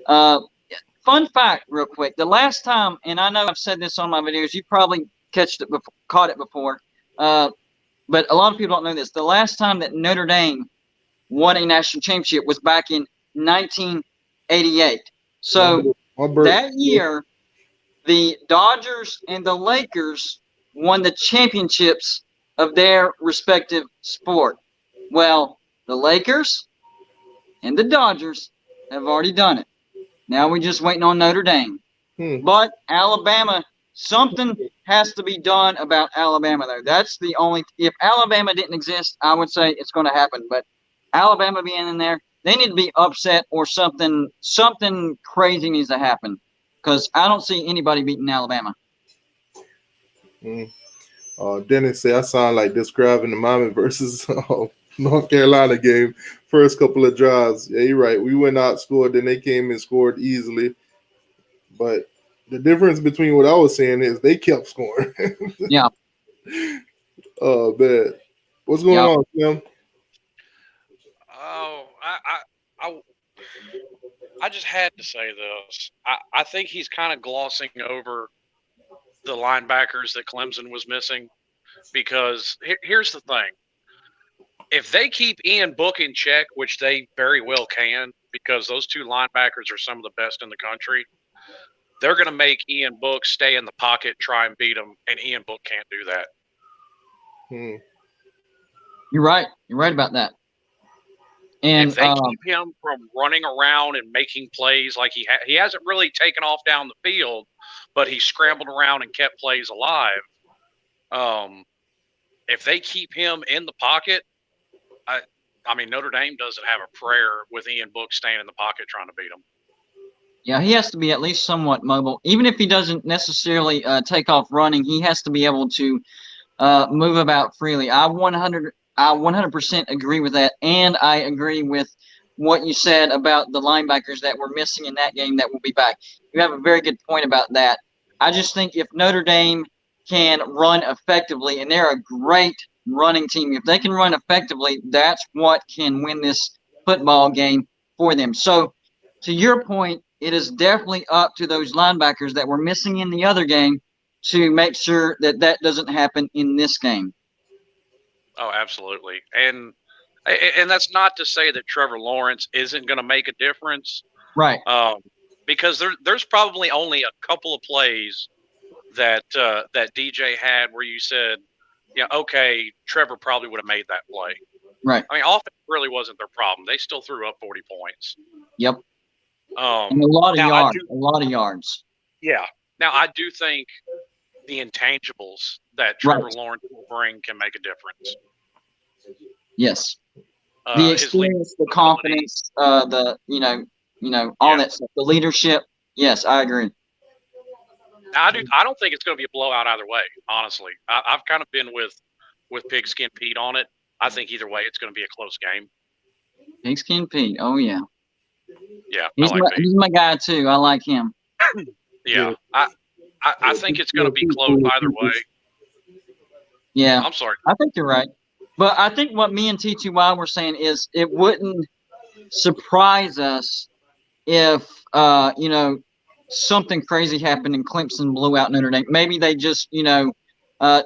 Fun fact, real quick: the last time, and I know I've said this on my videos, you probably caught it before, but a lot of people don't know this. The last time that Notre Dame won a national championship was back in 1988. So that year, the Dodgers and the Lakers won the championships of their respective sport. Well, the Lakers and the Dodgers have already done it. Now we're just waiting on Notre Dame. But Alabama, something has to be done about Alabama, though. That's the only – if Alabama didn't exist, I would say it's going to happen. But Alabama being in there, they need to be upset, or something crazy needs to happen, because I don't see anybody beating Alabama. Dennis said, I sound like describing the Miami versus North Carolina game. First couple of drives. Yeah, you're right. We went out, scored, then they came and scored easily. But the difference between what I was saying is they kept scoring. Yeah. Oh, man. What's going on, Tim? Oh, I just had to say this. I think he's kind of glossing over the linebackers that Clemson was missing, because here's the thing. If they keep Ian Book in check, which they very well can, because those 2 linebackers are some of the best in the country, they're going to make Ian Book stay in the pocket, try and beat him, and Ian Book can't do that. You're right. You're right about that. And if they keep him from running around and making plays like he hasn't really taken off down the field, but he scrambled around and kept plays alive. If they keep him in the pocket, I mean, Notre Dame doesn't have a prayer with Ian Book staying in the pocket trying to beat him. Yeah, he has to be at least somewhat mobile. Even if he doesn't necessarily take off running, he has to be able to move about freely. I 100% agree with that, and I agree with what you said about the linebackers that were missing in that game that will be back. You have a very good point about that. I just think if Notre Dame can run effectively, and they're a great running team, if they can run effectively, that's what can win this football game for them. So, to your point, it is definitely up to those linebackers that were missing in the other game to make sure that that doesn't happen in this game. Oh, absolutely. And that's not to say that Trevor Lawrence isn't going to make a difference. Right. Because there's probably only a couple of plays that DJ had where you said, yeah, okay, Trevor probably would have made that play. Right. I mean, offense really wasn't their problem. They still threw up 40 points. Yep. And a lot of yards. Yeah. Now, I do think the intangibles that Trevor Lawrence will bring can make a difference. Yes. The experience, the confidence, all that stuff, the leadership. Yes, I agree. I don't think it's going to be a blowout either way, honestly. I've kind of been with Pigskin Pete on it. I think either way it's going to be a close game. Pigskin Pete, oh yeah. Yeah, he's my guy too. I like him. Yeah, I think it's going to be close either way. Yeah, I'm sorry. I think you're right. But I think what me and TTY were saying is it wouldn't surprise us if, something crazy happened and Clemson blew out Notre Dame. Maybe they just,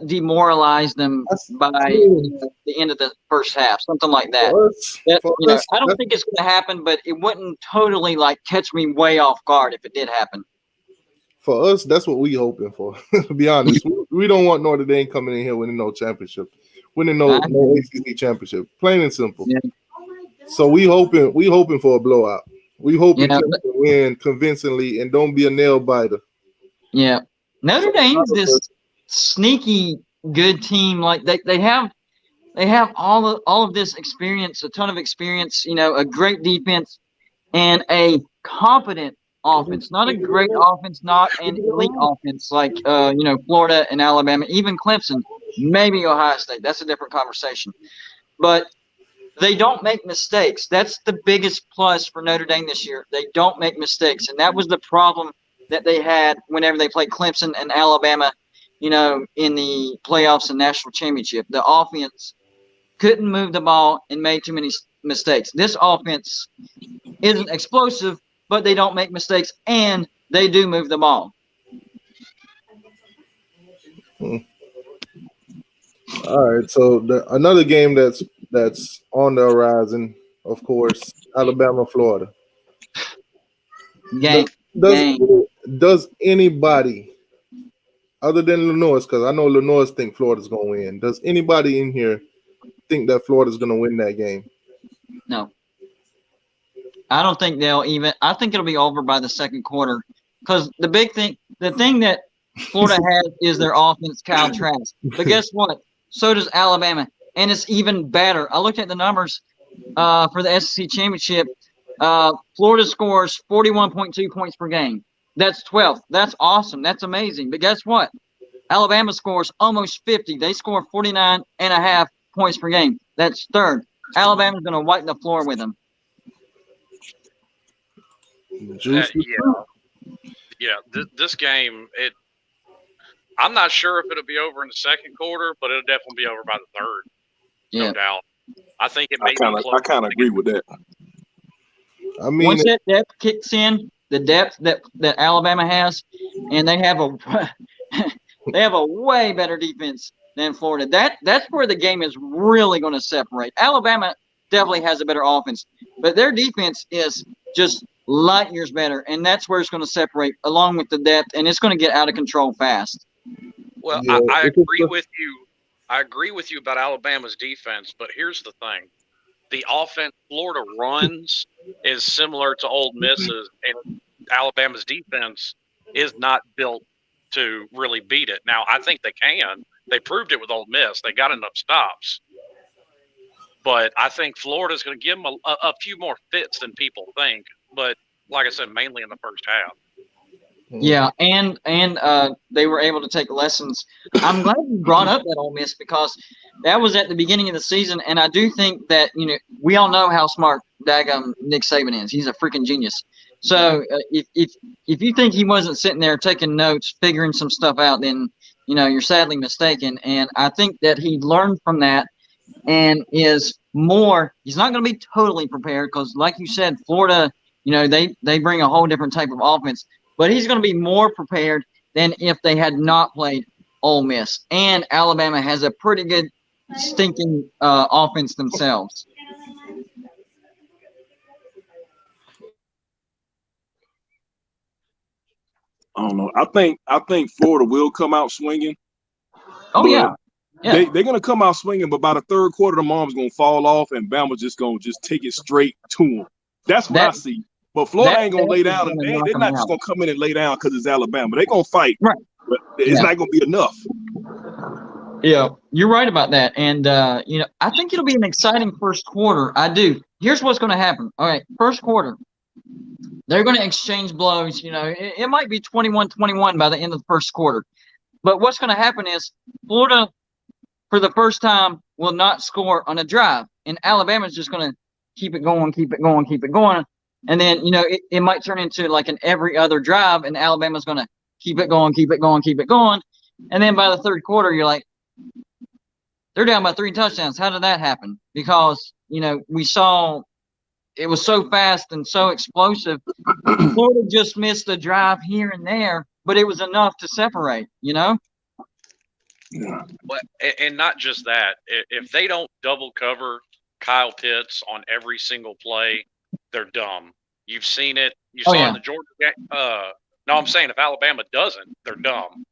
demoralized them by the end of the first half, something like that. I don't think it's going to happen, but it wouldn't totally catch me way off guard if it did happen. For us, that's what we hoping for. To be honest, we don't want Notre Dame coming in here winning no championship, winning no ACC championship. Plain and simple. Yeah. So we hoping for a blowout. We hoping to win convincingly and don't be a nail biter. Yeah, Notre Dame's this sneaky good team. Like they have all of this experience, a ton of experience. A great defense and a competent offense. Not a great offense, not an elite offense like Florida and Alabama, even Clemson, maybe Ohio State. That's a different conversation. But they don't make mistakes. That's the biggest plus for Notre Dame this year. They don't make mistakes, and that was the problem that they had whenever they played Clemson and Alabama, in the playoffs and national championship. The offense couldn't move the ball and made too many mistakes. This offense isn't explosive, but they don't make mistakes, and they do move the ball. All right, so another game that's on the horizon, of course, Alabama, Florida. Does anybody, other than Lenoir, because I know Lenoir think Florida's going to win, does anybody in here think that Florida's going to win that game? No. I don't think I think it'll be over by the second quarter because the thing that Florida has is their offense, Kyle Trask. But guess what? So does Alabama, and it's even better. I looked at the numbers for the SEC championship. Florida scores 41.2 points per game. That's 12th. That's awesome. That's amazing. But guess what? Alabama scores almost 50. They score 49.5 points per game. That's third. Alabama's going to wipe the floor with them. This game, I'm not sure if it'll be over in the second quarter, but it'll definitely be over by the third. No doubt. I think it may be close. I kind of agree with that. I mean, once that depth kicks in, the depth that Alabama has, and they have a way better defense than Florida. That's where the game is really going to separate. Alabama definitely has a better offense, but their defense is just light years better, and that's where it's going to separate along with the depth, and it's going to get out of control fast. Well, Yeah, I it's just agree with you. I agree with you about Alabama's defense, but here's the thing: the offense Florida runs is similar to Ole Miss's, and Alabama's defense is not built to really beat it. Now, I think they can. They proved it with Ole Miss. They got enough stops. But I think Florida's going to give them a few more fits than people think. But like I said, mainly in the first half. Yeah, and they were able to take lessons. I'm glad you brought up that Ole Miss because that was at the beginning of the season, and I do think that we all know how smart daggum Nick Saban is. He's a freaking genius. So if you think he wasn't sitting there taking notes, figuring some stuff out, then you're sadly mistaken. And I think that he learned from that and is more. He's not going to be totally prepared because, like you said, Florida, they bring a whole different type of offense. But he's going to be more prepared than if they had not played Ole Miss. And Alabama has a pretty good stinking offense themselves. I don't know. I think Florida will come out swinging. Oh yeah. They're gonna come out swinging, but by the third quarter, the mom's gonna fall off, and Bama's just gonna take it straight to them. That's what I see. But Florida ain't gonna lay down. They're not just gonna come in and lay down because it's Alabama. They're gonna fight, right? But it's not gonna be enough. Yeah, you're right about that. And I think it'll be an exciting first quarter. I do. Here's what's going to happen. All right, first quarter, they're going to exchange blows. It might be 21-21 by the end of the first quarter. But what's going to happen is Florida, for the first time, will not score on a drive, and Alabama's just going to keep it going, keep it going, keep it going. And then, it might turn into like an every other drive, and Alabama's going to keep it going, keep it going, keep it going. And then by the third quarter, you're like, they're down by 3 touchdowns. How did that happen? Because, we saw it was so fast and so explosive. Florida just missed a drive here and there, but it was enough to separate, Yeah. But, and not just that. If they don't double cover Kyle Pitts on every single play, they're dumb. You've seen it. You saw it in the Georgia game. No, I'm saying if Alabama doesn't, they're dumb.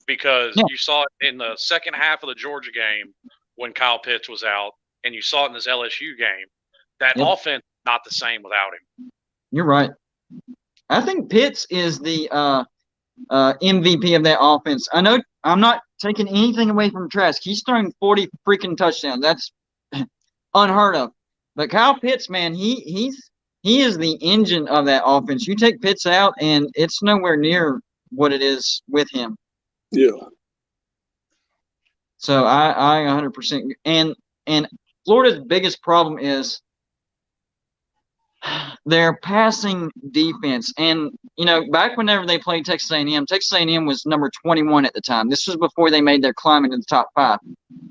Because you saw it in the second half of the Georgia game when Kyle Pitts was out, and you saw it in this LSU game. That offense is not the same without him. You're right. I think Pitts is the MVP of that offense. I know I'm not taking anything away from Trask. He's throwing 40 freaking touchdowns. That's unheard of. But Kyle Pitts, man, he is the engine of that offense. You take Pitts out, and it's nowhere near what it is with him. Yeah. So I 100% and Florida's biggest problem is their passing defense. And back whenever they played Texas A&M was number 21 at the time. This was before they made their climb into the top 5,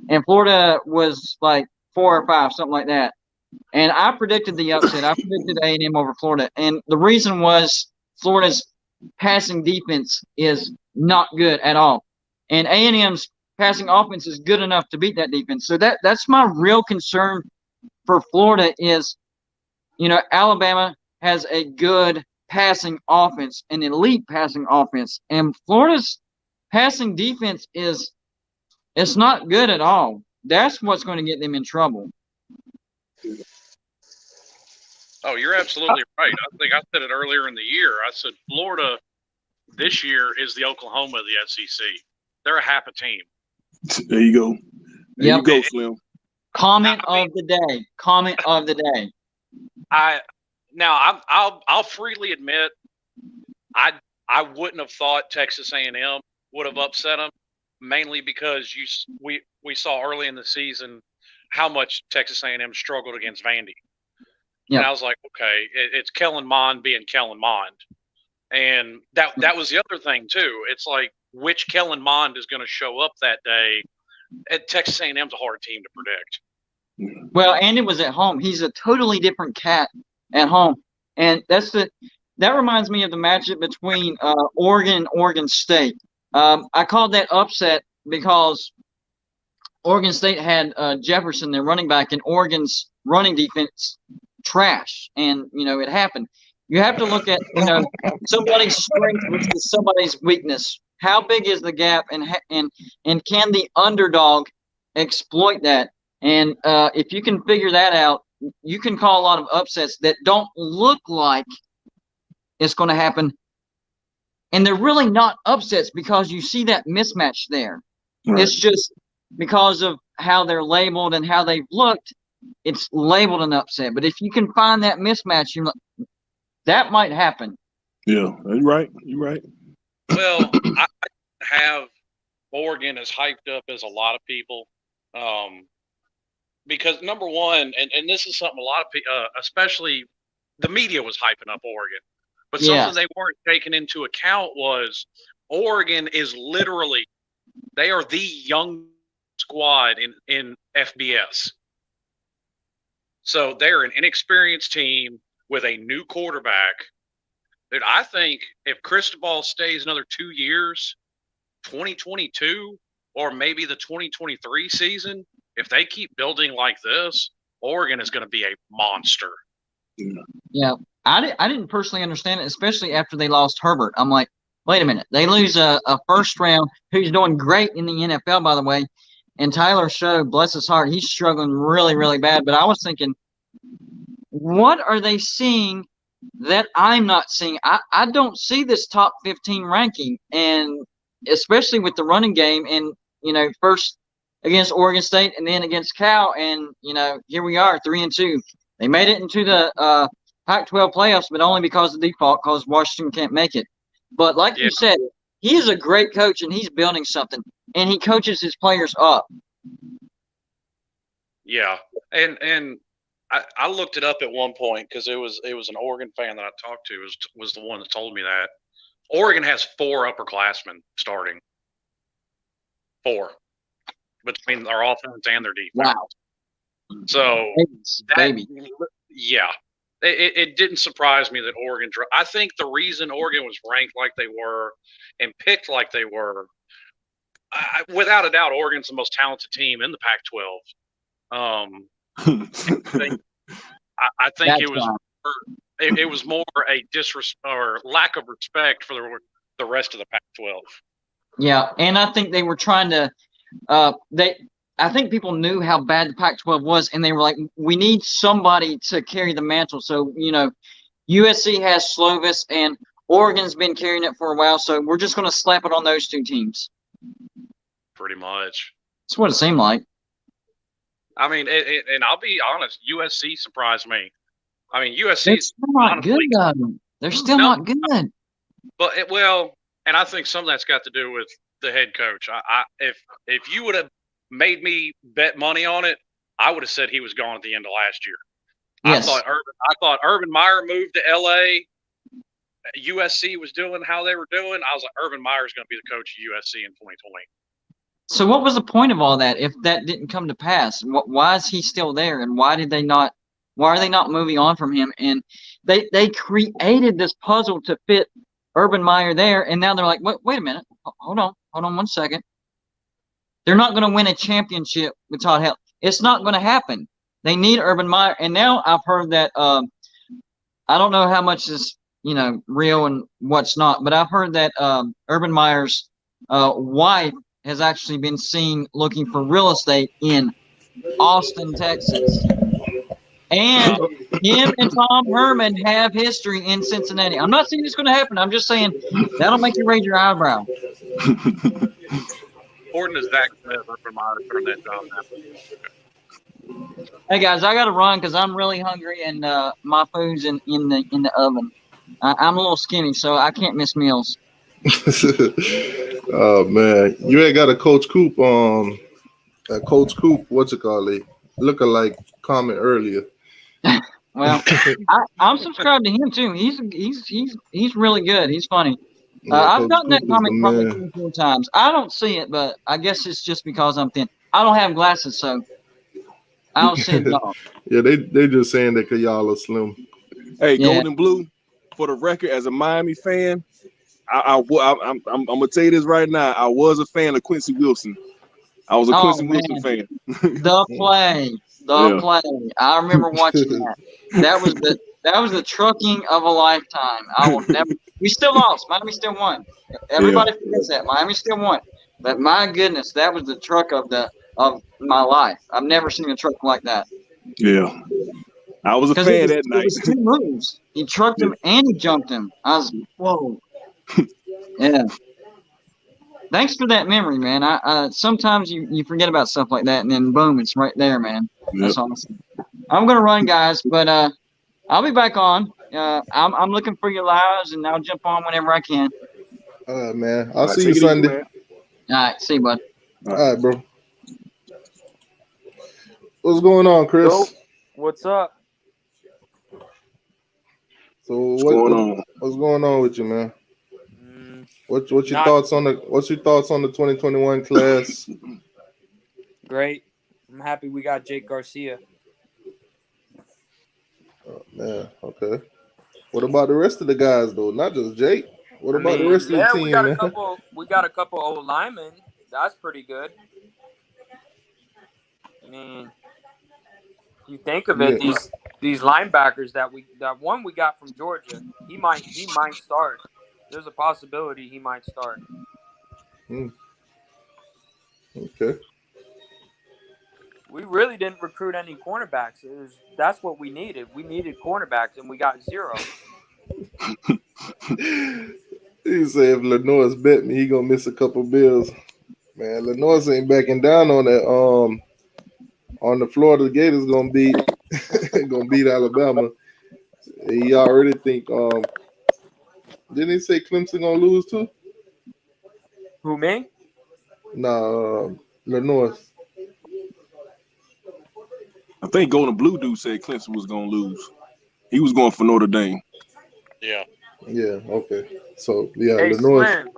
and Florida was like 4 or 5, something like that. And I predicted the upset. I predicted A&M over Florida, and the reason was Florida's passing defense is not good at all. And A&M's passing offense is good enough to beat that defense. So that's my real concern for Florida is, Alabama has a good passing offense, an elite passing offense. And Florida's passing defense it's not good at all. That's what's going to get them in trouble. Oh, you're absolutely right. I think I said it earlier in the year. I said Florida this year is the Oklahoma of the SEC. They're a half a team. There you go. There you go, Slim. Comment of the day. Comment of the day. I'll freely admit I wouldn't have thought Texas A&M would have upset them, mainly because we saw early in the season how much Texas A&M struggled against Vandy. Yep. And I was like, okay, it's Kellen Mond being Kellen Mond. And that was the other thing too. It's like which Kellen Mond is going to show up that day. At Texas A&M's a hard team to predict. Well, and it was at home. He's a totally different cat at home, and that reminds me of the matchup between Oregon and Oregon State. I called that upset because Oregon State had Jefferson, their running back, and Oregon's running defense trash, and it happened. You have to look at, you know, somebody's strength versus somebody's weakness. How big is the gap, and can the underdog exploit that? And if you can figure that out, you can call a lot of upsets that don't look like it's going to happen. And they're really not upsets because you see that mismatch there. Right. It's just because of how they're labeled and how they've looked, it's labeled an upset. But if you can find that mismatch, you're like, that might happen. Yeah, you're right. You're right. Well, I have Oregon as hyped up as a lot of people. Because number one, and this is something a lot of people, especially the media was hyping up Oregon. But something they weren't taking into account was Oregon is literally, they are the young squad in FBS. So they're an inexperienced team with a new quarterback. Dude, I think if Cristobal stays another 2 years, 2022 or maybe the 2023 season, if they keep building like this, Oregon is going to be a monster. Yeah, I didn't personally understand it, especially after they lost Herbert. I'm like, wait a minute. They lose a first round who's doing great in the NFL, by the way. And Tyler Show, bless his heart, he's struggling really, really bad. But I was thinking, what are they seeing that I'm not seeing? I don't see this top 15 ranking, and especially with the running game, and, you know, first against Oregon State and then against Cal, and, you know, here we are, 3-2. They made it into the Pac-12 playoffs, but only because of default, because Washington can't make it. But like you said, he is a great coach, and he's building something, and he coaches his players up. Yeah, and I looked it up at one point because it was an Oregon fan that I talked to was the one that told me that Oregon has 4 upperclassmen starting. 4 between their offense and their defense. Wow. So baby. Yeah, it didn't surprise me that Oregon. I think the reason Oregon was ranked like they were and picked like they were, without a doubt, Oregon's the most talented team in the Pac-12. I think it was more a disrespect or lack of respect for the rest of the Pac-12. Yeah, and I think they were trying to. I think people knew how bad the Pac-12 was, and they were like, we need somebody to carry the mantle. So, you know, USC has Slovis, and Oregon's been carrying it for a while, so we're just going to slap it on those 2 teams. Pretty much. That's what it seemed like. I mean, and I'll be honest, USC surprised me. I mean, USC is still not good, though. They're still not good. But and I think some of that's got to do with the head coach. If you would have made me bet money on it, I would have said he was gone at the end of last year. Yes. I thought Urban Meyer moved to LA. USC was doing how they were doing. I was like, Urban Meyer is going to be the coach of USC in 2020. So what was the point of all that if that didn't come to pass? Why is he still there, and why are they not moving on from him? And they created this puzzle to fit Urban Meyer there, and now they're like, wait a minute, hold on 1 second. They're not going to win a championship with Todd Haley. It's not going to happen. They need Urban Meyer, and now I've heard that I don't know how much is real and what's not, but I've heard that Urban Meyer's wife has actually been seen looking for real estate in Austin, Texas. And him and Tom Herman have history in Cincinnati. I'm not saying it's going to happen. I'm just saying that'll make you raise your eyebrow. Important as Zach Smith, Urban Meyer turned that job down. Hey guys, I got to run because I'm really hungry and my food's in the oven. I'm a little skinny, so I can't miss meals. Oh man, you ain't got a Coach Coop Coach Coop, what's it called? Look-alike comment earlier. Well, I'm subscribed to him too. He's really good. He's funny. I've gotten that comment probably 2 or 4 times. I don't see it, but I guess it's just because I'm thin. I don't have glasses, so I don't see it at all. Yeah, they just saying that because y'all are slim. Hey, yeah. Gold and Blue, for the record, as a Miami fan, I'm gonna tell you this right now. I was a fan of Quincy Wilson. I was a Quincy Wilson fan. The play. I remember watching that. That was the trucking of a lifetime. I will never. We still lost. Miami still won. Everybody forgets that. Miami still won. But my goodness, that was the truck of my life. I've never seen a truck like that. Yeah. I was a fan that night. It was 2 moves. He trucked him and he jumped him. I was, whoa. Yeah. Thanks for that memory, man. I sometimes you forget about stuff like that, and then boom, it's right there, man. That's awesome. I'm gonna run, guys, but I'll be back on. I'm looking for your lives, and I'll jump on whenever I can. All right, man. I'll see you Sunday. All right, see you, bud. All right, bro. What's going on, Chris? Yo, what's up? So what's going on with you, man? What's your thoughts on the 2021 class? Great. I'm happy we got JAKE GARCIA. Oh, man, okay. What about the rest of the guys though? Not just Jake. What about the rest of the team, man? We got a couple old linemen. That's pretty good. I mean, you think of it, these linebackers that one we got from Georgia, he might start. There's a possibility he might start. Okay. We really didn't recruit any cornerbacks. That's what we needed. We needed cornerbacks, and we got 0. He said if Lenore's bet me, he gonna miss a couple bills. Man, Lenore's ain't backing down on that. On the Florida Gators gonna beat Alabama. He already think. Didn't he say Clemson gonna lose too? Who, me? Nah, Lenore. I think Golden Blue dude said Clemson was gonna lose. He was going for Notre Dame. Yeah. Yeah. Okay. So yeah, Hey, Lenore. Slim,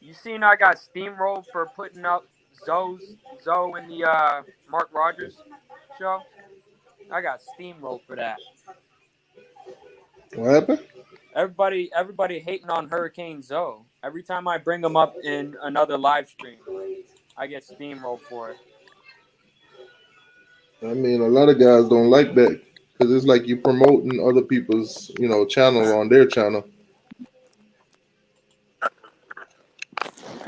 you seen I got steamrolled for putting up Zoe in the Mark Rogers show? I got steamrolled for that. What happened? Everybody hating on Hurricane Zoe. Every time I bring them up in another live stream, I get steamrolled for it. I mean, a lot of guys don't like that because it's like you promoting other people's, channel on their channel.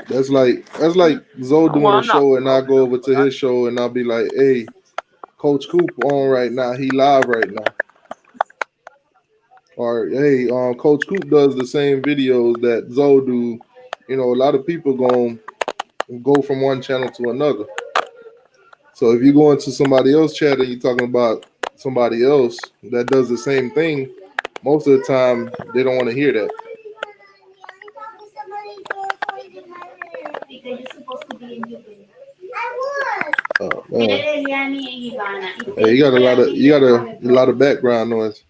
That's like Zoe doing a show and I go over to his show and I'll be like, "Hey, Coach Coop on right now. He live right now." Or hey, Coach Coop does the same videos that Zoe do. A lot of people gonna go from one channel to another. So if you go into somebody else's chat and you're talking about somebody else that does the same thing, most of the time they don't want to hear that. Oh, man. Hey, you got a lot of background noise.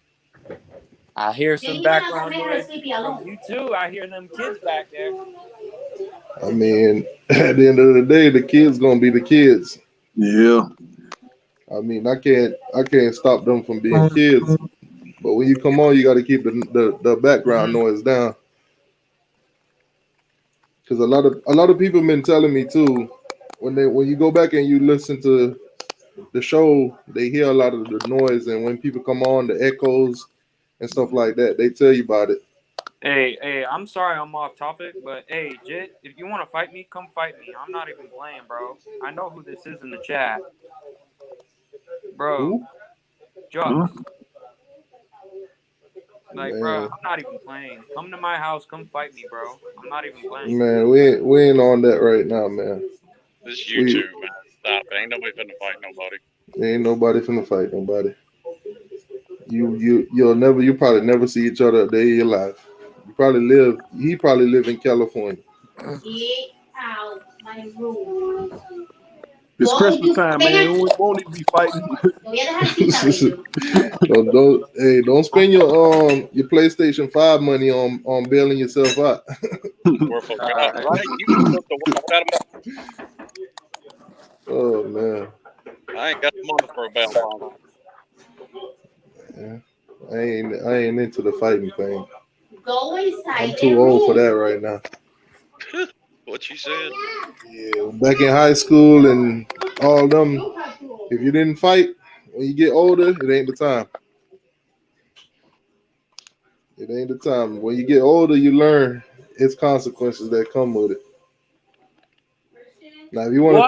I hear some background noise from you too. I hear them kids back there. I mean, at the end of the day, the kids gonna be the kids. Yeah. I mean, I can't stop them from being kids. But when you come on, you got to keep the background noise down. Because a lot of people been telling me too, when you go back and you listen to the show, they hear a lot of the noise, and when people come on, the echoes and stuff like that, they tell you about it. Hey, I'm sorry I'm off topic, but hey, Jit, if you want to fight me, come fight me. I'm not even playing, bro. I know who this is in the chat. Bro. Jux. Like, bro, I'm not even playing. Come to my house, come fight me, bro. I'm not even playing. Man, we ain't on that right now, man. This YouTube, man. Stop. Ain't nobody finna fight nobody. Ain't nobody finna fight nobody. You probably never see each other a day in your life. He probably live in California. Get out my room. It's Christmas time, man. We won't even be fighting. Don't spend your PlayStation 5 money on bailing yourself out. Right? You can look the work out of Oh man. I ain't got the money for a bail. Yeah. I ain't into the fighting thing. Go inside. I'm too old for that right now. What you said? Yeah, back in high school and all them, if you didn't fight when you get older, it ain't the time. It ain't the time. When you get older, you learn its consequences that come with it. Now, if you want to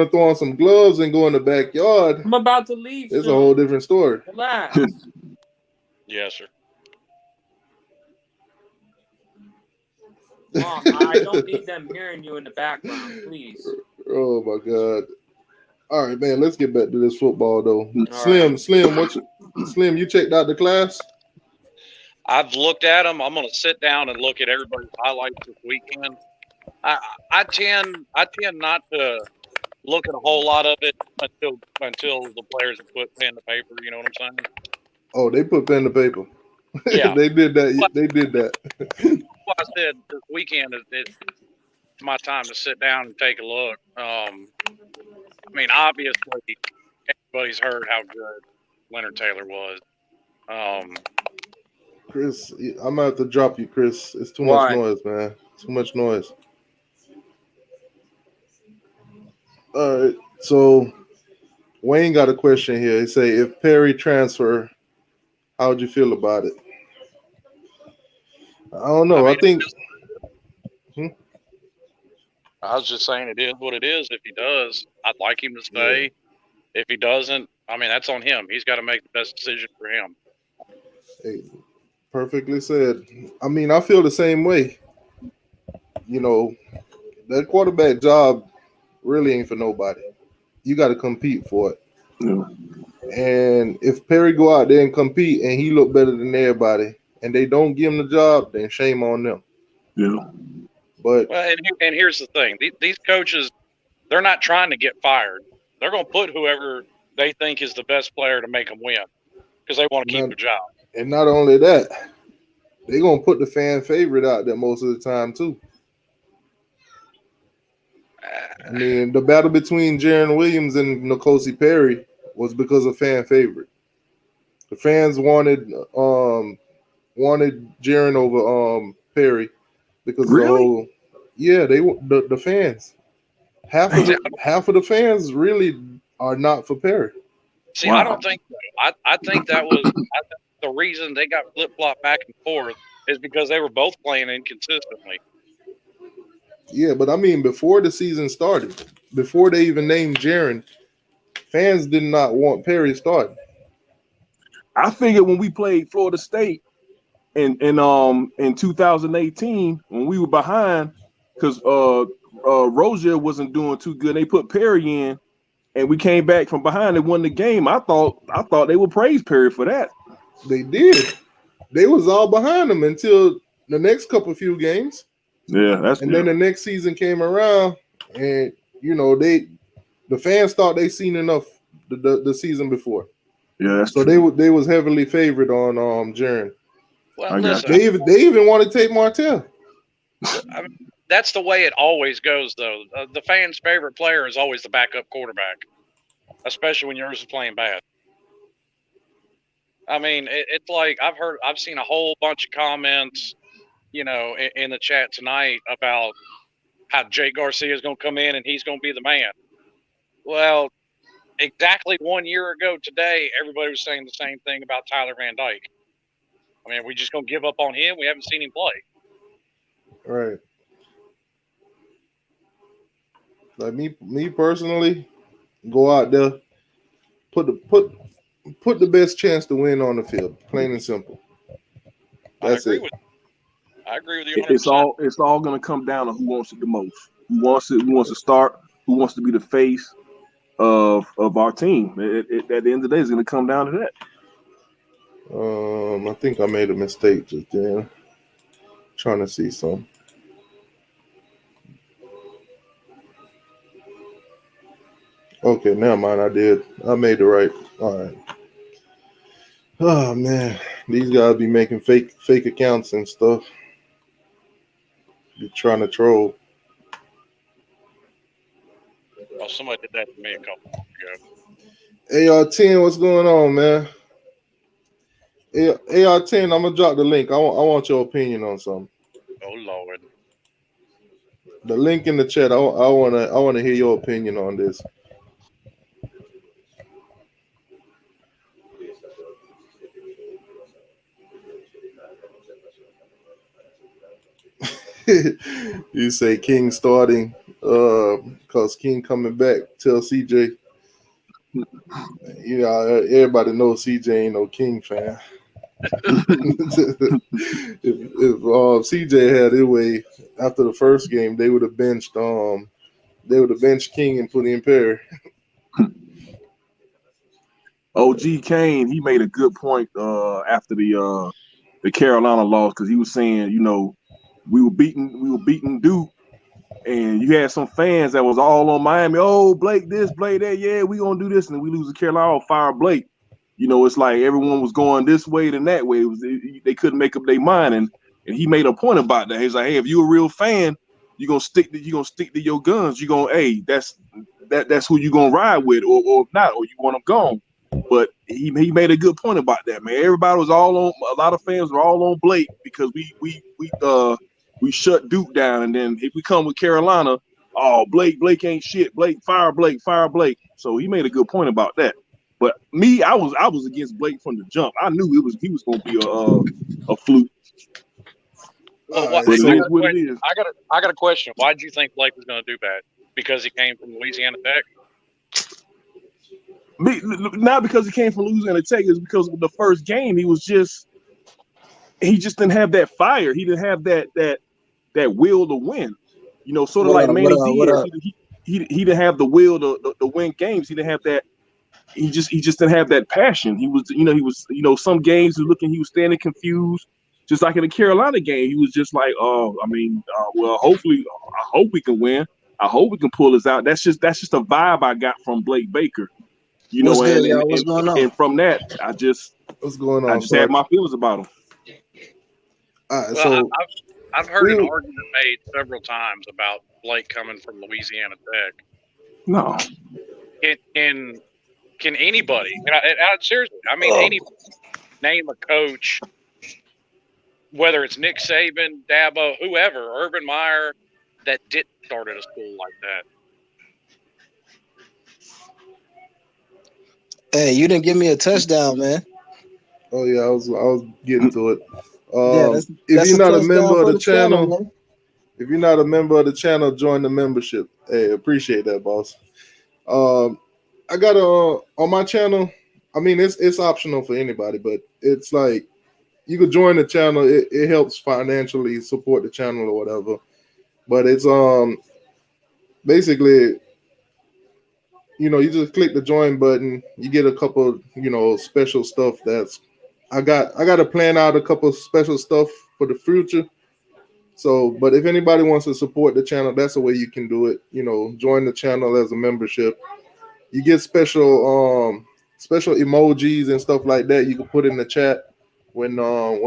throw on some gloves and go in the backyard, I'm about to leave. It's a whole different story. Relax. Yes, sir. Mom, I don't need them hearing you in the background, please. Oh my God! All right, man. Let's get back to this football though. All Slim, you checked out the class? I've looked at them. I'm going to sit down and look at everybody's highlights this weekend. I tend not to look at a whole lot of it until the players have put pen to paper. You know what I'm saying? Oh, they put pen to paper. Yeah, they did that. They did that. What I said this weekend is it's my time to sit down and take a look. I mean, obviously, everybody's heard how good Leonard Taylor was. Chris, I'm gonna have to drop you, Chris. It's too Why? much noise, man. Too much noise. All right, so Wayne got a question here. He say, if Perry transfer, how would you feel about it? I don't know. I think. I was just saying it is what it is. If he does, I'd like him to stay. Yeah. If he doesn't, I mean, that's on him. He's got to make the best decision for him. Hey, perfectly said. I mean, I feel the same way. You know, that quarterback job really ain't for nobody. You got to compete for it. Yeah. And if Perry go out there and compete and he look better than everybody and they don't give him the job, then shame on them. Yeah. But and here's the thing. These coaches, they're not trying to get fired. They're going to put whoever they think is the best player to make them win because they want to keep their job. And not only that, they're going to put the fan favorite out there most of the time too. I mean, the battle between Jaron Williams and N'Kosi Perry was because of fan favorite. The fans wanted Jaron over Perry because of the whole. Yeah, the fans. Half of the fans really are not for Perry. See, wow. I don't think so. I think that was the reason they got flip-flopped back and forth is because they were both playing inconsistently. Yeah, but I mean, before the season started, before they even named Jaron, fans did not want Perry starting. I figured when we played Florida State in 2018, when we were behind, because Rozier wasn't doing too good, they put Perry in, and we came back from behind and won the game. I thought they would praise Perry for that. They did. They was all behind him until the next few games. Yeah, then the next season came around, and you know the fans thought they seen enough the season before. Yeah, so true. they was heavily favored on Jaron. Well, listen, they even wanted to take Martell. I mean, that's the way it always goes, though. The fans' favorite player is always the backup quarterback, especially when yours is playing bad. I mean, it's like I've seen a whole bunch of comments, you know, in the chat tonight about how Jake Garcia is going to come in and he's going to be the man. Well, exactly 1 year ago today, everybody was saying the same thing about Tyler Van Dyke. I mean, are we just going to give up on him? We haven't seen him play. Right. Like me personally, go out there, put the best chance to win on the field, plain and simple. That's it. I agree with you 100%. It's all going to come down to who wants it the most. Who wants to start, who wants to be the face of our team. At the end of the day, it's going to come down to that. I think I made a mistake just there. Trying to see some. Okay, never mind. I did. I made it right. All right. Oh man, these guys be making fake accounts and stuff. Be trying to troll. Oh, somebody did that to me a couple years ago. AR10, what's going on, man? AR10, I'm gonna drop the link. I want your opinion on something. Oh Lord. The link in the chat. I wanna hear your opinion on this. You say King starting, cause King coming back. Tell CJ. You know, everybody knows CJ ain't no King fan. if CJ had his way after the first game, they would have benched King and put in Perry. OG Kane, he made a good point after the Carolina loss, because he was saying, you know, we were beating Duke, and you had some fans that was all on Miami. Oh, Blake this, Blake that. Yeah, we gonna do this, and we lose to Carolina. Fire Blake. You know, it's like everyone was going this way and that way. They couldn't make up their mind, and he made a point about that. He's like, hey, if you're a real fan, you're gonna stick to your guns. You're gonna, hey, that's who you gonna ride with, or not, or you want them gone. But he made a good point about that, man. Everybody was all on. A lot of fans were all on Blake because we shut Duke down, and then if we come with Carolina, oh, Blake ain't shit. Fire Blake. So he made a good point about that. But me, I was against Blake from the jump. I knew he was going to be a fluke. Well, I got a question. Why did you think Blake was going to do bad? Because he came from Louisiana Tech? Not because he came from Louisiana Tech. It's because of the first game he just didn't have that fire. He didn't have that will to win. You know, sort of like Manny Diaz. He didn't have the will to win games. He didn't have that. He just didn't have that passion. He was some games he was standing confused, just like in the Carolina game. He was just like, well, hopefully, I hope we can win. I hope we can pull this out. That's just a vibe I got from Blake Baker. You know, What's going on? And from that, I just had my feelings about him. So I've heard an argument made several times about Blake coming from Louisiana Tech. No. Can anybody, seriously, I mean, anybody name a coach, whether it's Nick Saban, Dabo, whoever, Urban Meyer, that didn't start at a school like that? Hey, you didn't give me a touchdown, man. Oh yeah, I was getting to it. That's if you're not a member of the channel, if you're not a member of the channel, join the membership. Hey, appreciate that, boss. I got on my channel. I mean, it's optional for anybody, but it's like you could join the channel. It helps financially support the channel or whatever. But it's basically, you know, you just click the join button. You get a couple, you know, special stuff. I got to plan out a couple special stuff for the future. So, but if anybody wants to support the channel, that's the way you can do it. You know, join the channel as a membership. You get special emojis and stuff like that. You can put in the chat when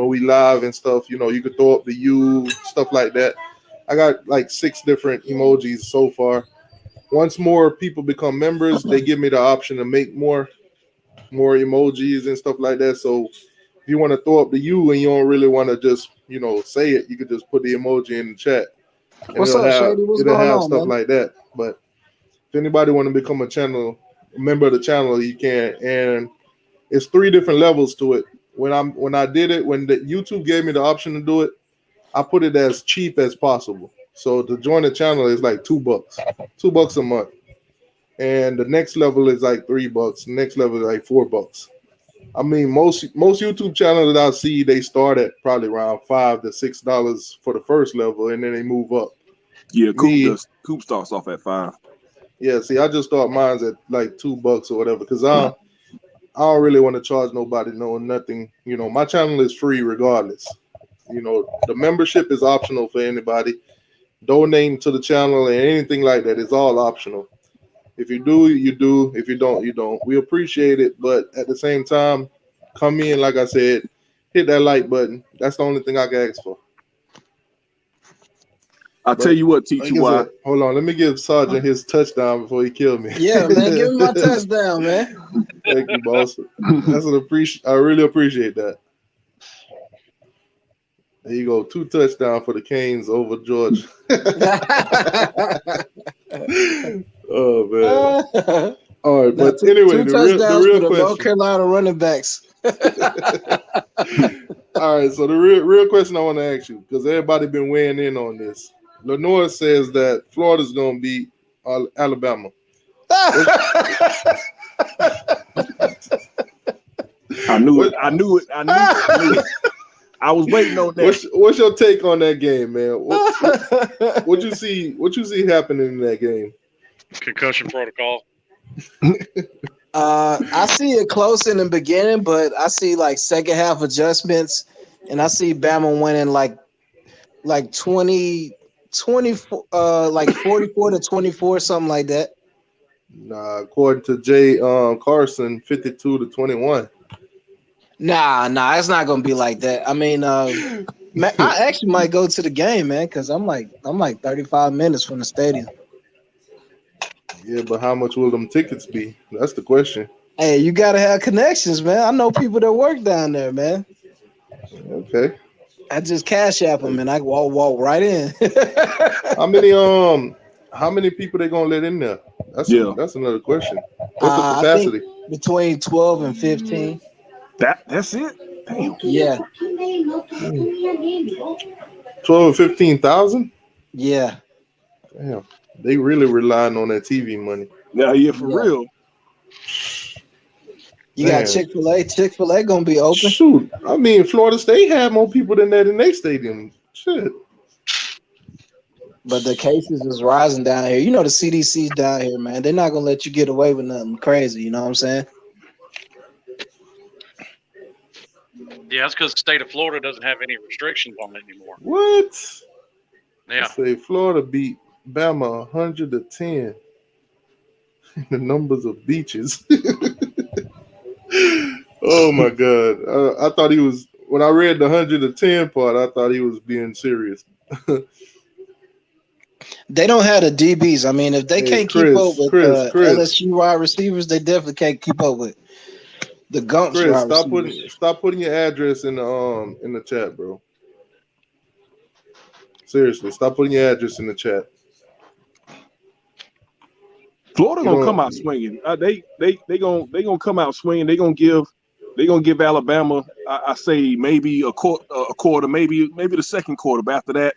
we live and stuff. You know, you could throw up the U, stuff like that. I got like 6 different emojis so far. Once more people become members, they give me the option to make more emojis and stuff like that. So if you want to throw up the U and you don't really want to just, you know, say it, you could just put the emoji in the chat. And What's up, Shady? What's going on, stuff man? like that. But if anybody want to become a member of the channel, you can. And it's 3 different levels to it. When I did it, when the YouTube gave me the option to do it, I put it as cheap as possible. So to join the channel is like $2, $2 a month. And the next level is like $3. The next level is like $4. I mean, most YouTube channels that I see, they start at probably around $5 to $6 for the first level, and then they move up. Yeah, Coop starts off at 5. Yeah, see, I just start mine at like $2 or whatever, because I don't really want to charge nobody nothing. You know, my channel is free regardless. You know, the membership is optional for anybody. Donating to the channel and anything like that is all optional. If you do, you do. If you don't, you don't. We appreciate it, but at the same time, come in, like I said, hit that like button. That's the only thing I can ask for. I'll tell you what, TTY. Hold on, let me give Sergeant his touchdown before he killed me. Yeah, man, give him my touchdown, man. Thank you, boss. I really appreciate that. There you go, 2 touchdowns for the Canes over Georgia. Oh man! All right, but anyway, the real for the question. North Carolina running backs. All right, so the real question I want to ask you, because everybody been weighing in on this. Lenore says that Florida's going to beat Alabama. I knew it. I knew it. I was waiting on that. What's your take on that game, man? What you see? What you see happening in that game? Concussion protocol. I see it close in the beginning, but I see like second half adjustments, and I see Bama winning like 20, like 44-24, something like that. Nah, according to Jay Carson, 52-21. Nah, it's not gonna be like that. I mean, I actually might go to the game, man, because I'm like 35 minutes from the stadium. Yeah, but how much will them tickets be? That's the question. Hey, you gotta have connections, man. I know people that work down there, man. Okay. I just cash app them and I walk right in. How many people they gonna let in there? That's another question. What's the capacity? I think between 12 and 15. That's it. Damn. Yeah. 12 and 15,000? Yeah. Damn. They really relying on that TV money. Yeah, for real. You got Chick-fil-A. Chick-fil-A gonna be open. Shoot. I mean, Florida State had more people than that in their stadium. Shit. But the cases is rising down here. You know the CDC's down here, man. They're not gonna let you get away with nothing crazy. You know what I'm saying? Yeah, that's because the state of Florida doesn't have any restrictions on it anymore. What? Yeah. Say Florida beat Bama 100-10. The numbers of beaches. Oh my God! I thought he was. When I read the 110 part, I thought he was being serious. They don't have the DBs. I mean, if they can't keep up with LSU wide receivers, they definitely can't keep up with the Gumps wide receivers. Stop putting your address in the chat, bro. Seriously, stop putting your address in the chat. Florida gonna come out swinging. They gonna come out swinging. They gonna give Alabama. I say maybe a quarter, maybe the second quarter. But after that,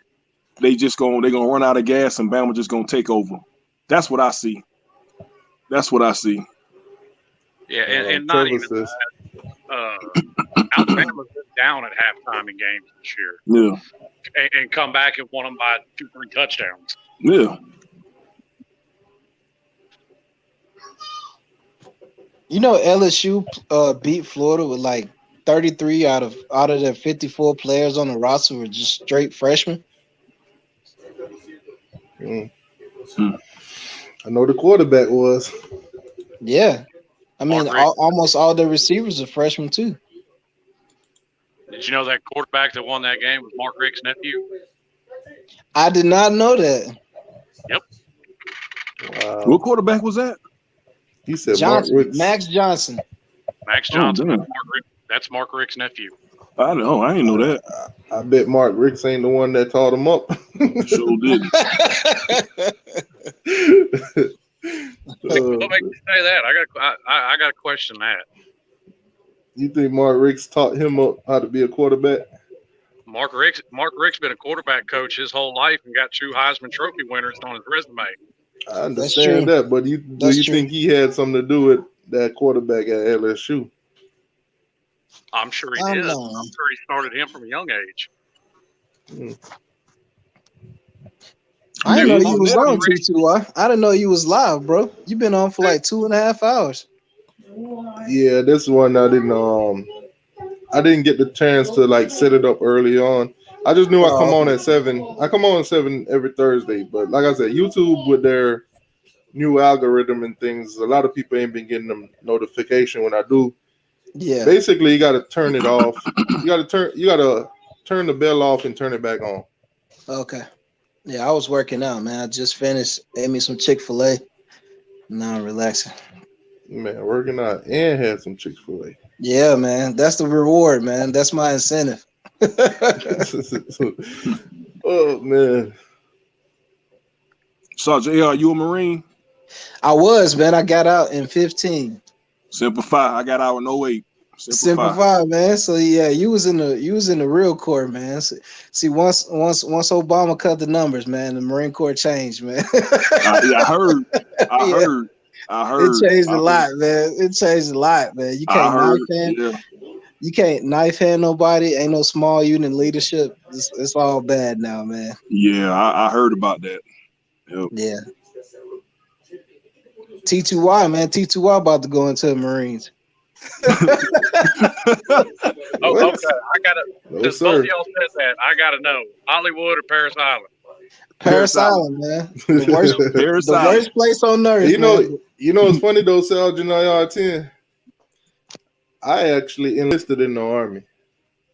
they're gonna run out of gas and Bama just gonna take over. That's what I see. Yeah, and not even Alabama's been down at halftime in games this year. Yeah, and come back and won them by 2-3 touchdowns. Yeah. You know, LSU beat Florida with like 33 out of their 54 players on the roster were just straight freshmen. I know the quarterback was. Yeah. I mean, almost all the receivers are freshmen too. Did you know that quarterback that won that game was Mark Richt's nephew? I did not know that. Yep. Wow. What quarterback was that? He said Max Johnson. Max Johnson. That's Mark Richt's nephew. I know. I didn't know that. I bet Mark Ricks ain't the one that taught him up. Sure did. What makes you say that? I got to question that. You think Mark Ricks taught him up how to be a quarterback? Mark Richt's been a quarterback coach his whole life and got 2 Heisman Trophy winners on his resume. I understand that, but do you think he had something to do with that quarterback at LSU? I'm sure he did. I'm sure he started him from a young age. I didn't know you was on, T2. I didn't know you was live, bro. You've been on for like 2.5 hours. Yeah, this one I didn't get the chance to like set it up early on. I just knew I come on at 7. I come on at 7 every Thursday, but like I said, YouTube with their new algorithm and things, a lot of people ain't been getting them notification when I do. Yeah. Basically, you got to turn it off. You got to turn the bell off and turn it back on. Okay. Yeah, I was working out, man. I just finished, ate me some Chick-fil-A. Now I'm relaxing. Man, working out and had some Chick-fil-A. Yeah, man. That's the reward, man. That's my incentive. Oh, man. So, JR, you a Marine? I was, man. I got out in 15. Simplify. I got out in 08. Simple Five, man. So yeah, you was in the real Corps, man. See, once Obama cut the numbers, man, the Marine Corps changed, man. I heard. It changed a lot, man. It changed a lot, man. You can't knife hand. Yeah. You can't knife hand nobody. Ain't no small unit leadership. It's all bad now, man. Yeah, I heard about that. Yep. Yeah. T2Y, man. T2Y about to go into the Marines. Okay, I gotta. Because both of y'all said that, I gotta know Hollywood or Paris Island. Paris Island, man. The worst place on earth. You know, it's funny though, Sergeant IR-10. I actually enlisted in the Army.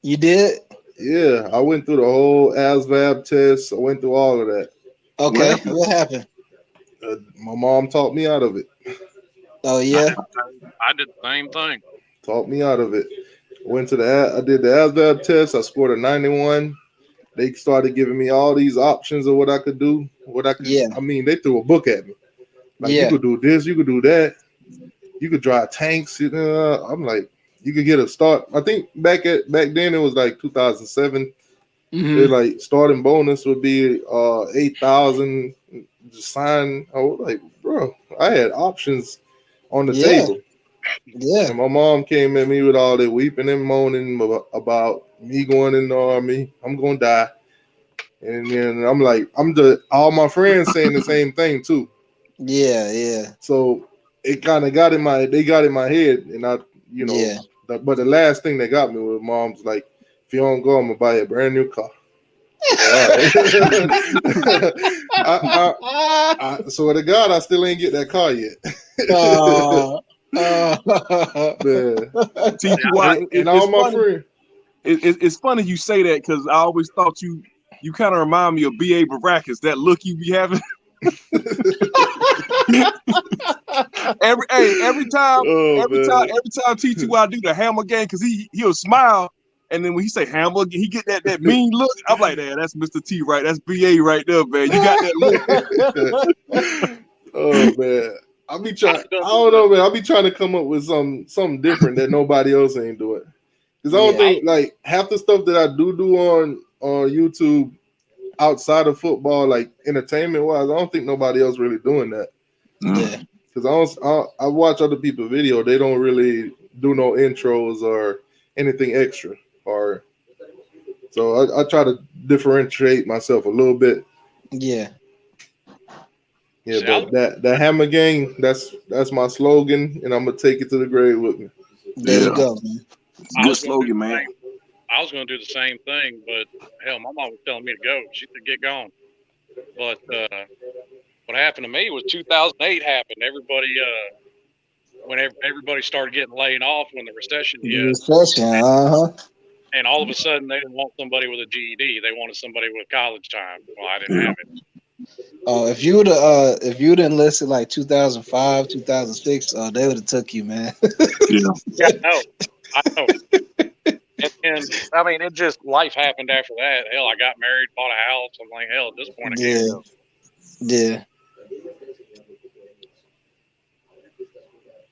You did? Yeah, I went through the whole ASVAB test. I went through all of that. Okay, what happened? My mom talked me out of it. Oh yeah, I did the same thing. Talked me out of it. I did the ASVAB test. I scored a 91. They started giving me all these options of what I could do. I mean, they threw a book at me. Like, you could do this, you could do that. You could drive tanks. I'm like, you could get a start. I think back then it was like 2007. They're like starting bonus would be 8,000. Just sign. I was like, bro, I had options on the table. Yeah. And my mom came at me with all that weeping and moaning about me going in the Army. I'm gonna die. And then I'm like, all my friends saying the same thing too. Yeah. So it kind of got in my head, and but the last thing that got me was mom's like, if you don't go, I'm gonna buy you a brand new car. I swear to God, I still ain't get that car yet. And all my friends. It's funny you say that because I always thought you kind of remind me of B.A. Baracus, that look you be having. every time T2I do the hammer game, because he'll smile, and then when he say hammer, he get that mean look. I'm like, that's Mr. T, right? That's BA right there, man. You got that look. Oh man, I don't know, man. I be trying to come up with something different that nobody else ain't doing. Because I don't think like half the stuff that I do on YouTube outside of football, like entertainment wise, I don't think nobody else really doing that. Yeah. Because I watch other people's video, they don't really do no intros or anything extra. So I try to differentiate myself a little bit. Yeah. Yeah, but that hammer gang, that's my slogan, and I'm gonna take it to the grave with me. There you go, man. Good slogan, man. I was going to do the same thing, but hell, my mom was telling me to go. She said, get gone. But what happened to me was 2008 happened. Everybody, when everybody started getting laid off when the recession hit. And all of a sudden, they didn't want somebody with a GED. They wanted somebody with college time. Well, I didn't have it. Oh, if you'd enlisted like 2005, 2006, they would have took you, man. Yeah, I know. And I mean, it just life happened after that. Hell, I got married, bought a house. I'm like, hell, at this point, I can't go. Yeah.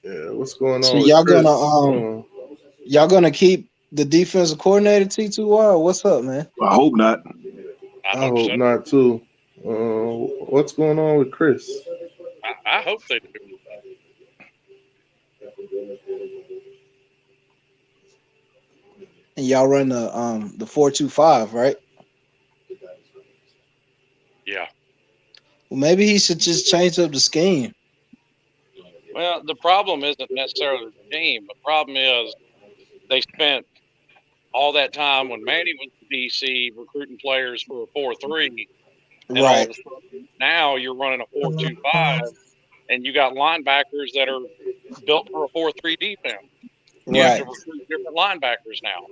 Yeah, what's going on? So y'all gonna keep the defensive coordinator T2Y? What's up, man? I hope not. I hope not too. What's going on with Chris? I hope they do. And y'all run the 4-2-5, right? Yeah. Well, maybe he should just change up the scheme. Well, the problem isn't necessarily the team. The problem is they spent all that time when Manny was in DC recruiting players for a 4-3. And all of a sudden, now you're running a 4-2-5, and you got linebackers that are built for a 4-3 defense. You have to recruit different linebackers now.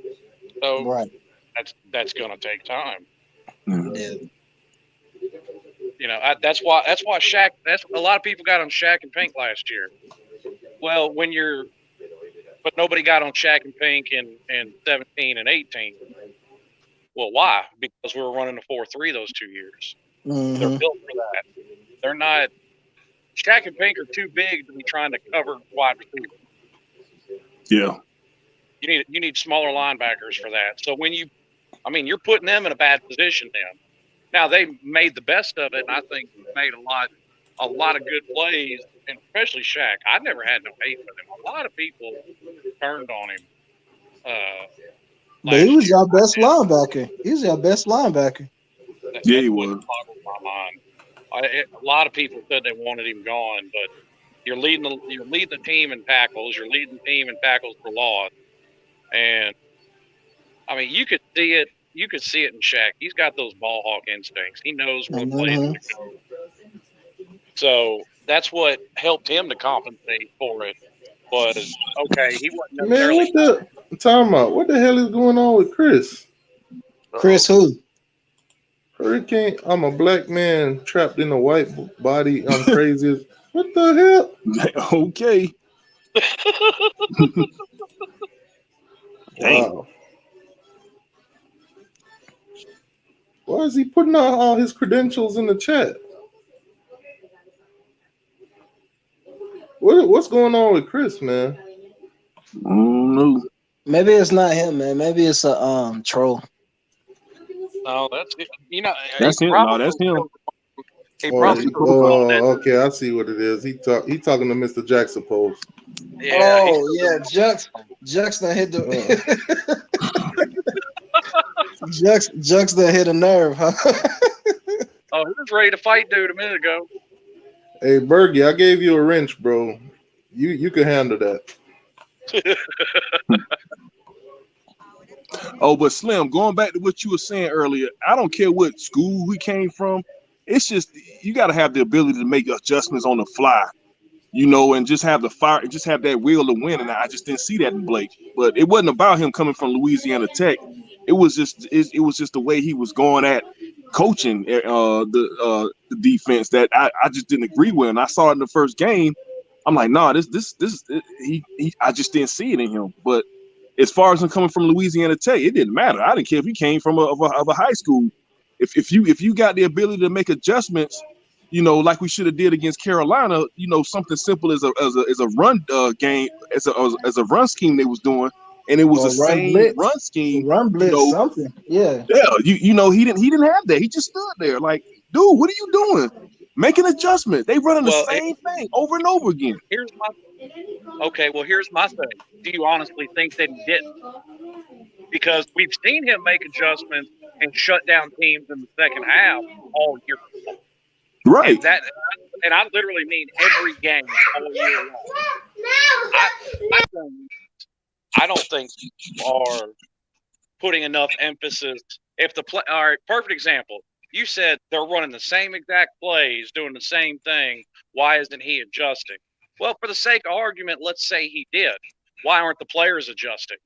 So that's going to take time. Yeah. You know, that's why Shaq. That's a lot of people got on Shaq and Pink last year. Well, but nobody got on Shaq and Pink in 17 and 18. Well, why? Because we were running a 4-3 those 2 years. They're built for that. They're not. Shaq and Pink are too big to be trying to cover wide receivers. Yeah. You need smaller linebackers for that. So when you're putting them in a bad position then. Now they made the best of it, and I think made a lot of good plays, and especially Shaq. I never had no hate for him. A lot of people turned on him. But he was our best linebacker. He was our best linebacker. Yeah, he was. My mind. A lot of people said they wanted him gone, but you're leading the team in tackles. You're leading the team in tackles for loss, and I mean you could see it. You could see it in Shaq. He's got those ball hawk instincts. He knows where the plays are going. So that's what helped him to compensate for it. Was okay. He wasn't necessarily. Man, what the hell is going on with Chris? Chris who? Hurricane. I'm a black man trapped in a white body. I'm crazy. What the hell? Okay. Wow. Why is he putting out all his credentials in the chat? What's going on with Chris, man? I don't know. Maybe it's not him, man. Maybe it's a troll. No, that's it. That's him. No, that's him. Okay, I see what it is. He talking to Mr. Jackson Post. Yeah, Jux done hit the Jux done hit a nerve, huh? Oh, he was ready to fight dude a minute ago. Hey, Bergie, I gave you a wrench, bro. You can handle that. Oh, but Slim, going back to what you were saying earlier, I don't care what school we came from. It's just you got to have the ability to make adjustments on the fly, and just have the fire, just have that will to win. And I just didn't see that in Blake. But it wasn't about him coming from Louisiana Tech. It was just the way he was going at coaching the defense that I just didn't agree with. And I saw it in the first game. I'm like, nah, I just didn't see it in him. But as far as him coming from Louisiana Tech, it didn't matter. I didn't care if he came from a high school. If you got the ability to make adjustments, like we should have did against Carolina, something simple as a run game, as a run scheme they was doing, and it was the same blitz. Run scheme, run blitz, something. Yeah. Yeah, he didn't have that. He just stood there like, dude, what are you doing? Make an adjustment. They running the same thing over and over again. Here's my thing. Do you honestly think that he didn't? Because we've seen him make adjustments and shut down teams in the second half all year. Right. And I literally mean every game all year long. I don't think people are putting enough emphasis. All right, perfect example. You said they're running the same exact plays, doing the same thing. Why isn't he adjusting? Well, for the sake of argument, let's say he did. Why aren't the players adjusting?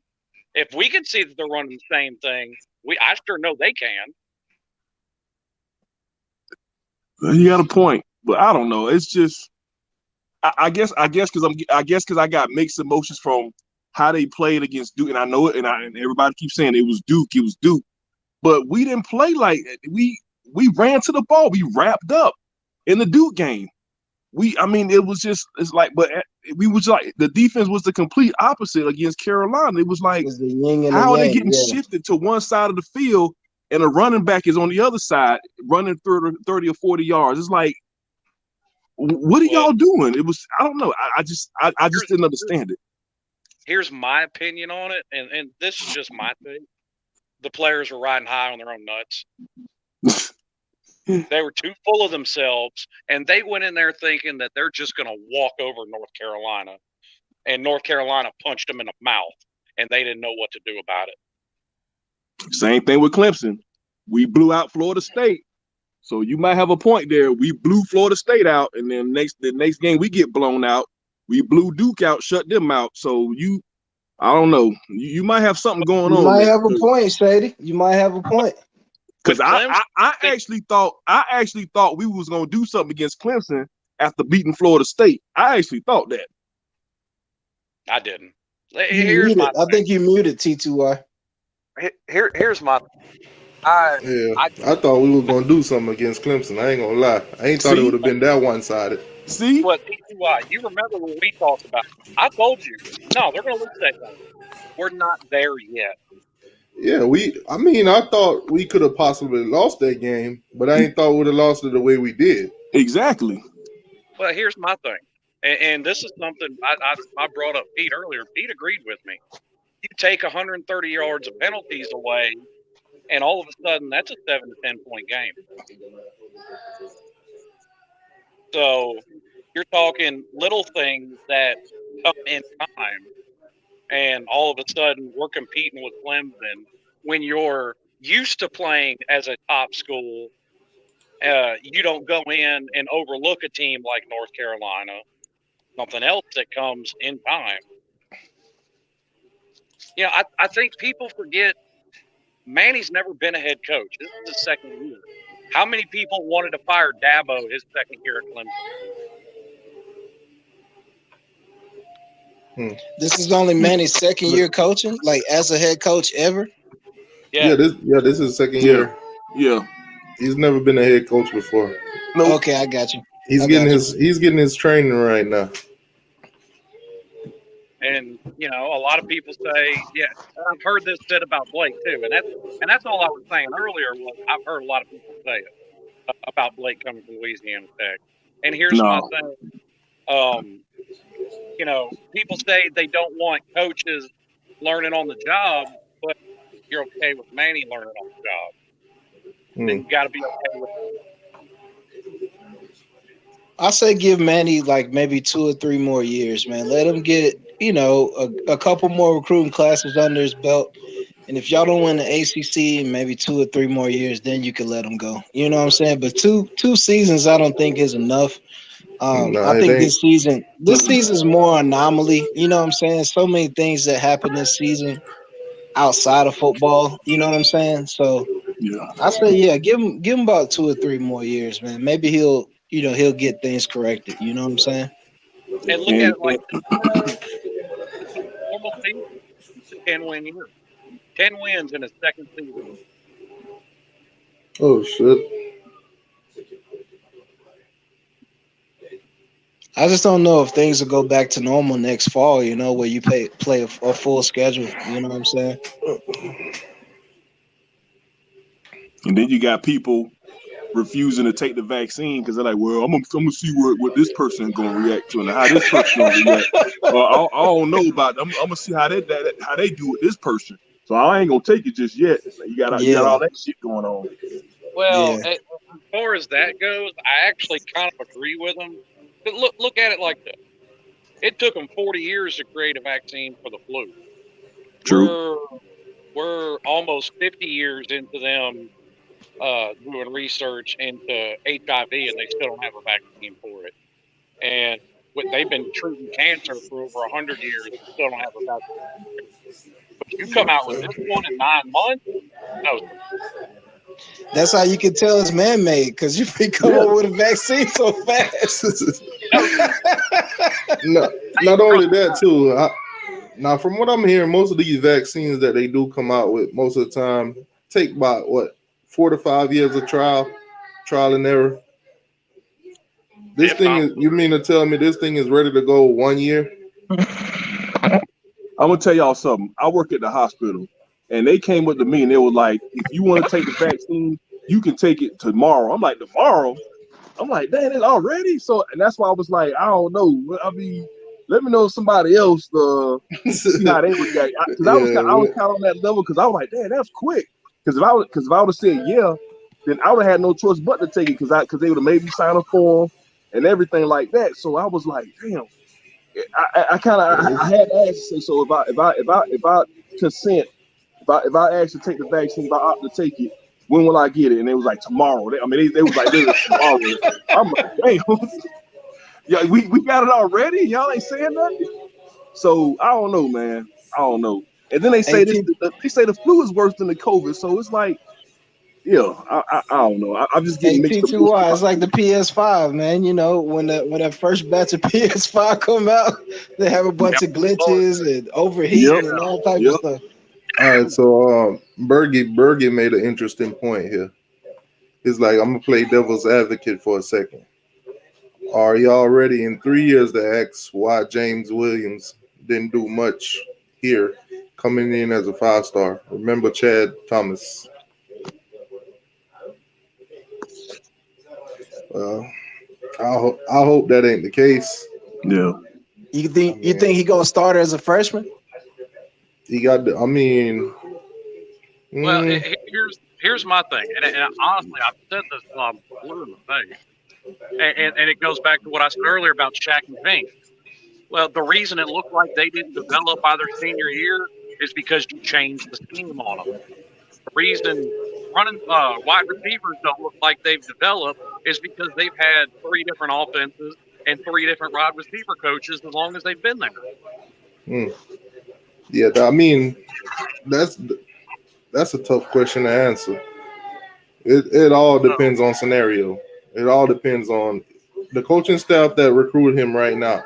If we can see that they're running the same thing, I sure know they can. You got a point, but I don't know. It's just, I guess because I got mixed emotions from how they played against Duke, and I know it, and everybody keeps saying it was Duke, but we didn't play like we ran to the ball, we wrapped up in the Duke game. It was just, we was like, the defense was the complete opposite against Carolina. It was like, how are they getting shifted to one side of the field and a running back is on the other side running 30 or 40 yards? It's like, what are y'all doing? It was, I don't know. I just didn't understand it. Here's my opinion on it, and this is just my thing. The players were riding high on their own nuts. They were too full of themselves, and they went in there thinking that they're just going to walk over North Carolina, and North Carolina punched them in the mouth, and they didn't know what to do about it. Same thing with Clemson. We blew out Florida State, so you might have a point there. We blew Florida State out, and then the next game we get blown out. We blew Duke out, shut them out. So I don't know. You might have something going on. You might have a point, Shady. You might have a point. Because I actually thought we was gonna do something against Clemson after beating Florida State. I actually thought that. I didn't. I think you muted T2Y. Here's my. I thought we were gonna do something against Clemson. I ain't gonna lie. I ain't thought it would have been that one-sided. See? What T2Y? You remember when we talked about it? I told you, no, they're gonna lose that game. we're not there yet. Yeah, I thought we could have possibly lost that game, but I ain't thought we'd have lost it the way we did. Exactly. Well, here's my thing, and this is something I brought up Pete earlier. Pete agreed with me. You take 130 yards of penalties away, and all of a sudden that's a 7 to 10 point game. So you're talking little things that come in time, and all of a sudden we're competing with Clemson when you're used to playing as a top school. You don't go in and overlook a team like North Carolina. Something else that comes in time. I think people forget Manny's never been a head coach. This is his second year. How many people wanted to fire Dabo his second year at Clemson? This is only Manny's second year coaching, like as a head coach ever. Yeah, this is his second year. Yeah. He's never been a head coach before. No. Okay, I got you. He's getting his training right now. And a lot of people say, yeah, I've heard this said about Blake too, and that's all I was saying earlier was I've heard a lot of people say it about Blake coming from Louisiana Tech. And here's my thing. People say they don't want coaches learning on the job, but you're okay with Manny learning on the job. Then you got to be okay with it. I say give Manny like maybe 2 or 3 more years, man. Let him get, a couple more recruiting classes under his belt. And if y'all don't win the ACC in maybe 2 or 3 more years, then you can let him go. You know what I'm saying? But two seasons I don't think is enough. I think this season's more anomaly. You know what I'm saying? So many things that happen this season outside of football. You know what I'm saying? So I say, give him about 2 or 3 more years, man. Maybe he'll get things corrected. You know what I'm saying? And look at it like normal season, 10-win year. 10 wins in his second season. Oh shit. I just don't know if things will go back to normal next fall, where you play a full schedule. You know what I'm saying? And then you got people refusing to take the vaccine because they're like, well, I'm gonna see what this person gonna react to and how this person gonna react. I don't know about them. I'm gonna see how they do with this person. So I ain't gonna take it just yet. You got all that shit going on. Well, as far as that goes, I actually kind of agree with them. But look at it like this. It took them 40 years to create a vaccine for the flu. True. We're almost 50 years into them doing research into HIV, and they still don't have a vaccine for it. And they've been treating cancer for over 100 years and still don't have a vaccine. But you come out with this one in 9 months? No. That's how you can tell it's man-made, because you can come up with a vaccine so fast. No, not only that too. Now, from what I'm hearing, most of these vaccines that they do come out with, most of the time, take about 4 to 5 years of trial and error. This thing is, you mean to tell me this thing is ready to go 1 year? I'm gonna tell y'all something. I work at the hospital, and they came up to me and they were like, if you want to take the vaccine, you can take it tomorrow. I'm like, tomorrow? I'm like, damn, it's already? So, and that's why I was like, I don't know. I mean, let me know if somebody else see how they react. Because I was kind of on that level, because I was like, damn, that's quick. Because if I would have said yeah, then I would have had no choice but to take it, because they would have made me sign a form and everything like that. So I was like, damn. I had to ask to say, so if I consent, if I ask to take the vaccine, if I opt to take it, when will I get it? And it was like tomorrow. They was like, tomorrow. I'm like, damn. Yeah, we got it already. Y'all ain't saying nothing. So I don't know, man. I don't know. And then they say they say the flu is worse than the COVID. So it's like, I don't know. I'm just getting mixed up. It's like the PS5, man. When that first batch of PS5 come out, they have a bunch of glitches and overheating and all types of stuff. All right, so Bergie made an interesting point here. He's like, I'm gonna play devil's advocate for a second. Are y'all ready in 3 years to ask why James Williams didn't do much here, coming in as a 5-star. Remember Chad Thomas. I hope that ain't the case. Yeah. You think he gonna start as a freshman? He got the. I mean, Well, here's my thing, and honestly, I've said this till I'm blue in the face, and it goes back to what I said earlier about Shaq and Vink. Well, the reason it looked like they didn't develop by their senior year is because you changed the scheme on them. The reason running wide receivers don't look like they've developed is because they've had 3 different offenses and 3 different wide receiver coaches as long as they've been there. Yeah, I mean, that's a tough question to answer. It all depends on scenario. It all depends on the coaching staff that recruited him right now.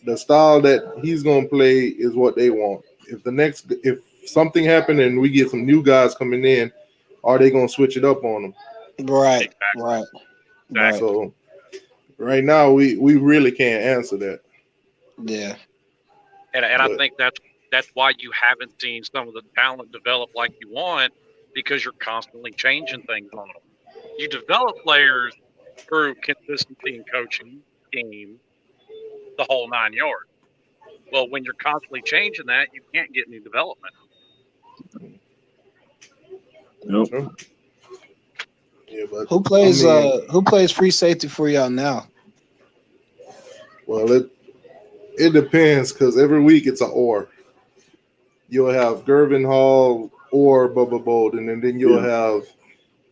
The style that he's gonna play is what they want. If something happened and we get some new guys coming in, are they gonna switch it up on them? Right. So right now we really can't answer that. Yeah. And I think that's why you haven't seen some of the talent develop like you want, because you're constantly changing things on them. You develop players through consistency in coaching, scheme, the whole 9 yards. Well, when you're constantly changing that, you can't get any development. Yep. Yeah, but Who plays free safety for y'all now? Well, it depends, because every week it's an or. You'll have Gervin Hall or Bubba Bolden, and then you'll have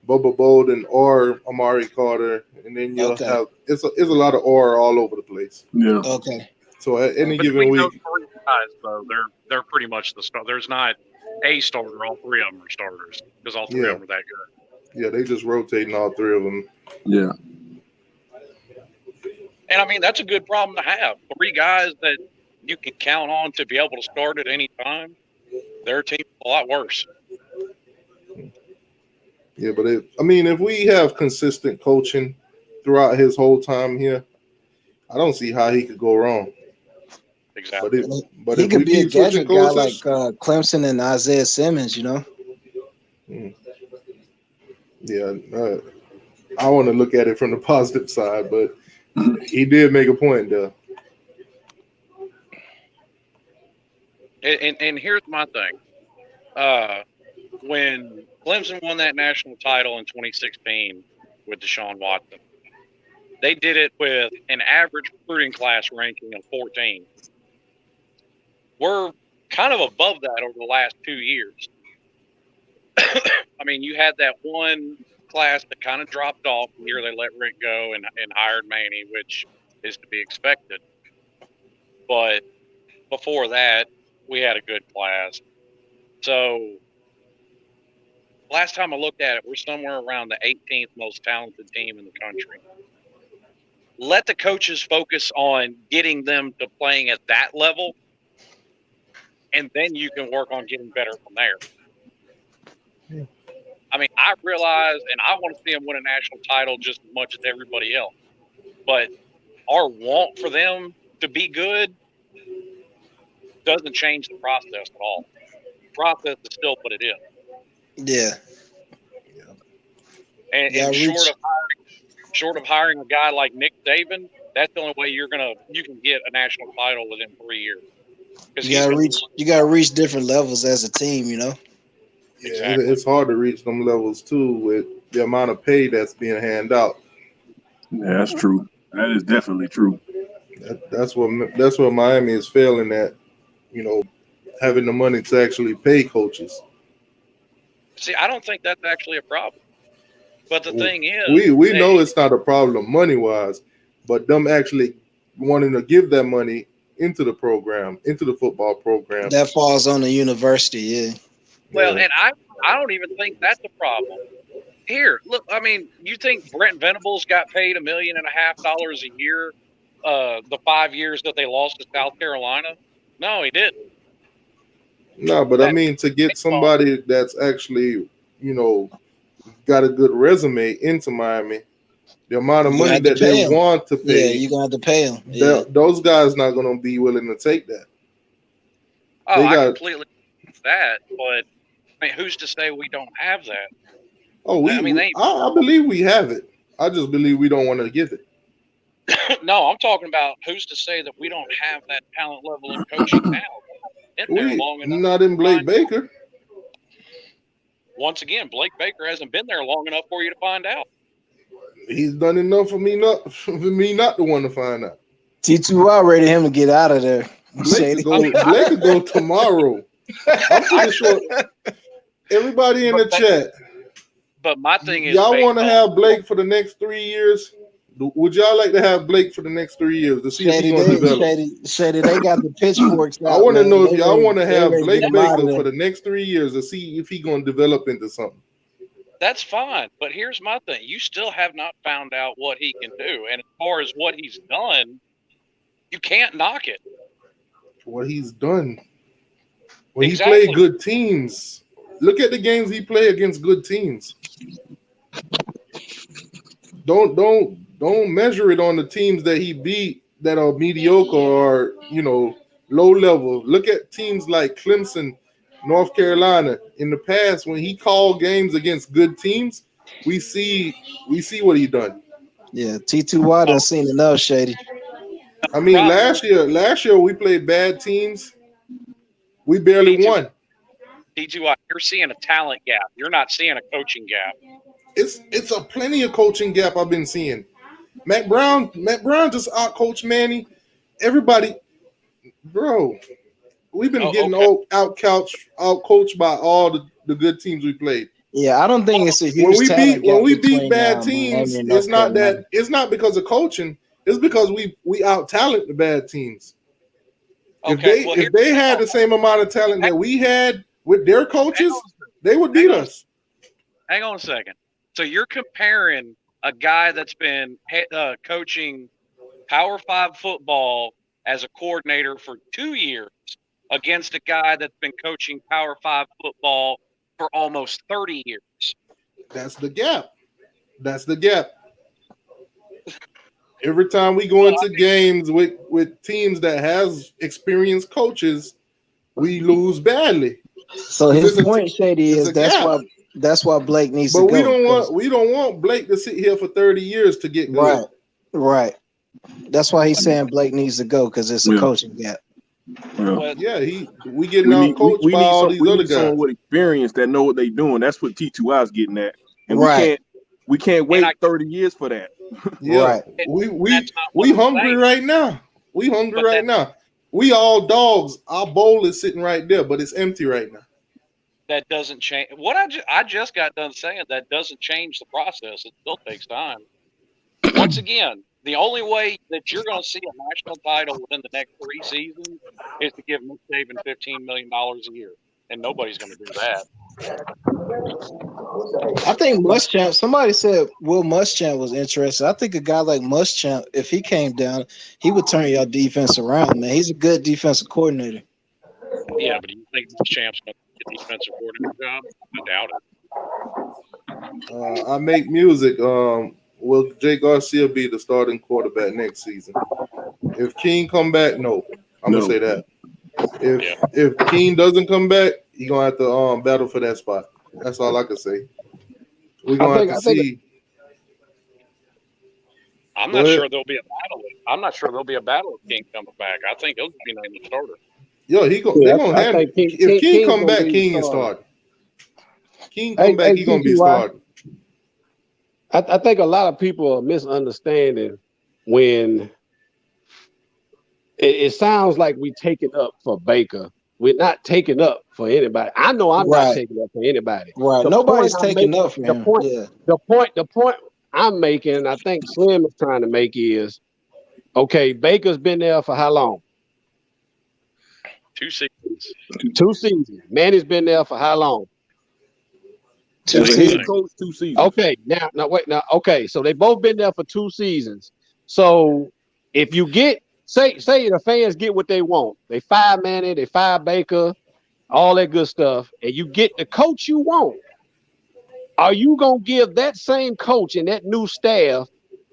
Bubba Bolden or Amari Carter, and then you'll have it's a lot of or all over the place. Yeah. Okay. So at any given Between week, those 3 guys, though, they're pretty much the start. There's not a starter. All 3 of them are starters because all 3 of them are that good. Yeah, they just rotating all 3 of them. Yeah. And I mean, that's a good problem to have. 3 guys that you can count on to be able to start at any time. Their team's a lot worse. Yeah, but if we have consistent coaching throughout his whole time here, I don't see how he could go wrong. Exactly. But he if could we be a keep switching gadget guy like coaches, Clemson and Isaiah Simmons, you know? Yeah, I want to look at it from the positive side, but he did make a point there. And here's my thing. When Clemson won that national title in 2016 with Deshaun Watson, they did it with an average recruiting class ranking of 14. We're kind of above that over the last 2 years. I mean, you had that one class that kind of dropped off the year they let Rick go and hired Manny, which is to be expected. But before that, we had a good class. So last time I looked at it, we're somewhere around the 18th most talented team in the country. Let the coaches focus on getting them to playing at that level, and then you can work on getting better from there. Yeah. I mean, I realize, and I want to see them win a national title just as much as everybody else. But our want for them to be good doesn't change the process at all. The process is still what it is. Yeah. And short of hiring a guy like Nick Saban, that's the only way you can get a national title within 3 years. You gotta reach different levels as a team, you know. Yeah, Exactly. it's hard to reach them levels too with the amount of pay that's being handed out. Yeah, that's true. That is definitely true. That's what Miami is failing at. You know, having the money to actually pay coaches. See, I don't think that's actually a problem. But the thing is, we know it's not a problem money wise, but them actually wanting to give that money into the program, into the football program. That falls on the university, yeah. Well, and I don't even think that's a problem. Here, look, I mean, you think Brent Venables got paid $1.5 million a year the 5 years that they lost to South Carolina? No, he didn't. No, but I mean, to get somebody that's actually, you know, got a good resume into Miami, the amount of money that they want to pay, you're gonna have to pay them. Yeah. Those guys not gonna be willing to take that. Oh, I completely agree with that, but I mean, who's to say we don't have that? Oh, I believe we have it. I just believe we don't want to give it. No, I'm talking about who's to say that we don't have that talent level in coaching now. Been there long enough. Not in Blake Baker. Once again, Blake Baker hasn't been there long enough for you to find out. He's done enough for me not to want to find out. T2 ready him to get out of there. Blake could go tomorrow. I'm pretty sure everybody in the chat. But my thing is, y'all want to have Blake for the next 3 years? Would y'all like to have Blake for the next 3 years to see if he's going to develop? Shady, they got the pitchforks. I want to know if y'all want to have Blake Baker for the next 3 years to see if he's going to develop into something. That's fine, but here's my thing: you still have not found out what he can do, and as far as what he's done, you can't knock it. What he's done. When he played good teams. Look at the games he played against good teams. Don't measure it on the teams that he beat that are mediocre or low level. Look at teams like Clemson, North Carolina. In the past, when he called games against good teams, we see what he done. Yeah, T2 done seen enough, Shady. I mean, last year we played bad teams. We barely won. T2, you're seeing a talent gap. You're not seeing a coaching gap. It's a plenty of coaching gap I've been seeing. Matt Brown just out-coached Manny. Everybody, bro, we've been getting out-coached by all the good teams we played. Yeah, I don't think it's a huge when we beat bad teams, it's not because of coaching. It's because we out-talent the bad teams. If they had the same amount of talent that we had with their coaches, they would beat us. Hang on a second. So you're comparing a guy that's been coaching Power 5 football as a coordinator for 2 years against a guy that's been coaching Power 5 football for almost 30 years. That's the gap. Every time we go into games with teams that has experienced coaches, we lose badly. So his point, Shady, is that's why Blake needs to go. But we don't want Blake to sit here for 30 years to get good. Right. That's why he's saying Blake needs to go, because it's a coaching gap. We getting out coached by all these other guys. Someone with experience that know what they're doing. That's what T2I is getting at. And we can't wait 30 years for that. Yeah. We hungry right now. We all dogs. Our bowl is sitting right there, but it's empty right now. That doesn't change. What I just got done saying, that doesn't change the process. It still takes time. Once again, the only way that you're going to see a national title within the next 3 seasons is to give Nick Saban $15 million a year, and nobody's going to do that. I think Muschamp. Somebody said Will Muschamp was interested. I think a guy like Muschamp, if he came down, he would turn your defense around. Man, he's a good defensive coordinator. Yeah, but do you think Muschamp's going to get the defensive coordinator job? I doubt it. I make music. Will JAKE GARCIA be the starting quarterback next season? If King come back, no. I'm gonna say that. If King doesn't come back, you're gonna have to battle for that spot. That's all I can say. We're gonna have to see. I'm not sure there'll be a battle. I'm not sure there'll be a battle if King comes back. I think he'll be named the starter. Yo, they're gonna handle it. If King come back, King is starting. King come back, he's gonna be starting. I think a lot of people are misunderstanding when it sounds like we taking up for Baker. We're not taking up for anybody. I know I'm not taking up for anybody. Right. Nobody's taking up for him. The point I'm making, and I think Slim is trying to make, is okay, Baker's been there for how long? 2 seasons. 2 seasons. Manny's been there for how long? 2 seasons. Coach, 2 seasons. Okay, okay, so they both been there for 2 seasons. So if you get say the fans get what they want, they fire Manny, they fire Baker, all that good stuff, and you get the coach you want, are you gonna give that same coach and that new staff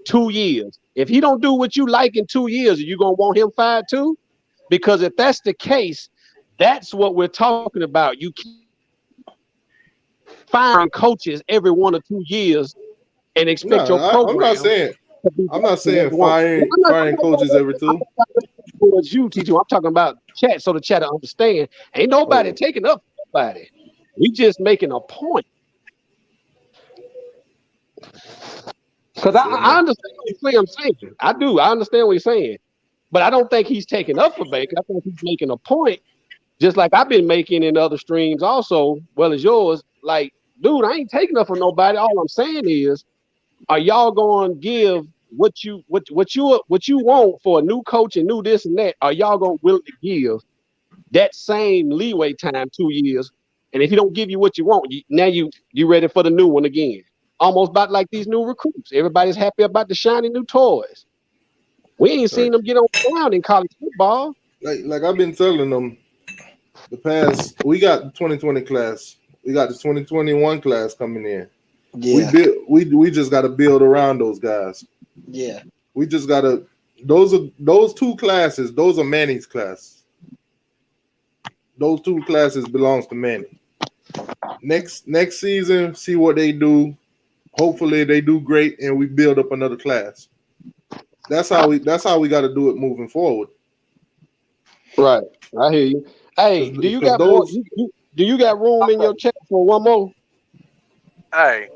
2 years? If he don't do what you like in 2 years, are you gonna want him fired too? Because if that's the case, That's what we're talking about. You can't find coaches every 1 or 2 years and expect your I'm not program. saying firing coaches every 2. Towards you, T2. I'm talking about chat, so the chat to understand. Ain't nobody taking up nobody. We just making a point. Because I understand what you're saying. I do. I understand what you're saying. But I don't think he's taking up for Baker. I think he's making a point, just like I've been making in other streams also, well as yours. Like, dude, I ain't taking up for nobody. All I'm saying is, are y'all going to give what you want for a new coach and new this and that? Are y'all going to willing to give that same leeway time 2 years? And if he don't give you what you want, now you ready for the new one again. Almost about like these new recruits. Everybody's happy about the shiny new toys. We ain't seen them get on the ground in college football. Like I've been telling them, we got the 2020 class, we got the 2021 class coming in. Yeah. We just got to build around those guys. Yeah. We just got to. Those 2 classes. Those are Manny's class. Those 2 classes belongs to Manny. Next season, see what they do. Hopefully they do great, and we build up another class. That's how we got to do it moving forward. Right, I hear you. Hey, do you got room in your chat for one more? Hey,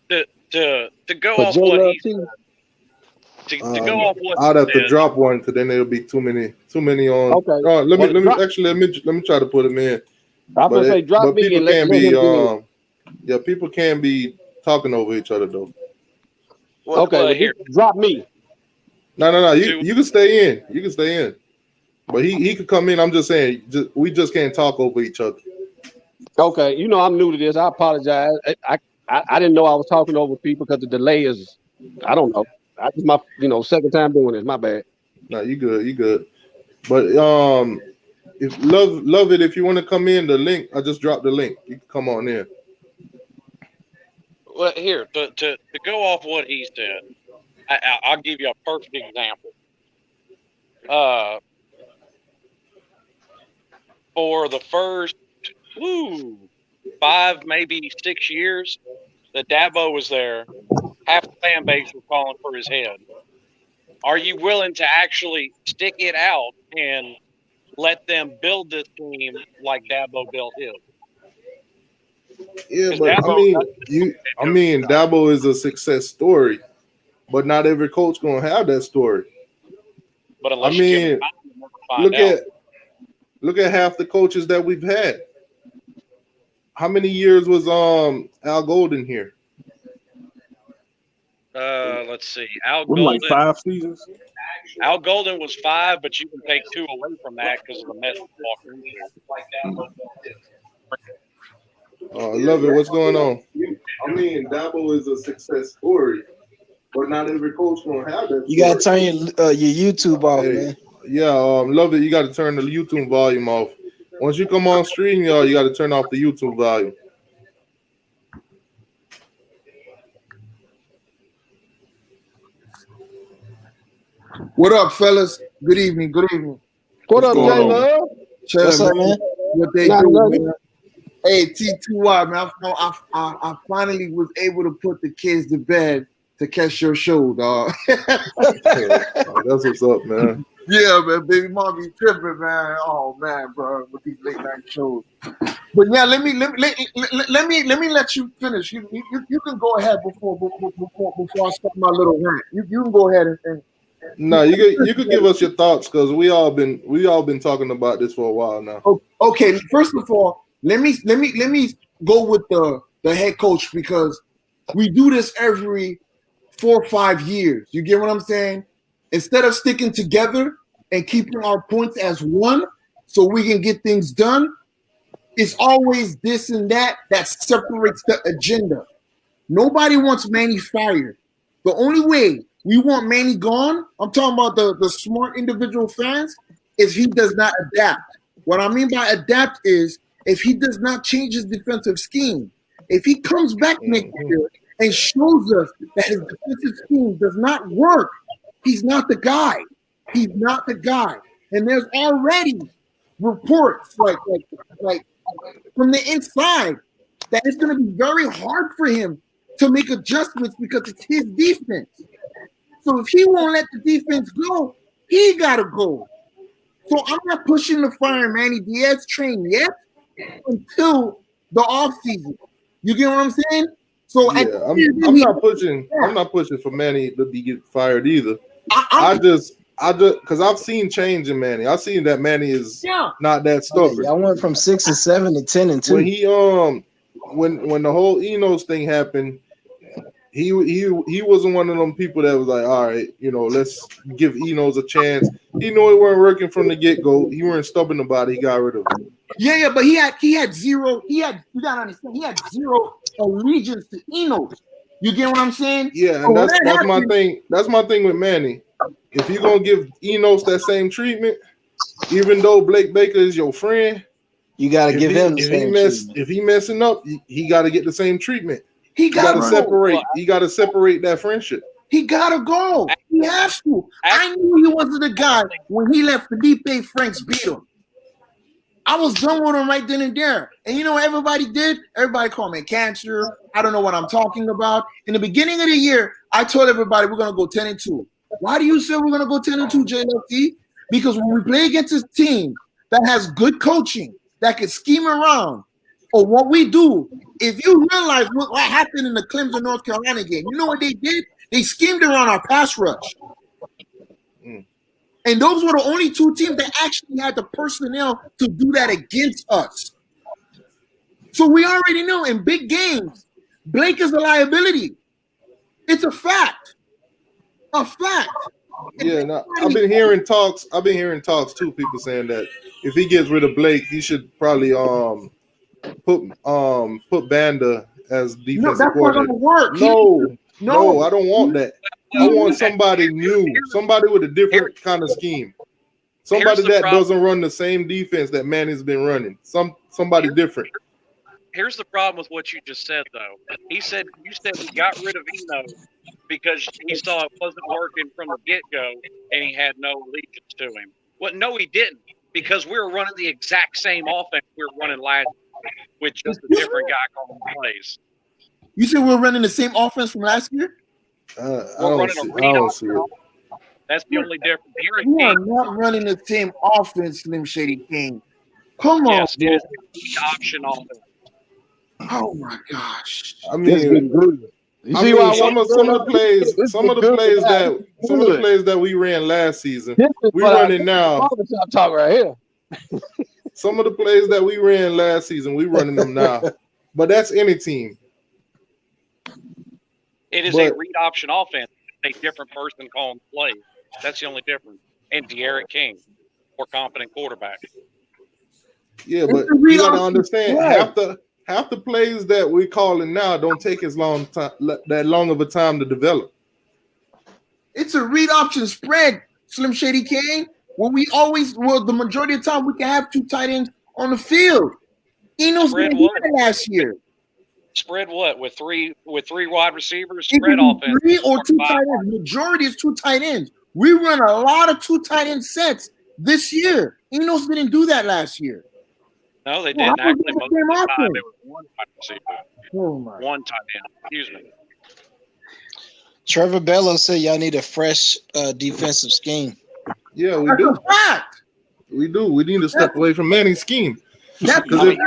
to go off what he said, to go off what I'd have to drop one because then there'll be too many on. Okay. Let me try to put them in. I'm gonna say drop me and let him be. Yeah, people can be talking over each other though. Okay, drop me. No. You can stay in. You can stay in. But he could come in. I'm just saying, we just can't talk over each other. Okay, you know I'm new to this. I apologize. I didn't know I was talking over people because the delay is. I don't know. This is my second time doing this. My bad. No, you good. You good. But if love it. If you want to come in, the link I just dropped the link. You can come on in. Well, here to go off what he said, I'll give you a perfect example. For the first 5, maybe 6 years that Dabo was there, half the fan base was calling for his head. Are you willing to actually stick it out and let them build this team like Dabo built his? Yeah, but Dabo is a success story, but not every coach gonna have that story. But unless you can look at half the coaches that we've had. How many years was Al Golden here? Let's see. Al Golden, like 5 seasons. Al Golden was 5, but you can take 2 away from that because of the mess he walked into. I love it. What's going on? Dabo is a success story, but not every coach gonna have that. You gotta turn your YouTube off, man. Yeah, love it. You got to turn the YouTube volume off. Once you come on stream, y'all, you got to turn off the YouTube volume. What up, fellas? Good evening. Good evening. What up, J-Love? What's up, man? What they do, man? Hey, T2Y, man. I finally was able to put the kids to bed to catch your show, dog. That's what's up, man. Yeah, man. Baby mom be tripping, man. Oh man, bro, with these late night shows. But yeah, let me let you finish. You can go ahead before I start my little rant. You can go ahead and no, you could give us your thoughts because we all been talking about this for a while now. Okay, first of all, let me go with the head coach because we do this every 4 or 5 years. You get what I'm saying? Instead of sticking together and keeping our points as one so we can get things done, it's always this and that separates the agenda. Nobody wants Manny fired. The only way we want Manny gone, I'm talking about the smart individual fans, is he does not adapt. What I mean by adapt is if he does not change his defensive scheme. If he comes back next year and shows us that his defensive scheme does not work, he's not the guy. He's not the guy. And there's already reports like from the inside that it's going to be very hard for him to make adjustments because it's his defense. So if he won't let the defense go, he got to go. So I'm not pushing the fire Manny Diaz train yet until the offseason. You get what I'm saying? So yeah, I'm not pushing for Manny to get fired either. I just because I've seen change in Manny. I've seen that Manny is not that stubborn. I went from 6-7 to 10-2. When he when the whole Enos thing happened, he wasn't one of them people that was like, all right, let's give Enos a chance. He knew it weren't working from the get-go. He weren't stubborn about it. He got rid of him. Yeah, but he had zero. You gotta understand. He had zero allegiance to Enos. You get what I'm saying? Yeah, and that's my thing. That's my thing with Manny. If you're gonna give Enos that same treatment, even though Blake Baker is your friend, you gotta give him the same treatment. If he messing up, he got to get the same treatment. He got to separate. He got to separate that friendship. He gotta go. He has to. I knew he wasn't the guy when he left Felipe Franks beat him. I was done with him right then and there. And you know what everybody did? Everybody called me cancer. I don't know what I'm talking about. In the beginning of the year, I told everybody we're going to go 10-2. Why do you say we're going to go 10-2, JLT? Because when we play against a team that has good coaching, that can scheme around, or what we do, if you realize what happened in the Clemson, North Carolina game, you know what they did? They schemed around our pass rush. And those were the only two teams that actually had the personnel to do that against us. So we already know in big games, Blake is a liability. It's a fact. A fact. Yeah, I've been hearing talks too, people saying that if he gets rid of Blake, he should probably put Banda as defensive coordinator. No, I don't want that. I want somebody new, somebody with a different kind of scheme. Somebody that doesn't run the same defense that Manny's been running. Somebody different. Here's the problem with what you just said, though. You said he got rid of Eno because he saw it wasn't working from the get-go and he had no allegiance to him. Well, no, he didn't, because we were running the exact same offense we were running last year with just a different guy calling plays. You said we're running the same offense from last year? I don't see it. That's the only difference. We are not running the same offense, Slim Shady King. Come on. Yes, it is the option offense. Oh my gosh! I mean, some of the plays that we ran last season, we running now. Talk right here. Some of the plays that we ran last season, we running them now. But that's any team. It is a read option offense. A different person calling the plays. That's the only difference. And De'Aaron King, more competent quarterback. Yeah, but you got to understand half the plays that we're calling now don't take that long of a time to develop. It's a read option spread, Slim Shady King. The majority of the time we can have two tight ends on the field. Enos didn't do that last year. Spread what with three wide receivers? Spread offense. 3 or 2 tight ends. Majority is 2 tight ends. We run a lot of 2 tight end sets this year. Enos didn't do that last year. No, they didn't. Actually, most of the time it was one tight receiver. One tight end. Excuse me. Trevor Bello said y'all need a fresh defensive scheme. Yeah, we do. We do. We need to step away from Manny's scheme. Because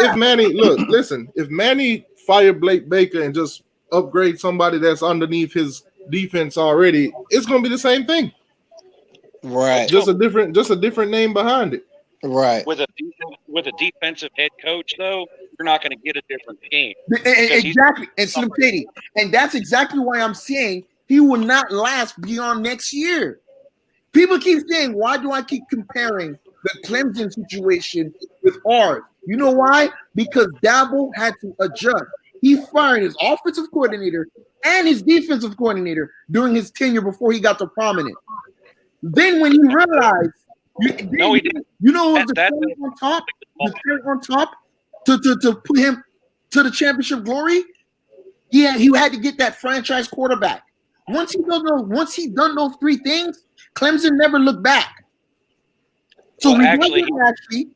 if Manny fire Blake Baker and just upgrade somebody that's underneath his defense already, it's going to be the same thing. Right. Just a different name behind it. Right. With a defensive head coach, though, you're not going to get a different team. Exactly. And Slim Shady. And that's exactly why I'm saying he will not last beyond next year. People keep saying, why do I keep comparing the Clemson situation with ours? You know why? Because Dabo had to adjust. He fired his offensive coordinator and his defensive coordinator during his tenure before he got to prominent. Then when he realized, he didn't. You know what was the cherry on top? The cherry on top to put him to the championship glory? He had to get that franchise quarterback. Once he done those 3 things, Clemson never looked back. So we actually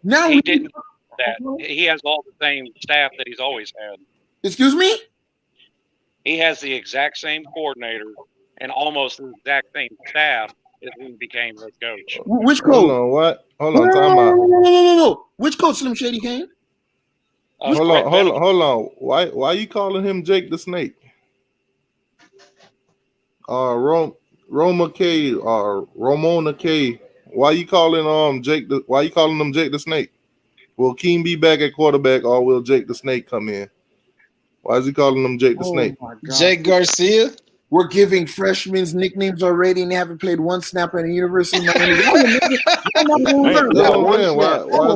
Now he didn't. That he has all the same staff that he's always had. Excuse me? He has the exact same coordinator and almost the exact same staff as he became head coach. Which coach? Hold on, what? Hold on, time out. No. Which coach Slim Shady Kane? Hold on. Why you calling him Jake the Snake? Roma K or Ramona K. Why you calling him Jake the Snake? Will Keem be back at quarterback or will Jake the Snake come in? Why is he calling him Jake the Snake? Jake Garcia. We're giving freshmen nicknames already, and they haven't played one snap at the University of Miami. Why is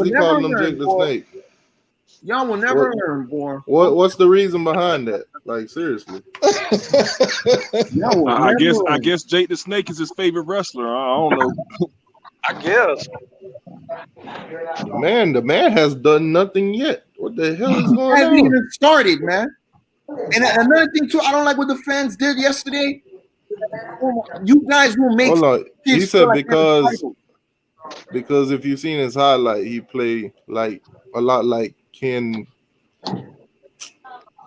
he calling him Jake the Snake? Y'all will never learn, boy. What's the reason behind that? Like, seriously. I guess Jake the Snake is his favorite wrestler. I don't know. I guess. The man has done nothing yet. What the hell is going on? Hasn't even started, man. And another thing too, I don't like what the fans did yesterday. You guys will make. Hold on. He said because if you've seen his highlight, he played like a lot like Ken.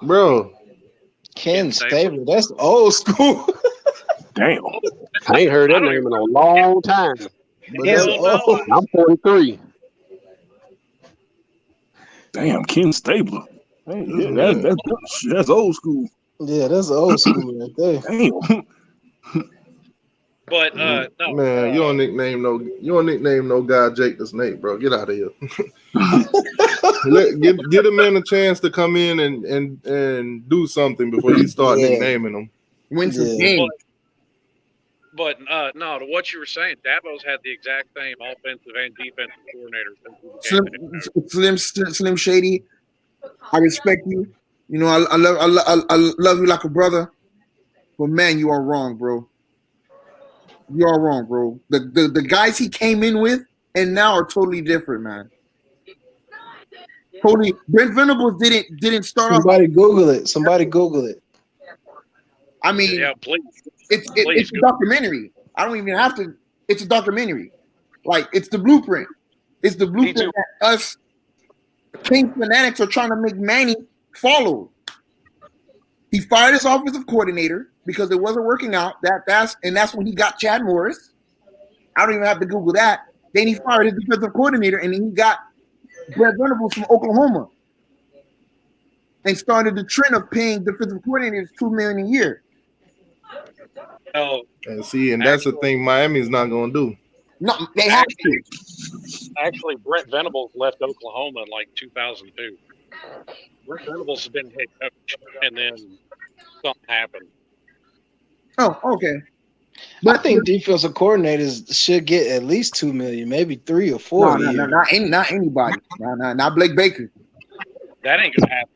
Bro. Ken Stabler. That's old school. Damn. I ain't heard that name in a long time. I'm 43. Damn, Ken Stabler. That's old school. Yeah, that's old school right there. Damn. But no, man, you don't nickname no guy Jake the Snake, bro. Get out of here. Get a man a chance to come in and do something before you start nicknaming them. Win some games. But no, to what you were saying, Dabo's had the exact same offensive and defensive coordinator. Slim Shady, I respect you. You know, I love you like a brother. But man, you are wrong, bro. You are wrong, bro. The guys he came in with and now are totally different, man. Totally. Brent Venables didn't start off. Somebody Google it. I mean, yeah, please. It's a documentary. I don't even have to. It's a documentary. Like, it's the blueprint. It's the blueprint that us King fanatics are trying to make Manny follow. He fired his offensive coordinator because it wasn't working out. That's when he got Chad Morris. I don't even have to Google that. Then he fired his defensive coordinator and he got Brett Venables from Oklahoma and started the trend of paying defensive coordinators $2 million a year. Oh, and that's the thing Miami's not going to do. No, they have to. Actually, Brent Venables left Oklahoma in like 2002. Brent Venables has been head coach, and then something happened. Oh, okay. But I think defensive coordinators should get at least $2 million, maybe 3 or 4. No, not anybody. Not Blake Baker. That ain't gonna happen.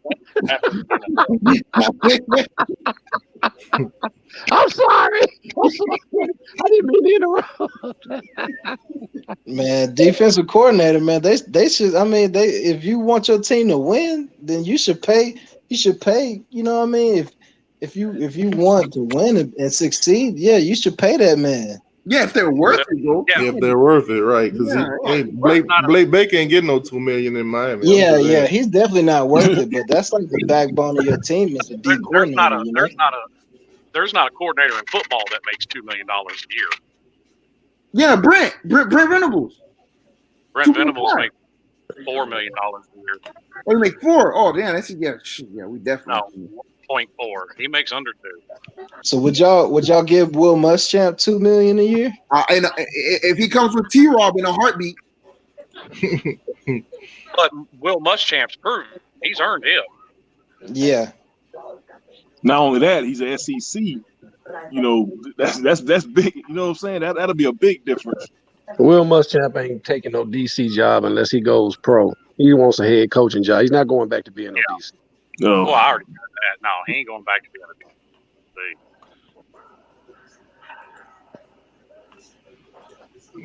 I'm sorry. I didn't mean to interrupt. Man, defensive coordinator, man, they should. I mean, if you want your team to win, then you should pay. You should pay. You know what I mean? If you want to win and succeed, yeah, you should pay that man. Yeah, if they're worth it, bro. Yeah, if they're worth it, right? Because Blake Baker ain't getting no $2 million in Miami. Yeah, he's definitely not worth it. But that's like the backbone of your team is a deep coordinator. There's not a coordinator in football that makes $2 million a year. Yeah, Brent Venables. Brent Venables makes $4 million a year. Oh, you make 4? Oh, damn, that's we definitely. No, 0.4. He makes under 2. So would y'all give Will Muschamp $2 million a year? And if he comes with T-Rob in a heartbeat. But Will Muschamp's proven he's earned it. Yeah. Not only that, he's an SEC. You know, that's big. You know what I'm saying? That'll be a big difference. Will Muschamp ain't taking no DC job unless he goes pro. He wants a head coaching job. He's not going back to being no DC. No. Well, I already heard that. No, he ain't going back to being a DC.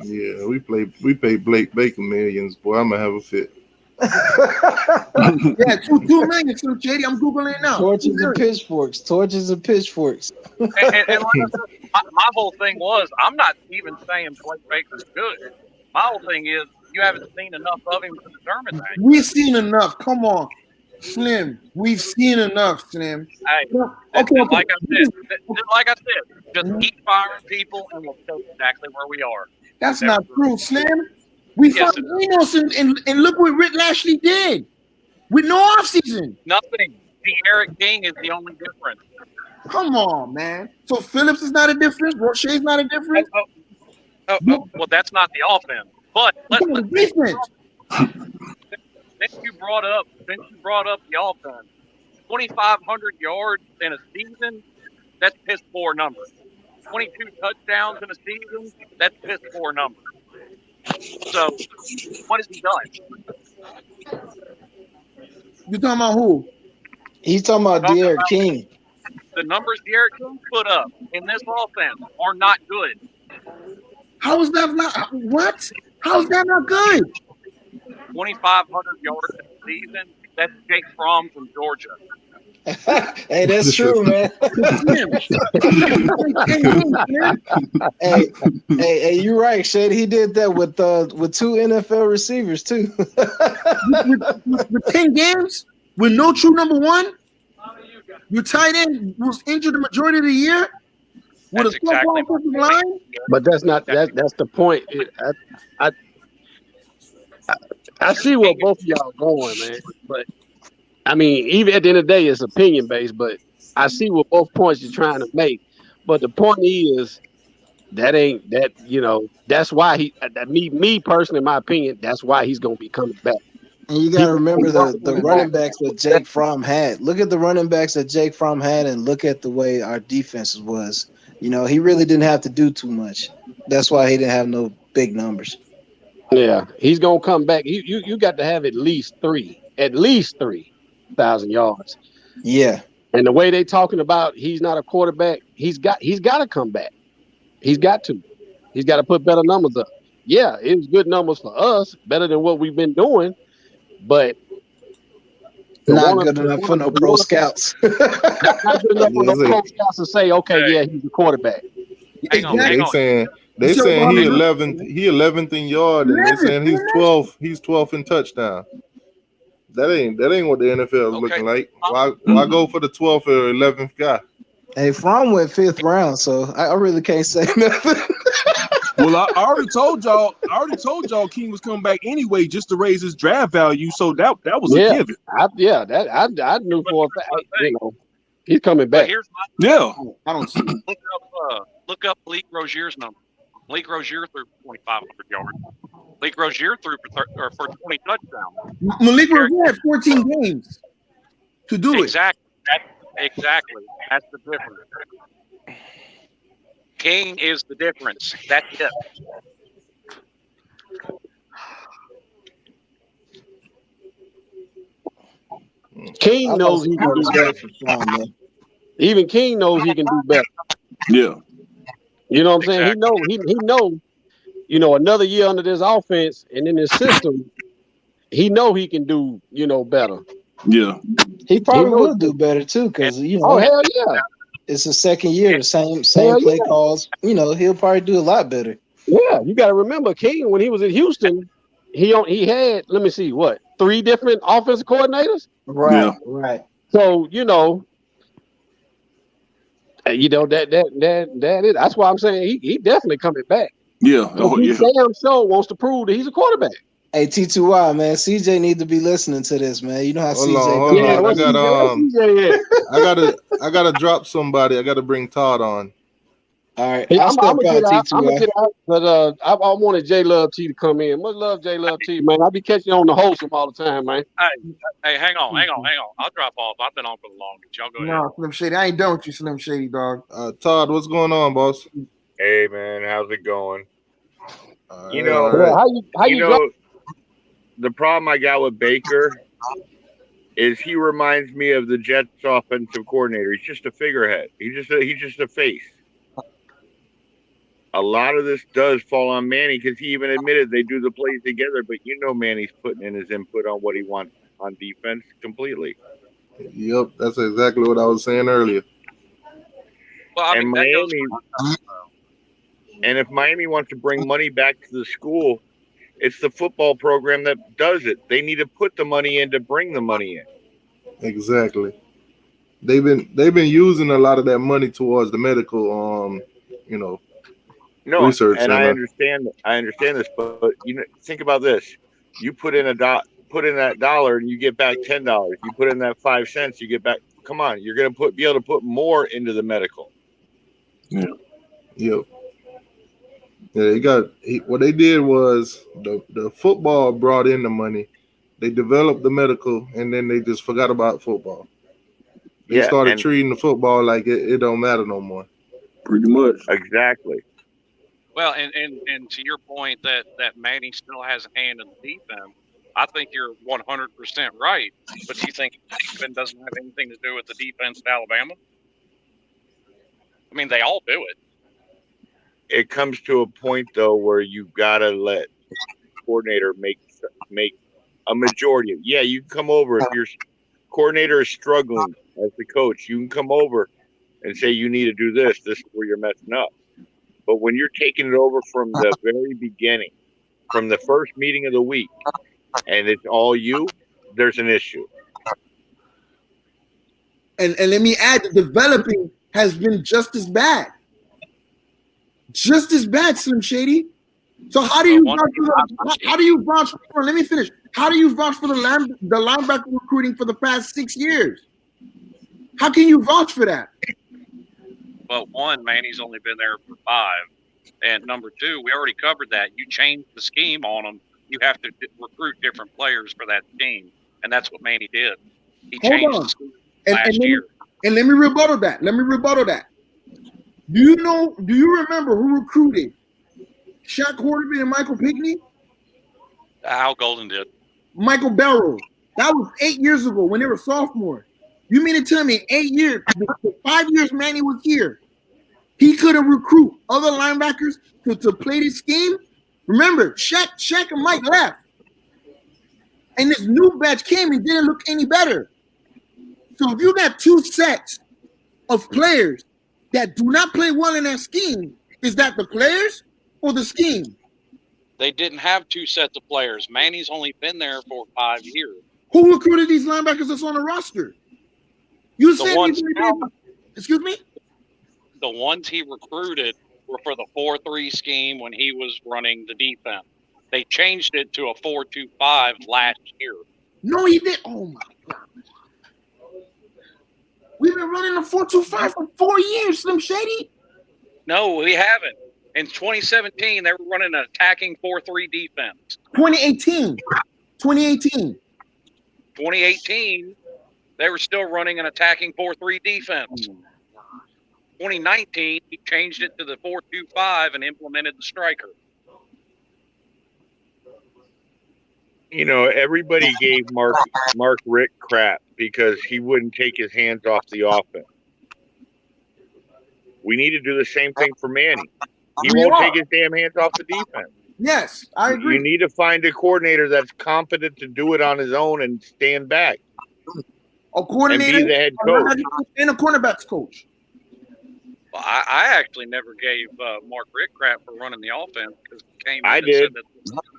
Yeah, we pay Blake Baker millions, boy. I'm gonna have a fit. Yeah, $2 million, Slim Shady. I'm googling it now. Torches and pitchforks. And my whole thing was, I'm not even saying Blake Baker's good. My whole thing is You haven't seen enough of him to determine that. We've seen enough. Come on, Slim. We've seen enough, Slim. Hey, Okay. like I said, just keep firing people, and we'll stay exactly where we are. That's not true, Slim. We Yes, fired Enos and look what Rick Lashley did with no offseason. Nothing. Eric King is the only difference. Come on, man. So Phillips is not a difference. Roche's not a difference. Well, that's not the offense. But let's defense. Since you brought up the offense, 2,500 yards in a season, that's piss poor numbers. 22 touchdowns in a season, that's piss poor numbers. So, what has he done? You talking about who? He's talking about Derek King. The numbers Derek King put up in this offense are not good. How is that not what? How is that not good? 2,500 yards in a season, that's Jake Fromm from Georgia. Hey, that's true, man. hey, you're right, Shady. He did that with 2 NFL receivers too. with 10 games with no true number one. Your tight end was injured the majority of the year. With That's exactly offensive line. But that's not that's the point. I see where both of y'all are going, man. But I mean, even at the end of the day, it's opinion based. But I see what both points you're trying to make. But the point is, that ain't that. You know, that's why me personally, in my opinion, that's why he's gonna be coming back. And you got to remember the running backs that Jake Fromm had. Look at the running backs that Jake Fromm had, and look at the way our defense was. You know, he really didn't have to do too much. That's why he didn't have no big numbers. Yeah, he's gonna come back. You got to have at least 3,000 yards. Yeah. And the way they talking about he's not a quarterback, he's got to come back. He's got to. He's got to put better numbers up. Yeah, it was good numbers for us, better than what we've been doing, but not good enough for no pro scouts. Not good enough for no pro scouts to say, okay, yeah, he's a quarterback. They saying he 11th in yard, and they saying he's 12th in touchdown. That ain't what the NFL is looking like. Why go for the 12th or 11th guy? Hey, Fromm went 5th round, so I really can't say nothing. Well, I already told y'all King was coming back anyway just to raise his draft value. So that was a given. I knew for a fact. You know, he's coming back. Yeah, I don't see. Look up Malik Rozier's number. Malik Rozier threw 2,500 yards. Malik Rozier threw for 20 touchdowns. Malik Rozier had 14 games to do it. Exactly. That's the difference. King is the difference. That's it. King knows he can do better. Even King knows he can do better. Yeah. You know what I'm saying? He know, you know, another year under this offense and in this system, he know he can do, you know, better. Yeah. He probably will do better too, because you know, hell yeah. It's the second year, the same play calls. You know, he'll probably do a lot better. Yeah, you got to remember, King, when he was in Houston, he had, let me see, 3 different offensive coordinators? Right, right. So, you know, that is, that's why I'm saying he definitely coming back. Yeah. He damn sure wants to prove that he's a quarterback. Hey, T2Y, man, CJ need to be listening to this, man. You know how Hold CJ on. I gotta drop somebody. I gotta bring Todd on. All right, I'm gonna get out, but I wanted J Love T to come in. Much love, J Love T, man. I be catching on the wholesome all the time, man. Hey, hang on. I'll drop off. I've been on for the longest. Y'all go ahead. No, Slim Shady. I ain't done with you, Slim Shady, dog. Todd, what's going on, boss? Hey, man, how's it going? You know, how you know, the problem I got with Baker is he reminds me of the Jets offensive coordinator. He's just a figurehead. He's just a face. A lot of this does fall on Manny because he even admitted they do the plays together, but you know Manny's putting in his input on what he wants on defense completely. Yep, that's exactly what I was saying earlier. Well, I mean, and if Miami wants to bring money back to the school, It's the football program that does it. They need to put the money in to bring the money in. Exactly. They've been using a lot of that money towards the medical No, research and I center. understand this, but think about this. You put in that dollar and you get back $10. You put in that 5 cents, you get back. Come on, you're gonna be able to put more into the medical. Yeah. Yep. Yeah, what they did was the football brought in the money. They developed the medical, and then they just forgot about football. They Yeah, started and treating the football like it don't matter no more. Pretty much. Exactly. Well, and to your point that Manny still has a hand in the defense, I think you're 100% right. But you think defense doesn't have anything to do with the defense at Alabama? I mean, they all do it. It comes to a point though where you gotta let the coordinator make a majority of. Yeah, you can come over if your coordinator is struggling as the coach. You can come over and say you need to do this. This is where you're messing up. But when you're taking it over from the very beginning, from the first meeting of the week, and it's all you, there's an issue. And let me add, the developing has been just as bad. Just as bad, Slim Shady. So how do you vouch for let me finish. How do you vouch for the linebacker recruiting for the past 6 years? How can you vouch for that? Well, one, Manny's only been there for 5. And number 2, we already covered that. You changed the scheme on them. You have to recruit different players for that scheme. And that's what Manny did. He changed the scheme last year. And let me rebuttal that. Do you remember who recruited Shaq Hornby and Michael Pinkney? Al Golden did. Michael Barrow. That was 8 years ago when they were sophomores. You mean to tell me 8 years, the 5 years Manny was here, he couldn't recruit other linebackers to play this scheme? Remember, Shaq and Mike left. And this new batch came and didn't look any better. So if you got 2 sets of players that do not play well in that scheme, is that the players or the scheme? They didn't have 2 sets of players. Manny's only been there for 5 years. Who recruited these linebackers that's on the roster? You said excuse me? The ones he recruited were for the 4-3 scheme when he was running the defense. They changed it to a 4-2-5 last year. No, he did. Oh my God. We've been running a 4-2-5 for 4 years, Slim Shady. No, we haven't. In 2017, they were running an attacking 4-3 defense. 2018, they were still running an attacking 4-3 defense. 2019, he changed it to the 4-2-5 and implemented the striker. Everybody gave Mark Richt crap because he wouldn't take his hands off the offense. We need to do the same thing for Manny. He won't take his damn hands off the defense. Yes, I agree. You need to find a coordinator that's competent to do it on his own and stand back. A coordinator and be the head coach. And a cornerbacks coach. Well, I actually never gave Mark Richt crap for running the offense because he came in I and did. said that.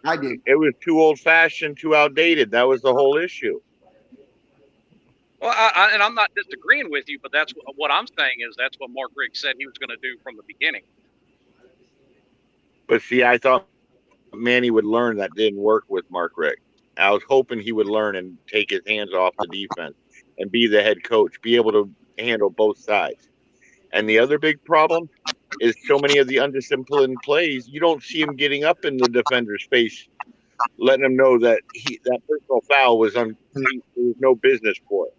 I did. It was too old-fashioned, too outdated. That was the whole issue. Well, and I'm not disagreeing with you, but that's what I'm saying is that's what Mark Richt said he was going to do from the beginning. But see, I thought Manny would learn that didn't work with Mark Richt. I was hoping he would learn and take his hands off the defense and be the head coach, be able to handle both sides. And the other big problem is so many of the undisciplined plays, you don't see him getting up in the defender's face, letting him know that that personal foul was there was no business for it.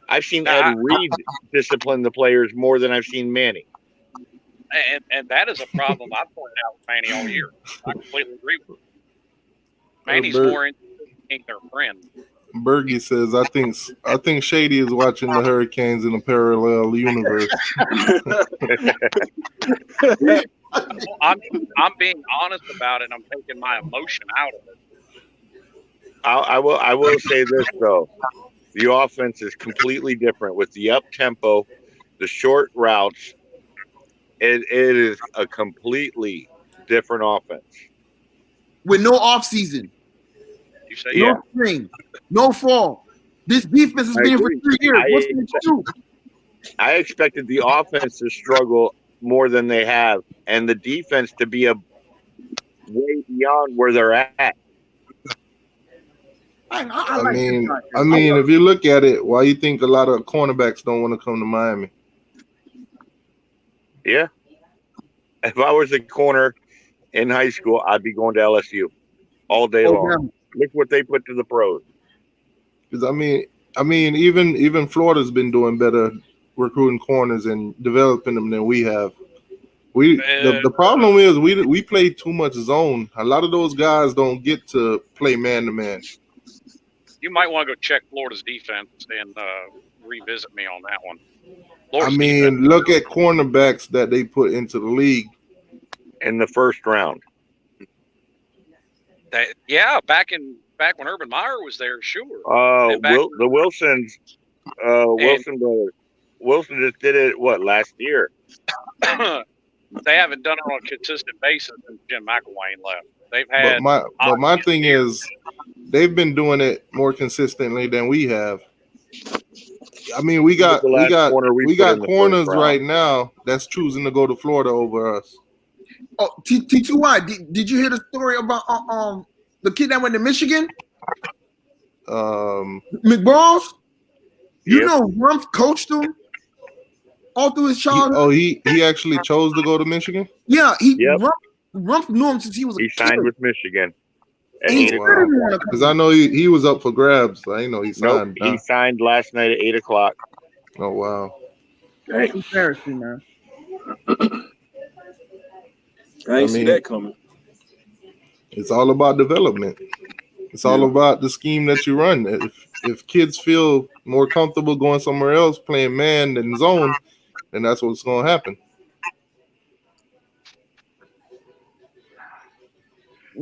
I've seen Ed Reed discipline the players more than I've seen Manny. And that is a problem I've pointed out with Manny all year. I completely agree with you. Manny's more interested in being their friend. Bergie says, I think Shady is watching the Hurricanes in a parallel universe. I'm being honest about it. I'm taking my emotion out of it. I will say this though. The offense is completely different with the up tempo, the short routes. It is a completely different offense. with no off season, You say no spring, no fall. This defense has I been here for agree. 3 years. What's going to do? I expected the offense to struggle more than they have, and the defense to be a way beyond where they're at. I I like mean, this I mean, if you look at it, why you think a lot of cornerbacks don't want to come to Miami? Yeah. If I was a corner in high school, I'd be going to LSU all day long. Look what they put to the pros. Because I mean, even Florida's been doing better recruiting corners and developing them than we have. The problem is we play too much zone. A lot of those guys don't get to play man to man. You might want to go check Florida's defense and revisit me on that one. I mean, look at cornerbacks that they put into the league in the first round. Back when Urban Meyer was there, sure. The Wilsons, Wilson brothers. Wilson just did it last year. They haven't done it on a consistent basis since Jim McElwain left. They've had. But my thing is, they've been doing it more consistently than we have. I mean, we got corners right now that's choosing to go to Florida over us. Oh, T2Y, did you hear the story about the kid that went to Michigan? McBalls? You know Rumpf coached him all through his childhood. He actually chose to go to Michigan? Yeah, Rumpf knew him since he was a kid. He signed with Michigan. Because I know he was up for grabs. I know he signed. He signed last night at 8:00. Oh wow! That's embarrassing, man. I ain't see that coming. It's all about development. It's all about the scheme that you run. If kids feel more comfortable going somewhere else playing man than zone, then that's what's going to happen.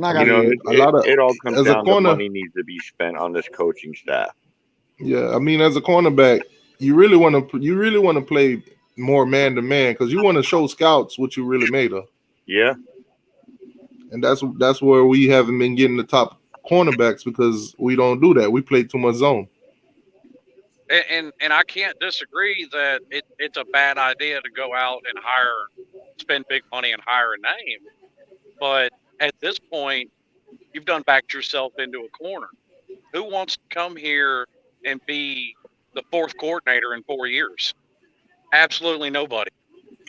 It all comes down to money needs to be spent on this coaching staff. Yeah, I mean, as a cornerback, you really want to play more man to man because you want to show scouts what you really made of. Yeah, and that's where we haven't been getting the top cornerbacks because we don't do that. We play too much zone. And I can't disagree that it's a bad idea to go out and spend big money and hire a name, but at this point, you've done backed yourself into a corner. Who wants to come here and be the fourth coordinator in 4 years? Absolutely nobody.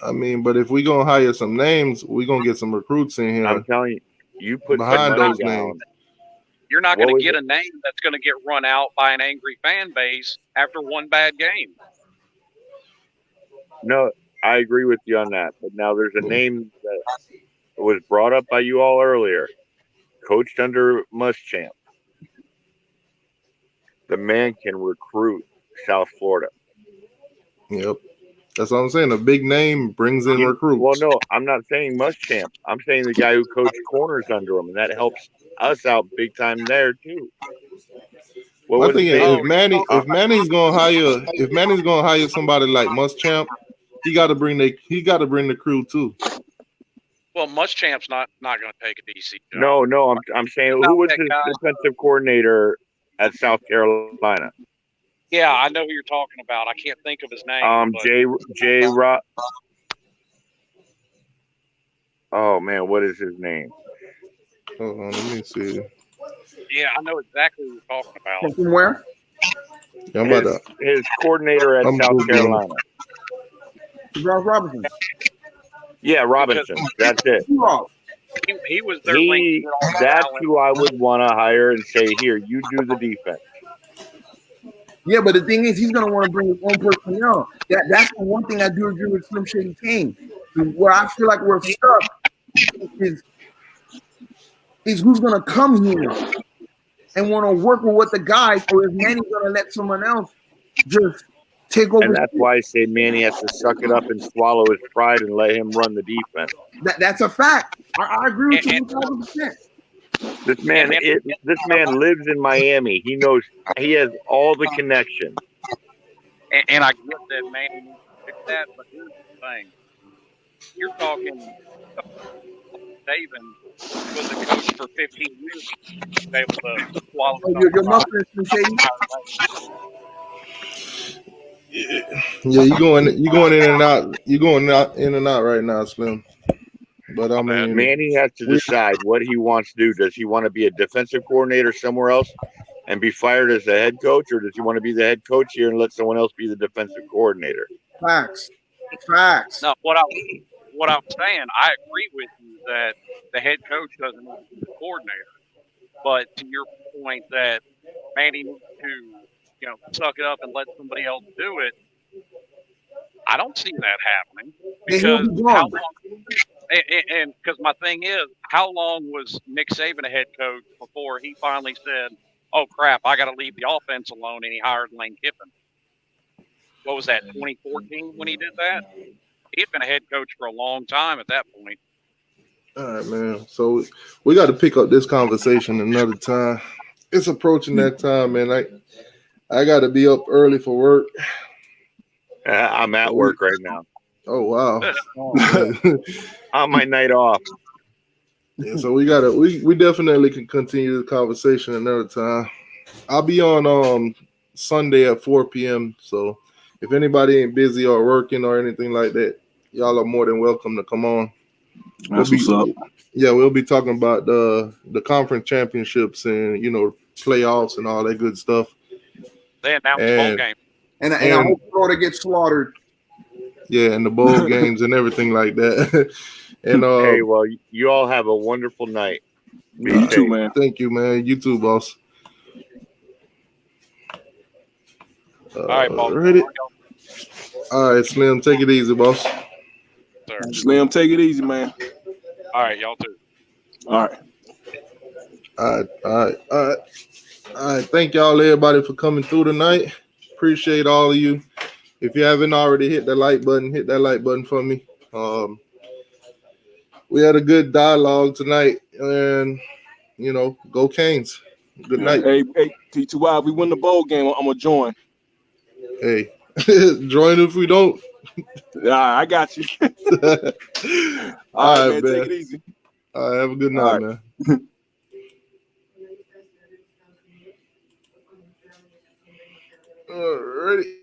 I mean, but if we're going to hire some names, we're going to get some recruits in here. I'm telling you, you put behind those names. You're not going to get a name that's going to get run out by an angry fan base after one bad game. No, I agree with you on that. But now there's a name that was brought up by you all earlier, coached under Muschamp. The man can recruit South Florida. Yep. That's what I'm saying. A big name brings in recruits. Well, no, I'm not saying Muschamp. I'm saying the guy who coached corners under him, and that helps us out big time there too. I think if Manny's gonna hire somebody like Muschamp, he got to bring the crew too. Well, Muschamp's not going to take a DC job. No, I'm saying who was his defensive coordinator at South Carolina? Yeah, I know who you're talking about. I can't think of his name. Jay Rock. Oh man, what is his name? Hold on, let me see. Yeah, I know exactly who you're talking about. From where? His coordinator at South Carolina. Ralph Robinson. Yeah, Robinson. That's it. He was their that's who I would want to hire and say, here, you do the defense. Yeah, but the thing is, he's going to want to bring his own personnel. That's the one thing I do agree with Slim Shady Kane. Where I feel like we're stuck is who's going to come here and want to work with what the guys, or is Manny going to let someone else just take over? And that's why I say Manny has to suck it up and swallow his pride and let him run the defense. That's a fact. I agree with you 1,000%. This man lives in Miami. He knows he has all the connections. And I get that, man. That, but here's the thing: you're talking Saban was a coach for 15 years. He was able to swallow Oh, some you're pride. muffling, Slim Shady. Yeah, you going in and out. You going out in and out right now, Slim. But I mean, Manny has to decide what he wants to do. Does he want to be a defensive coordinator somewhere else and be fired as the head coach, or does he want to be the head coach here and let someone else be the defensive coordinator? Facts. Facts. No, what I'm saying, I agree with you that the head coach doesn't need to be the coordinator. But to your point that Manny needs to, suck it up and let somebody else do it, I don't see that happening because how long? And because my thing is, how long was Nick Saban a head coach before he finally said, "Oh crap, I got to leave the offense alone," and he hired Lane Kiffin? What was that? 2014 when he did that? He had been a head coach for a long time at that point. all right, man. So we got to pick up this conversation another time. It's approaching that time, man. I got to be up early for work. I'm at work right now. Oh wow! On my night off. Yeah, so we definitely can continue the conversation another time. I'll be on Sunday at 4 p.m. So if anybody ain't busy or working or anything like that, y'all are more than welcome to come on. That's what's up. Yeah, we'll be talking about the conference championships and playoffs and all that good stuff. They announced the bowl game. And I hope Florida gets slaughtered. Yeah, and the bowl games and everything like that. And hey, well, you all have a wonderful night. You too, man. Thank you, man. You too, boss. All right, boss. Ready? All right, Slim, take it easy, boss. Sir. Slim, take it easy, man. All right, y'all too. All right. All right. Thank y'all, everybody, for coming through tonight. Appreciate all of you. If you haven't already hit that like button, hit that like button for me. We had a good dialogue tonight, and go Canes. Good night. Hey, T2Y, if we win the bowl game, I'm gonna join. Hey, join if we don't. I got you. All right, man. Take it easy. All right, have a good night, man. All righty.